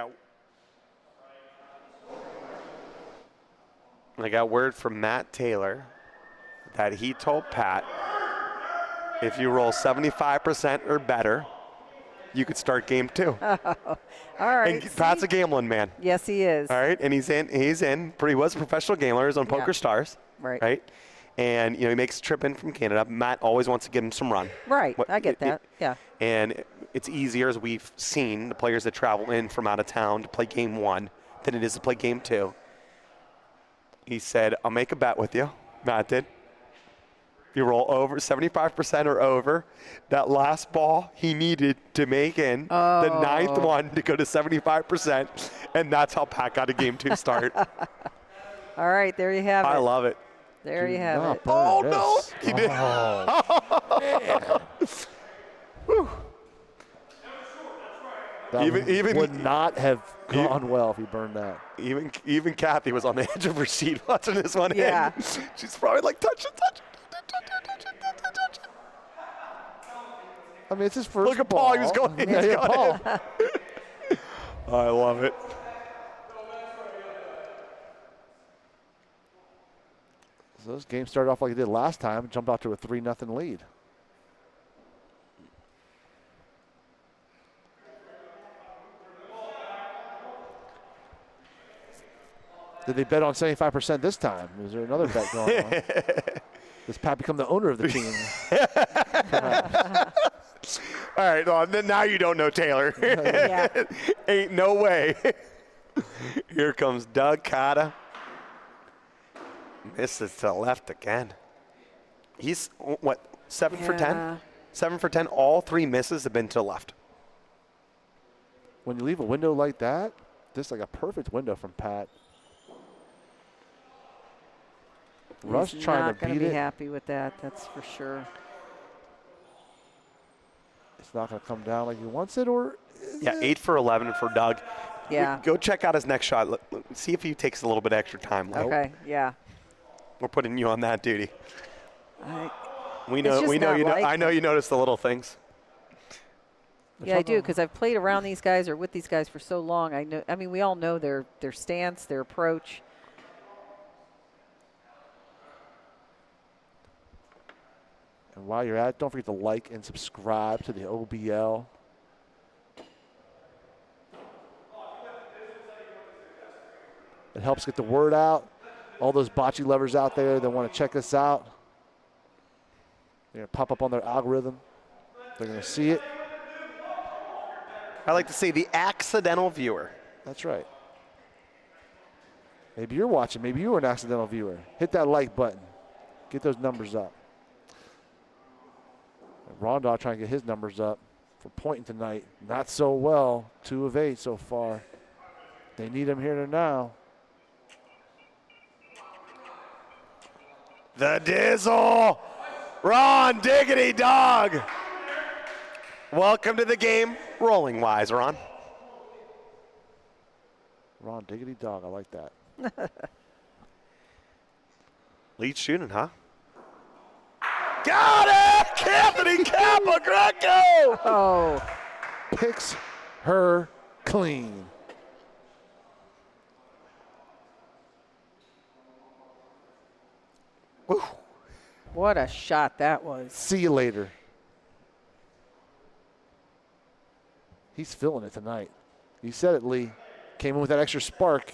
got word from Matt Taylor that he told Pat, if you roll 75% or better, you could start game 2. All right. And Pat's a gambling man. Yes, he is. All right, and he's in. He was a professional gambler. He was on Poker Stars. Right. And he makes a trip in from Canada. Matt always wants to give him some run. Right. I get that. Yeah. And it's easier, as we've seen, the players that travel in from out of town to play game 1 than it is to play game 2. He said, I'll make a bet with you. Matt did. You roll over 75% or over. That last ball he needed to make in the 9th one to go to 75%, and that's how Pat got a game 2 start. All right, there you have it. I love it. There you have it. Oh, no. He did. Whew. That Even would not have gone well if he burned that. Even Kathy was on the edge of her seat watching this one. Yeah. She's probably like, touch it. I mean, it's his first Look at ball. Paul. He was going in. Yeah, Paul. I love it. So this game started off like it did last time, jumped out to a 3-0 lead. Did they bet on 75% this time? Is there another bet going on? Does Pat become the owner of the team? All right, well, then now you don't know Taylor. Yeah. Ain't no way. Here comes Doug Cotta. Misses to the left again. He's, what, 7 for 10? 7 for 10. All 3 misses have been to the left. When you leave a window like that, this is like a perfect window from Pat. Russ He's trying not to going beat to be it. happy with that, that's for sure. It's not going to come down like he wants it, or Yeah, 8 for 11 for Doug. Yeah. Go check out his next shot. See if he takes a little bit extra time. Okay, yeah. We're putting you on that duty. We It's know. just We know not you. like I know you notice the little things. Yeah, I do, because I've played around these guys or with these guys for so long. I know. I mean, we all know their stance, their approach. And while you're at it, don't forget to like and subscribe to the OBL. It helps get the word out. All those bocce lovers out there that want to check us out, they're going to pop up on their algorithm. They're going to see it. I like to say the accidental viewer. That's right. Maybe you're watching. Maybe you were an accidental viewer. Hit that like button. Get those numbers up. And Rondon trying to get his numbers up for pointing tonight. Not so well. 2 of 8 so far. They need him here and now. The Dizzle. Ron Diggity Dog. Welcome to the game, rolling wise, Ron. Ron Diggity Dog, I like that. Lead shooting, huh? Got it! Anthony Capagreco! Oh. Picks her clean. Woo. What a shot that was. See you later. He's feeling it tonight. You said it, Lee. Came in with that extra spark.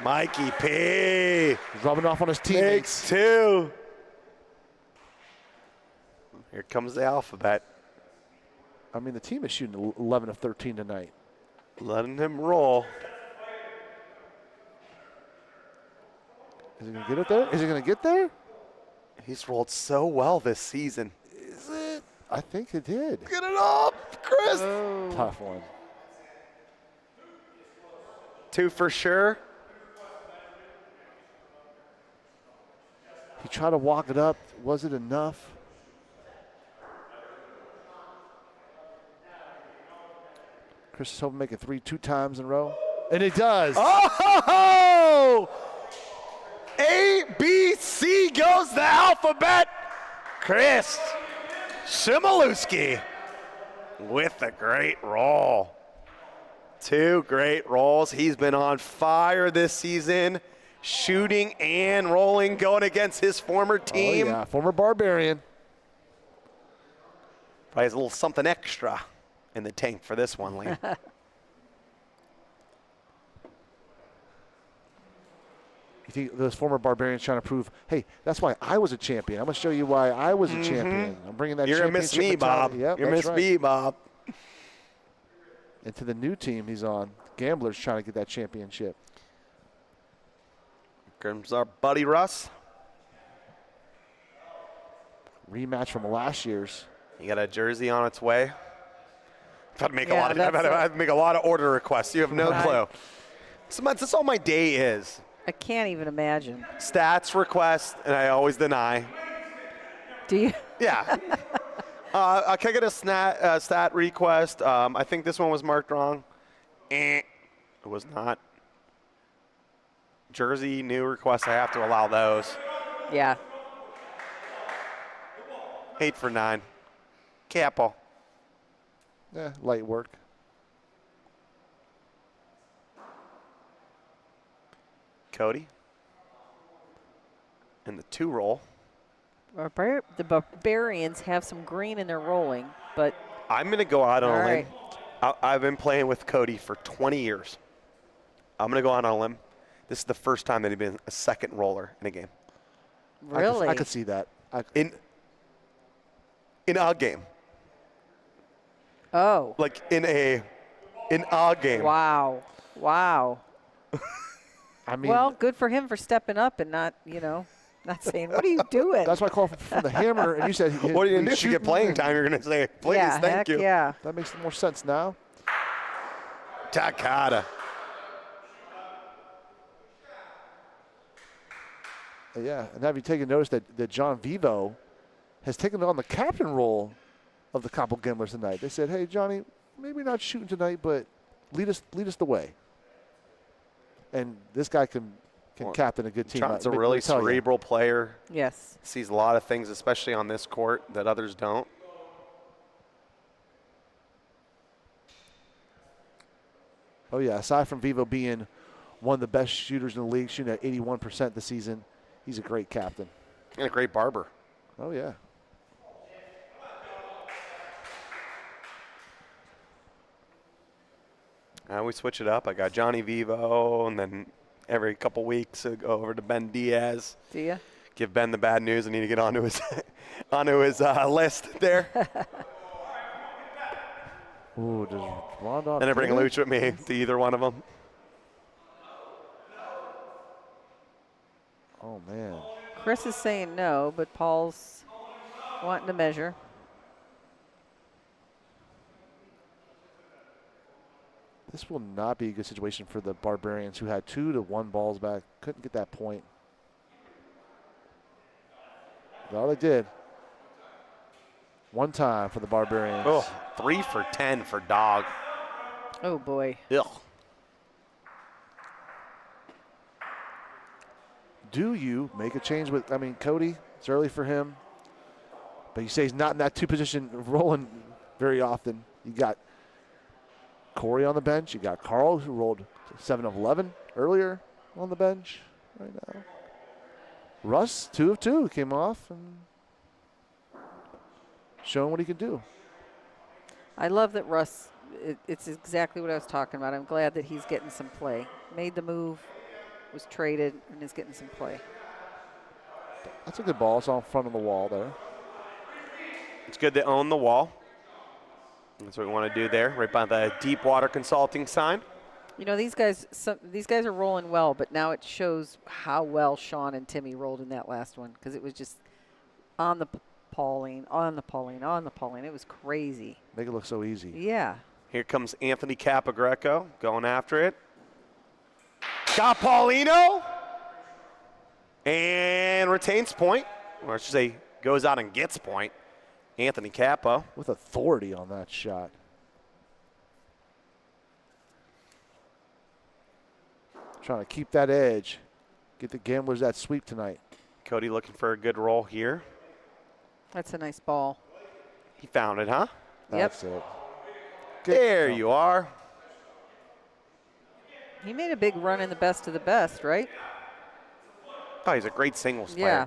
Mikey P. He's rubbing off on his teammates. Makes 2. Here comes the alphabet. I mean, the team is shooting 11 of 13 tonight. Letting him roll. Is he going to get it there? Is he going to get there? He's rolled so well this season. Is it? I think it did. Get it up, Chris. Tough one. 2 for sure. He tried to walk it up. Was it enough? Chris is hoping to make it 3 2 times in a row. And it does. Oh! A, B, C goes the alphabet. Chris Shimolewski with a great roll. 2 great rolls. He's been on fire this season, shooting and rolling, going against his former team. Oh, yeah, former Barbarian. Probably has a little something extra in the tank for this one, Lee. You think those former Barbarians trying to prove, hey, that's why I was a champion. I'm going to show you why I was a champion. I'm bringing that You're going to miss me, Bob. Yep, You're going to miss me, Bob. And to the new team he's on, Gamblers trying to get that championship. Here comes our buddy Russ. rematch from last year's. You got a jersey on its way. I've had to make, Yeah, I've had to make a lot of order requests. You have no clue. That's all my day is. I can't even imagine. Stats request, and I always deny. Do you? Yeah. Can I get a stat request? I think this one was marked wrong. It was not. Jersey new requests, I have to allow those. Yeah. 8 for 9. Capo. Yeah, light work. Cody. And the 2 roll. The Barbarians have some green in their rolling, but I'm going to go out on a limb. right. I've been playing with Cody for 20 years. I'm going to go out on a limb. This is the first time that he's been a second roller in a game. Really? I could see that. In a game. Oh. Like in a game. Wow. Wow. I mean, Well, good for him for stepping up and not, not saying, what are you doing? that's why I called from the hammer, and you said, What are you going to do? If you get playing time, you're going to say, please, yeah, thank heck you. yeah. That makes more sense now. Takada. Yeah, and have you taken notice that John Vivo has taken on the captain role of the Couple Gamblers tonight? They said, hey, Johnny, maybe not shooting tonight, but lead us the way. And this guy can captain a good team. John's a really cerebral player. Yes. Sees a lot of things, especially on this court, that others don't. Oh, yeah, aside from Vivo being one of the best shooters in the league, shooting at 81% this season, he's a great captain. And a great barber. Oh, yeah. I always switch it up. I got Johnny Vivo, and then every couple weeks I go over to Ben Diaz. Do you? Give Ben the bad news. I need to get onto his list there. Ooh, does Rondon And I bring play? Luch with me to either one of them. Oh, man. Chris is saying no, but Paul's wanting to measure. This will not be a good situation for the Barbarians, who had 2-1 balls back. Couldn't get that point. That's all they did. One time for the Barbarians. Oh, 3 for 10 for Dog. Oh, boy. Ugh. Do you make a change with, Cody, it's early for him. But you say he's not in that 2 position rolling very often. You got Corey on the bench. You got Carl, who rolled 7 of 11 earlier on the bench right now. Russ, 2 of 2, came off and showing what he can do. I love that Russ, it's exactly what I was talking about. I'm glad that he's getting some play. Made the move, was traded, and is getting some play. That's a good ball. It's on front of the wall there. It's good to own the wall. That's what we want to do there, right by the Deepwater Consulting sign. These guys are rolling well, but now it shows how well Sean and Timmy rolled in that last one, because it was just on the Pauline, on the Pauline, on the Pauline. It was crazy. Make it look so easy. Yeah. Here comes Anthony Capagreco going after it. Got Paulino. And retains point. Or I should say goes out and gets point. Anthony Capo. With authority on that shot. Trying to keep that edge. Get the Gamblers that sweep tonight. Cody looking for a good roll here. That's a nice ball. He found it, huh? That's it. There you are. He made a big run in the best of the best, right? Oh, he's a great singles player. Yeah.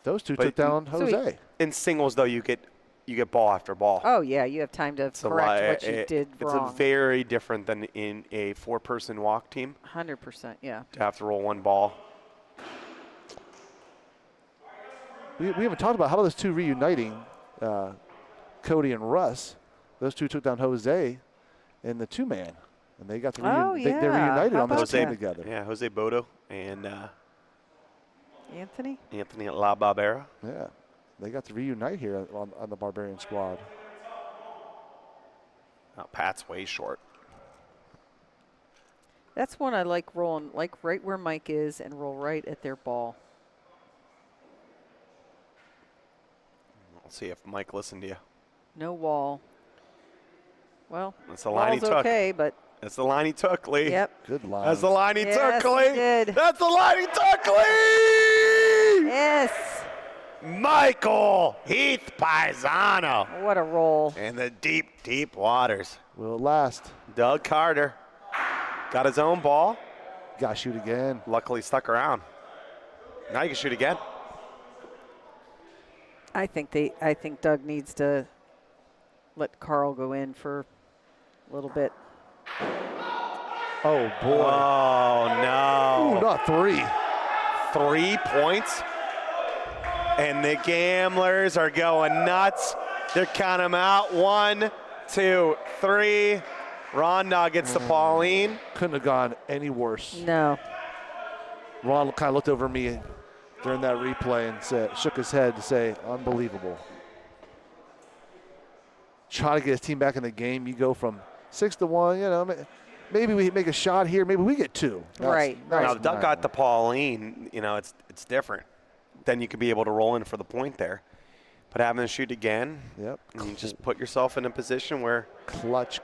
Those two But took down Jose. In singles, though, you get ball after ball. Oh, yeah, you have time to correct what you did wrong. It's very different than in a 4-person walk team. 100%, yeah. To have to roll one ball. We haven't talked about how those two reuniting, Cody and Russ. Those two took down Jose in the 2-man, and they got to they reunited on this team together. Yeah, Jose Bodo and Anthony La Barbera. Yeah, They got to reunite here on the Barbarian squad. Oh, Pat's way short. That's one I like rolling, like right where Mike is, and roll right at their ball. I'll see if Mike listened to you. No wall. Well, That's the line he ball's took. okay, but That's the line he took, Lee. yep. Good line. That's the line he Yes, took, Lee. he did. That's the line he took, Lee. Yes. Michael Heath Paisano. What a roll. In the deep, deep waters. Will it last? Doug Carter got his own ball. Got to shoot again. Luckily stuck around. Now you can shoot again. I think Doug needs to let Carl go in for a little bit. Oh, boy. Oh, no. Ooh, not 3. 3 points. And the Gamblers are going nuts. They're counting them out. 1, 2, 3. Ronda gets to Pauline. Couldn't have gone any worse. No. Ron kind of looked over me during that replay and shook his head to say, unbelievable. Try to get his team back in the game. You go from 6-1, you know, maybe we make a shot here. Maybe we get 2. Right. Now, if Doug got to Pauline, you know, it's different. Then you could be able to roll in for the point there. But having to shoot again, yep. You just put yourself in a position where clutch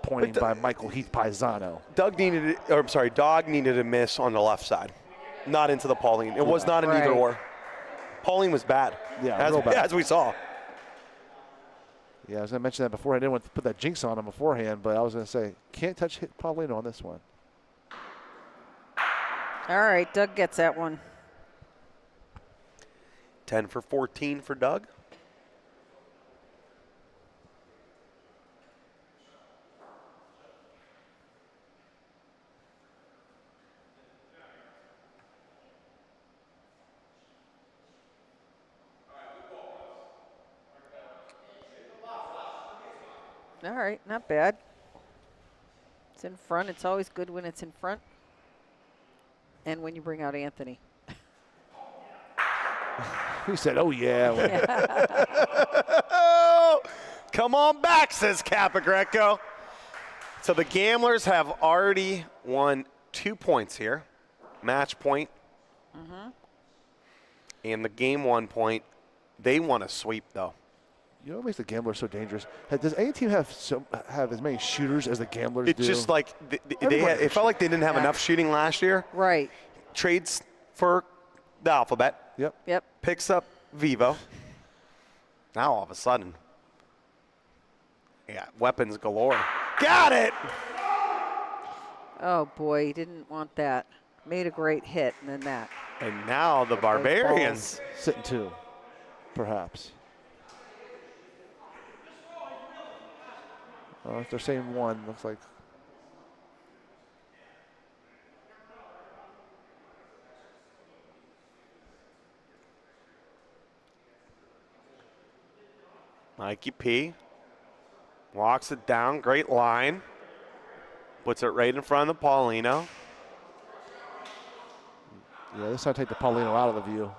pointing by Michael Heath Paisano. Dog needed a miss on the left side, not into the Pauline. It was not an either or. Pauline was bad, as we saw. Yeah, I was going to mention that before. I didn't want to put that jinx on him beforehand, but I was going to say, can't touch Pauline on this one. All right, Doug gets that one. 10 for 14 for Doug. All right, not bad. It's in front. It's always good when it's in front. And when you bring out Anthony. He said, oh, yeah. Come on back, says Capagreco. So the Gamblers have already won 2 points here. Match point. Mm-hmm. And the game 1 point. They want to sweep, though. You know what makes the Gamblers so dangerous? Does any team have as many shooters as the Gamblers do? It's just like it felt like they didn't have enough shooting last year. Right. Trades for the alphabet. Yep. Picks up Vivo. Now all of a sudden, weapons galore. Got it! Oh, boy, he didn't want that. Made a great hit, and then that. And now the Barbarians. Sitting 2, perhaps. If they're saying 1, looks like. Mikey P. Walks it down. Great line. Puts it right in front of the Paulino. Yeah, this time take the Paulino out of the view.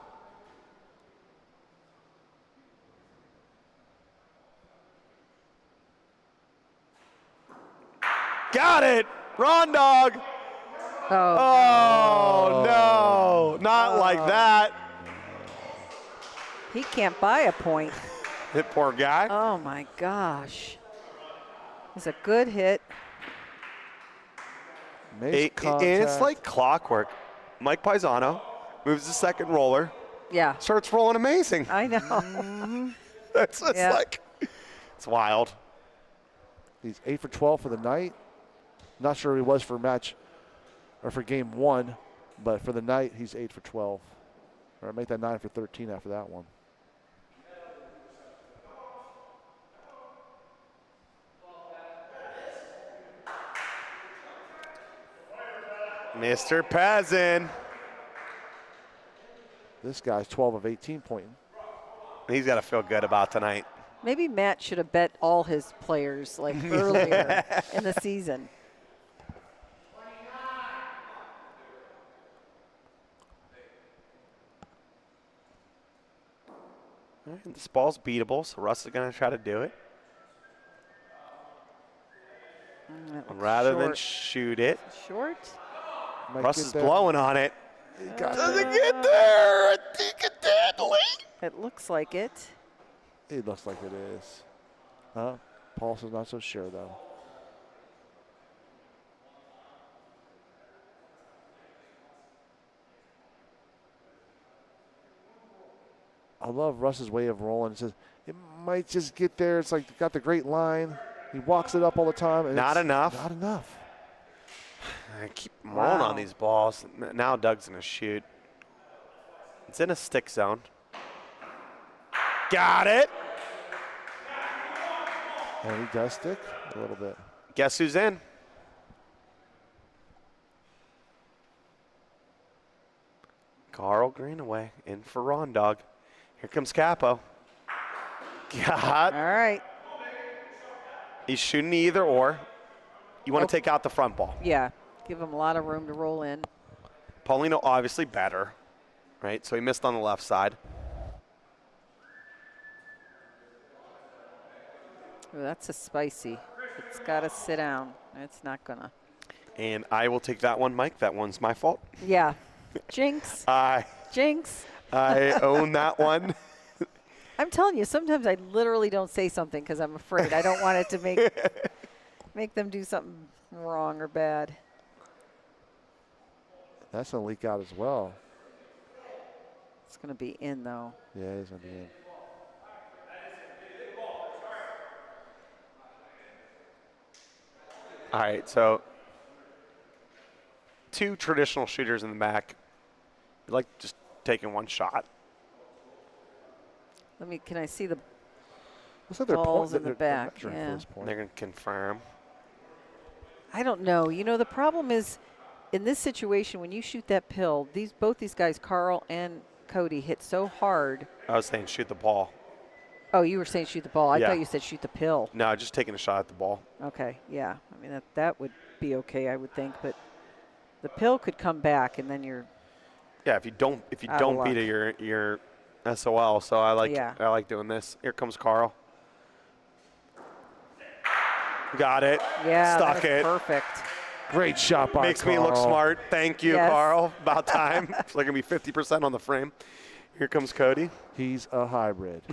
Got it! Ron Dog! Oh, no. Not like that. He can't buy a point. Hit poor guy. Oh, my gosh. It's a good hit. And it's like clockwork. Mike Paisano moves the second roller. Yeah. Starts rolling amazing. I know. It's like, it's wild. He's 8 for 12 for the night. Not sure he was for match or for game 1, but for the night, he's 8 for 12. Or make that 9 for 13 after that one. Mr. Pazin. This guy's 12 of 18 pointing. He's got to feel good about tonight. Maybe Matt should have bet all his players like earlier in the season. right, this ball's beatable, so Russ is going to try to do it. Rather than shoot it. Short? Russ is blowing on it. Doesn't get there. I think it did, Lee. It looks like it. It looks like it is. Paulson's not so sure, though. I love Russ's way of rolling. It says it might just get there. It's like got the great line. He walks it up all the time. And Not enough. Not enough. I keep rolling on these balls. Now Doug's going to shoot. It's in a stick zone. Got it. And he does stick a little bit. Guess who's in? Carl Greenaway in for Ron Dog. Here comes Capo. Got. All right. He's shooting either or. You want to take out the front ball. Yeah. Give him a lot of room to roll in. Paulino obviously better, right? So he missed on the left side. Ooh, that's a spicy. It's got to sit down. It's not going to. And I will take that one, Mike. That one's my fault. Yeah. Jinx. Jinx. I own that one. I'm telling you, sometimes I literally don't say something because I'm afraid. I don't want it to make them do something wrong or bad. That's going to leak out as well. It's going to be in, though. Yeah, it's going to be in. All right, so two traditional shooters in the back. You like just taking one shot. Can I see the Looks like they're balls in the they're back? measuring Yeah. for this point. They're going to confirm. I don't know. You know, the problem is in this situation, when you shoot that pill, both these guys, Carl and Cody, hit so hard. I was saying shoot the ball. Oh, you were saying shoot the ball. I Yeah. thought you said shoot the pill. No, just taking a shot at the ball. Okay, yeah. I mean, that would be okay, I would think. But the pill could come back, and then you're. Yeah, if you don't Out of beat it, you're SOL. So I like doing this. Here comes Carl. Got it. Yeah, Stuck that was it. Perfect. Great shot by Makes Carl. me look smart. Thank you, Yes. Carl. About time. It's like going to be 50% on the frame. Here comes Cody. He's a hybrid.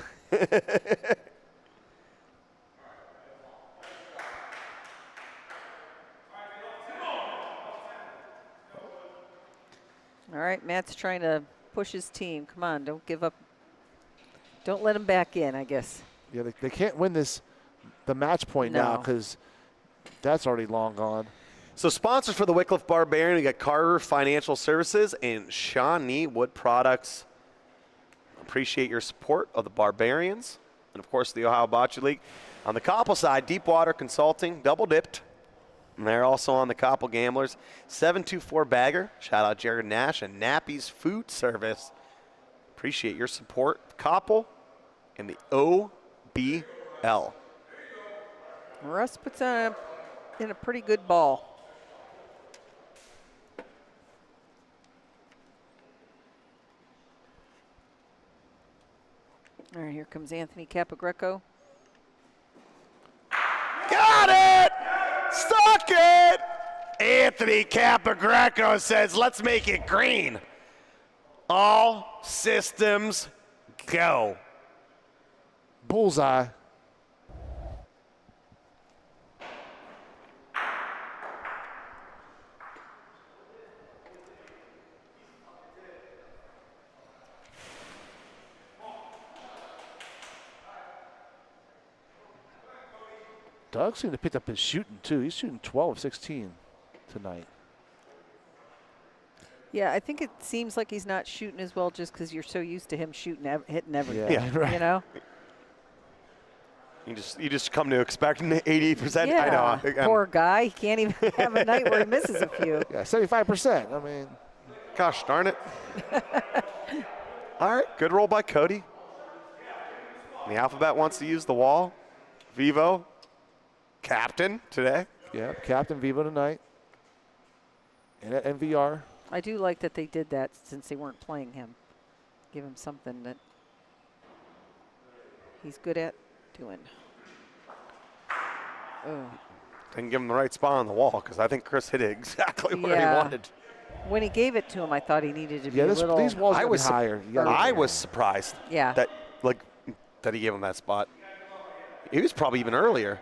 All right, Matt's trying to push his team. Come on, don't give up. Don't let him back in, I guess. Yeah, they can't win the match point now No. because that's already long gone. So sponsors for the Wycliffe Barbarian, we got Carter Financial Services and Shawnee Wood Products. Appreciate your support of the Barbarians and, of course, the Ohio Bocce League. On the Koppel side, Deepwater Consulting, double dipped. And they're also on the Koppel Gamblers. 724 Bagger, shout out Jared Nash, and Nappy's Food Service. Appreciate your support. Koppel and the OBL. Russ puts in a pretty good ball. All right, here comes Anthony Capogreco. Got it! Stuck it! Anthony Capogreco says, let's make it green. All systems go. Bullseye. Doug seemed to pick up his shooting, too. He's shooting 12 of 16 tonight. Yeah, I think it seems like he's not shooting as well just because you're so used to him shooting, hitting everything. Yeah, right. You know? You just come to expect 80%. Yeah. I know. Poor guy. He can't even have a night where he misses a few. Yeah, 75%. I mean. Gosh darn it. All right, good roll by Cody. The Alphabet wants to use the wall. Vivo, captain today. Yeah, Captain Vivo tonight. And at MVR. I do like that they did that since they weren't playing him. Give him something that. he's good at doing. Oh. Didn't give him the right spot on the wall because I think Chris hit it exactly where he wanted. When he gave it to him, I thought he needed to be Yeah, a little. these walls I are was higher. I was surprised. Yeah. That he gave him that spot. He was probably even earlier.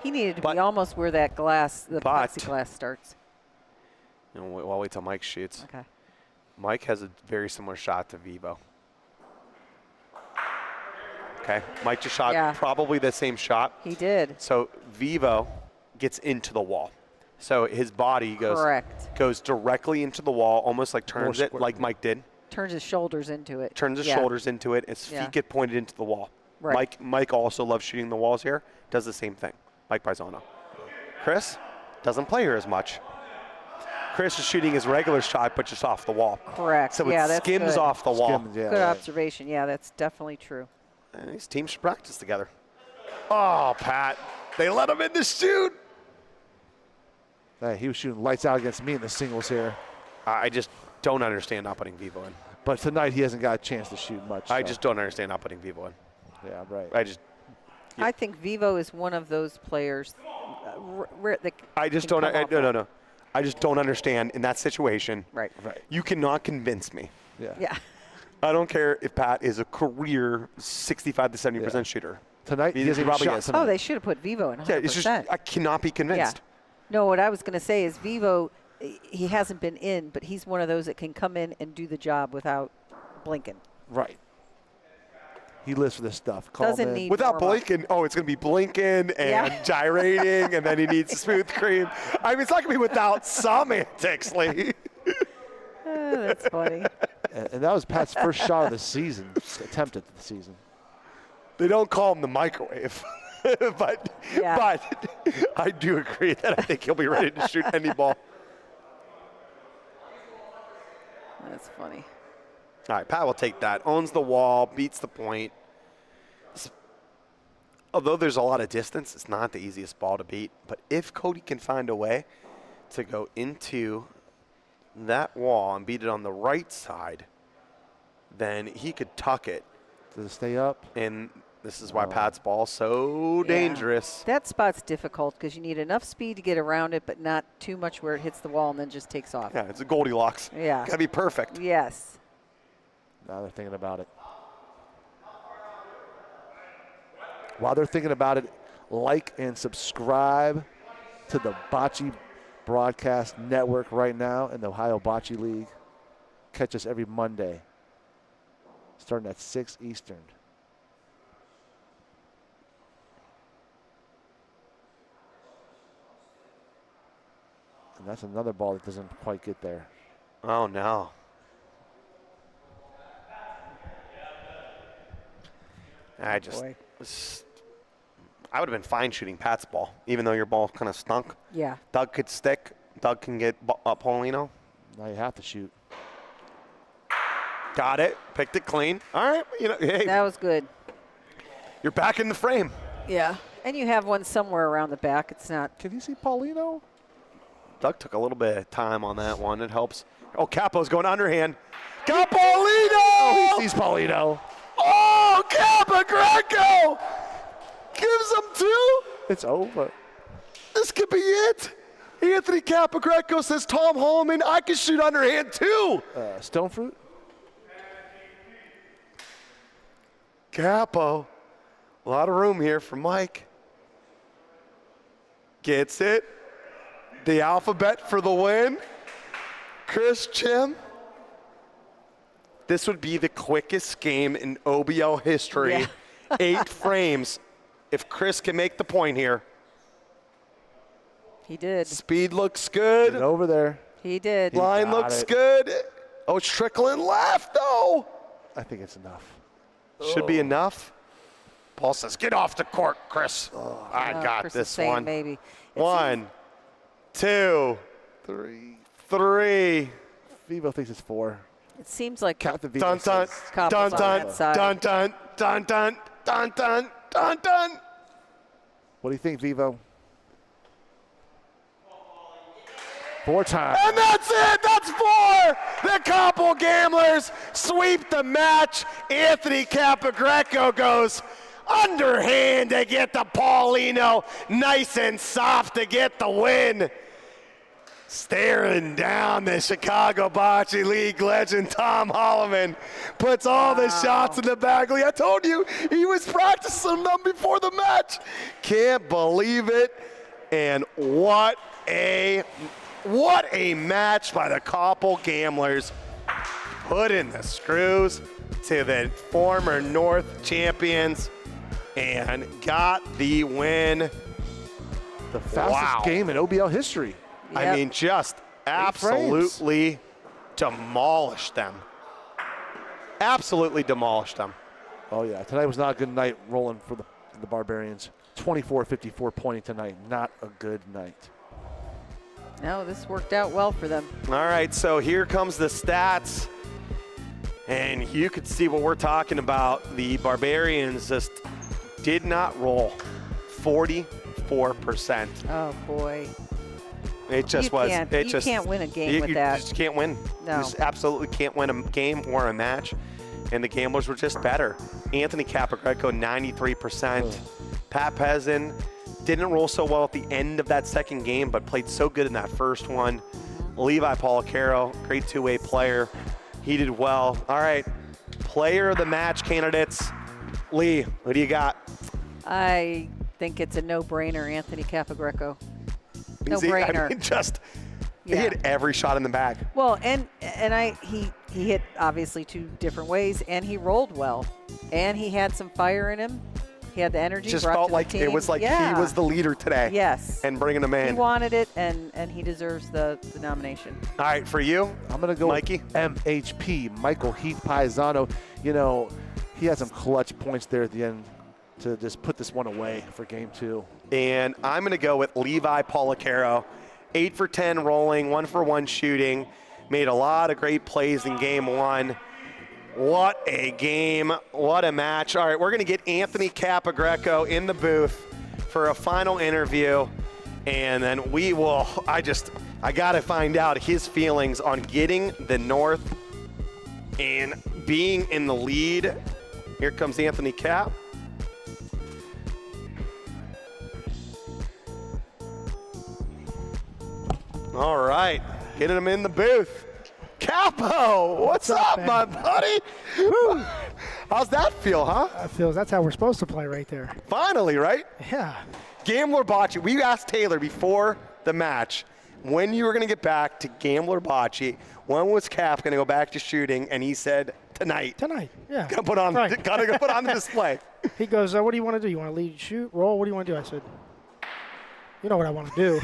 He needed to be almost where that glass, the plexiglass starts. You know, I'll wait till Mike shoots. Okay. Mike has a very similar shot to Vivo. Okay, Mike just shot probably the same shot. He did. So Vivo gets into the wall. So his body goes directly into the wall, almost like turns it like Mike did. Turns his shoulders into it. Turns his shoulders into it. His feet get pointed into the wall. Right. Mike also loves shooting the walls here. Does the same thing. Mike Pisano. Chris doesn't play here as much. Chris is shooting his regular shot, but just off the wall. Correct. So it skims off the wall. Good observation. Yeah, that's definitely true. And these teams should practice together. Oh, Pat. They let him in to shoot. Hey, he was shooting lights out against me in the singles here. I just don't understand not putting Vivo in. But tonight he hasn't got a chance to shoot much. I just don't understand not putting Vivo in. Yeah, right. I think Vivo is one of those players. I just don't. No. I just don't understand in that situation. Right. You cannot convince me. Yeah. I don't care if Pat is a career 65 to 70% shooter. Tonight he hasn't probably shot is. tonight. Oh, they should have put Vivo in 100%. Yeah, it's just I cannot be convinced. Yeah. No, what I was going to say is Vivo, he hasn't been in, but he's one of those that can come in and do the job without blinking. Right. He lives for this stuff. Doesn't need without warm-up. blinking. Oh, it's going to be blinking and gyrating, and then he needs smooth cream. I mean, it's not going to be without some antics, Lee. That's funny. And that was Pat's first shot of the season, attempt at the season. They don't call him the microwave. but I do agree that I think he'll be ready to shoot any ball. That's funny. All right, Pat will take that. Owns the wall, beats the point. Although there's a lot of distance, it's not the easiest ball to beat. But if Cody can find a way to go into that wall and beat it on the right side, then he could tuck it. Does it stay up? And this is why Pat's ball's so dangerous. That spot's difficult because you need enough speed to get around it, but not too much where it hits the wall and then just takes off. Yeah, it's a Goldilocks. Yeah. Got to be perfect. Yes. Now they're thinking about it. While they're thinking about it, like and subscribe to the Boccee Broadcast Network right now in the Ohio Bocce League. Catch us every Monday, starting at 6 Eastern. And that's another ball that doesn't quite get there. Oh, no. I would have been fine shooting Pat's ball, even though your ball kind of stunk. Yeah. Doug could stick. Doug can get Paulino. Now you have to shoot. Got it. Picked it clean. All right. Hey. That was good. You're back in the frame. Yeah. And you have one somewhere around the back. It's not. Can you see Paulino? Doug took a little bit of time on that one. It helps. Oh, Capo's going underhand. Got Paulino! Oh, he sees Paulino. Oh, Kappa Greco! Gives him two. It's over. This could be it. Anthony Capagreco says, Tom Holman, I can shoot underhand too. Stone fruit? Capo. A lot of room here for Mike. Gets it. The alphabet for the win. Chris Chim. This would be the quickest game in OBL history. Yeah. 8 frames. If Chris can make the point here. He did. Speed looks good. Get over there. He did. Line looks good. Oh, it's trickling left, though. I think it's enough. Should be enough. Paul says, get off the court, Chris. I got Chris this is saying one. maybe. 1, 2, 3. Vivo thinks it's 4. It seems like Count the Vivo. Dun, dun, says. dun, Couples on dun, that side. dun, dun, dun, dun, dun, dun, dun, dun. What do you think, Vivo? 4 times. And that's it. That's 4. The Couple Gamblers sweep the match. Anthony Capagreco goes, Underhand to get to Paulino. Nice and soft to get the win. Staring down the Chicago Bocce League legend, Tom Holloman, puts all the shots in the bag. I told you, he was practicing them before the match. Can't believe it. And what a match by the Koppel Gamblers. Put in the screws to the former North champions and got the win. The fastest game in OBL history. Yep. I mean, just absolutely demolished them. Absolutely demolished them. Oh, yeah. Tonight was not a good night rolling for the Barbarians. 24-54 pointing tonight. Not a good night. No, this worked out well for them. All right, so here comes the stats. And you could see what we're talking about. The Barbarians just did not roll. 44%. Oh, boy. It just was. You can't win a game with that. You just can't win. No. You just absolutely can't win a game or a match. And the Gamblers were just better. Anthony Capogreco, 93%. Pat Pezin didn't roll so well at the end of that second game, but played so good in that first one. Levi Policaro, great two-way player. He did well. All right, player of the match candidates. Lee, what do you got? I think it's a no-brainer, Anthony Capogreco. No-brainer. I mean, he hit every shot in the bag. Well, and he hit obviously 2 different ways, and he rolled well, and he had some fire in him. He had the energy. Just felt like it was like he was the leader today. Yes. And bringing him in. He wanted it, and he deserves the nomination. All right, for you, I'm going to go Mikey. With MHP, Michael Heath Paisano. You know, he had some clutch points there at the end to just put this one away for game 2. And I'm going to go with Levi Policaro. 8 for 10 rolling, 1 for 1 shooting. Made a lot of great plays in game 1. What a game. What a match. All right, we're going to get Anthony Capogreco in the booth for a final interview. And then we will, I got to find out his feelings on getting the North and being in the lead. Here comes Anthony Cap. All right, getting him in the booth. Capo, what's up, my buddy? Woo. How's that feel, huh? That's how we're supposed to play right there. Finally, right? Yeah. Gambler Bocce. We asked Taylor before the match when you were going to get back to Gambler Bocce. When was Cap going to go back to shooting? And he said tonight. Tonight, yeah. Gotta put on the display. He goes, what do you want to do? You want to lead, shoot, roll? What do you want to do? I said, you know what I want to do.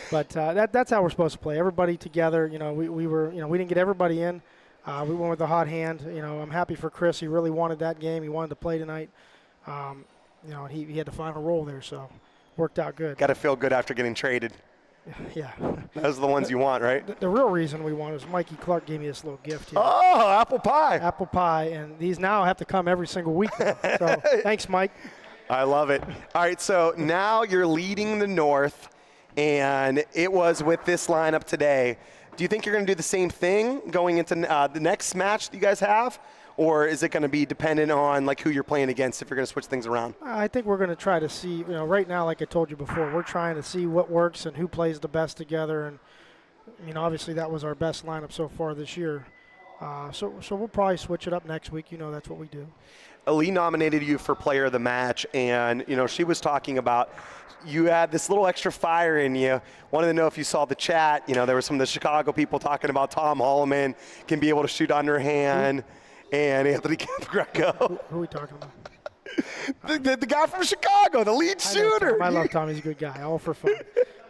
But that's how we're supposed to play. Everybody together. You know, we were. You know, we didn't get everybody in. We went with the hot hand. You know, I'm happy for Chris. He really wanted that game. He wanted to play tonight. You know, he had the final roll there, so worked out good. Got to feel good after getting traded. Yeah. Those are the ones you want, right? The real reason we won is Mikey Clark gave me this little gift here. Oh, apple pie. Apple pie, and these now have to come every single week now. So thanks, Mike. I love it. All right, so now you're leading the North, and it was with this lineup today. Do you think you're going to do the same thing going into the next match that you guys have? Or is it going to be dependent on like who you're playing against if you're going to switch things around? I think we're going to try to see, you know, right now, like I told you before, we're trying to see what works and who plays the best together. And, I mean, obviously that was our best lineup so far this year. So we'll probably switch it up next week. You know, that's what we do. Ali nominated you for player of the match, and, you know, she was talking about you had this little extra fire in you. Wanted to know if you saw the chat. You know, there were some of the Chicago people talking about Tom Holloman can be able to shoot underhand. And Anthony Capogreco. Who are we talking about? the guy from Chicago, the lead shooter. I love Tom. He's a good guy, all for fun.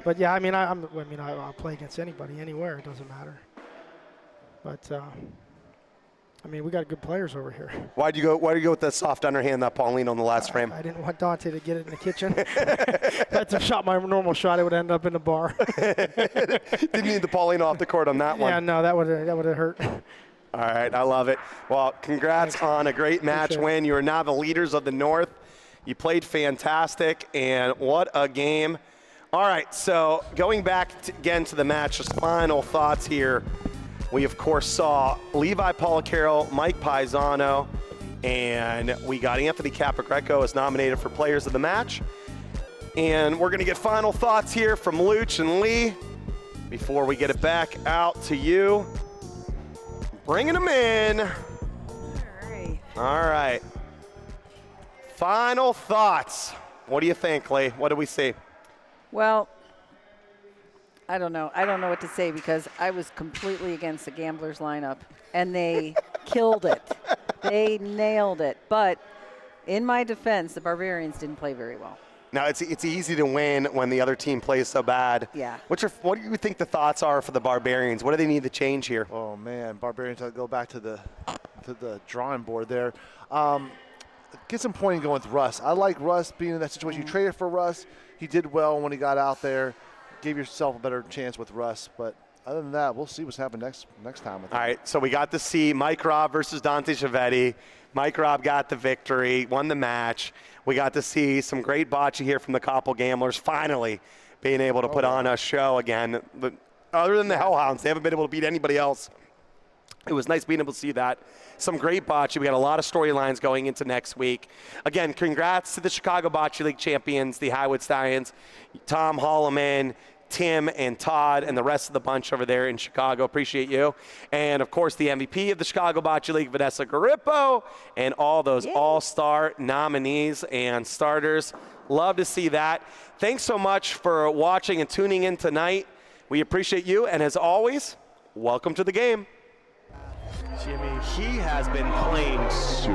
But yeah, I mean, I'll play against anybody, anywhere. It doesn't matter. But I mean, we got good players over here. Why'd you go with the soft underhand that Paulino on the last frame? I didn't want Dante to get it in the kitchen. If I had to shot my normal shot, it would end up in the bar. Didn't need the Paulino off the court on that one. Yeah, no, that would have hurt. All right, I love it. Well, congrats on a great match win. You are now the leaders of the North. You played fantastic, and what a game. All right, so going back again to the match, just final thoughts here. We, of course, saw Levi Policaro, Mike Paisano, And we got Anthony Capogreco as nominated for Players of the Match. And we're going to get final thoughts here from Luch and Lee before we get it back out to you. Bringing them in. All right. Final thoughts. What do you think, Lee? What do we see? Well, I don't know. I don't know what to say because I was completely against the Gamblers lineup, and they killed it. They nailed it. But in my defense, the Barbarians didn't play very well. Now, it's easy to win when the other team plays so bad. Yeah. What do you think the thoughts are for the Barbarians? What do they need to change here? Oh, man. Barbarians have to go back to the drawing board there. Get some pointing going with Russ. I like Russ being in that situation. You traded for Russ. He did well when he got out there. Gave yourself a better chance with Russ. But other than that, we'll see what's happening next time with him. All right, so we got to see Mike Robb versus Dante Chiavetti. Mike Robb got the victory, won the match. We got to see some great bocce here from the Koppel Gamblers, finally being able to put on a show again. But other than the Hellhounds, they haven't been able to beat anybody else. It was nice being able to see that. Some great bocce. We got a lot of storylines going into next week. Again, congrats to the Chicago Bocce League champions, the Highwood Stallions, Tom Holloman, Tim and Todd and the rest of the bunch over there in Chicago. Appreciate you. And, of course, the MVP of the Chicago Bocce League, Vanessa Garippo, and all those all-star nominees and starters. Love to see that. Thanks so much for watching and tuning in tonight. We appreciate you. And, as always, welcome to the game. Jimmy, he has been playing so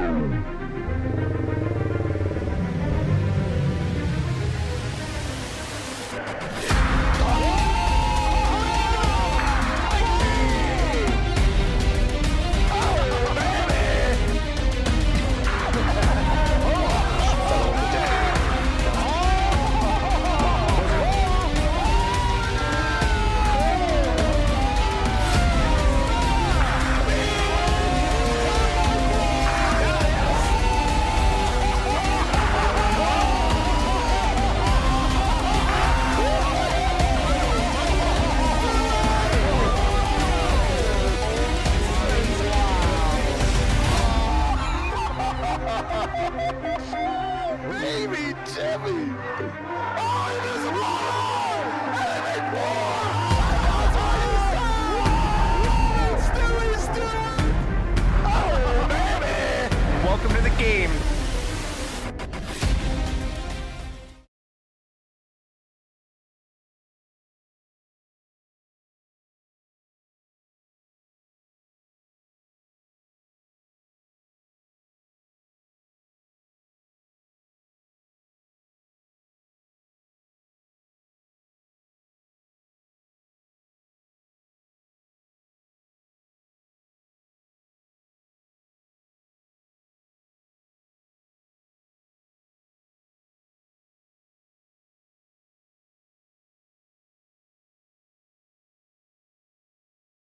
Welcome to the game.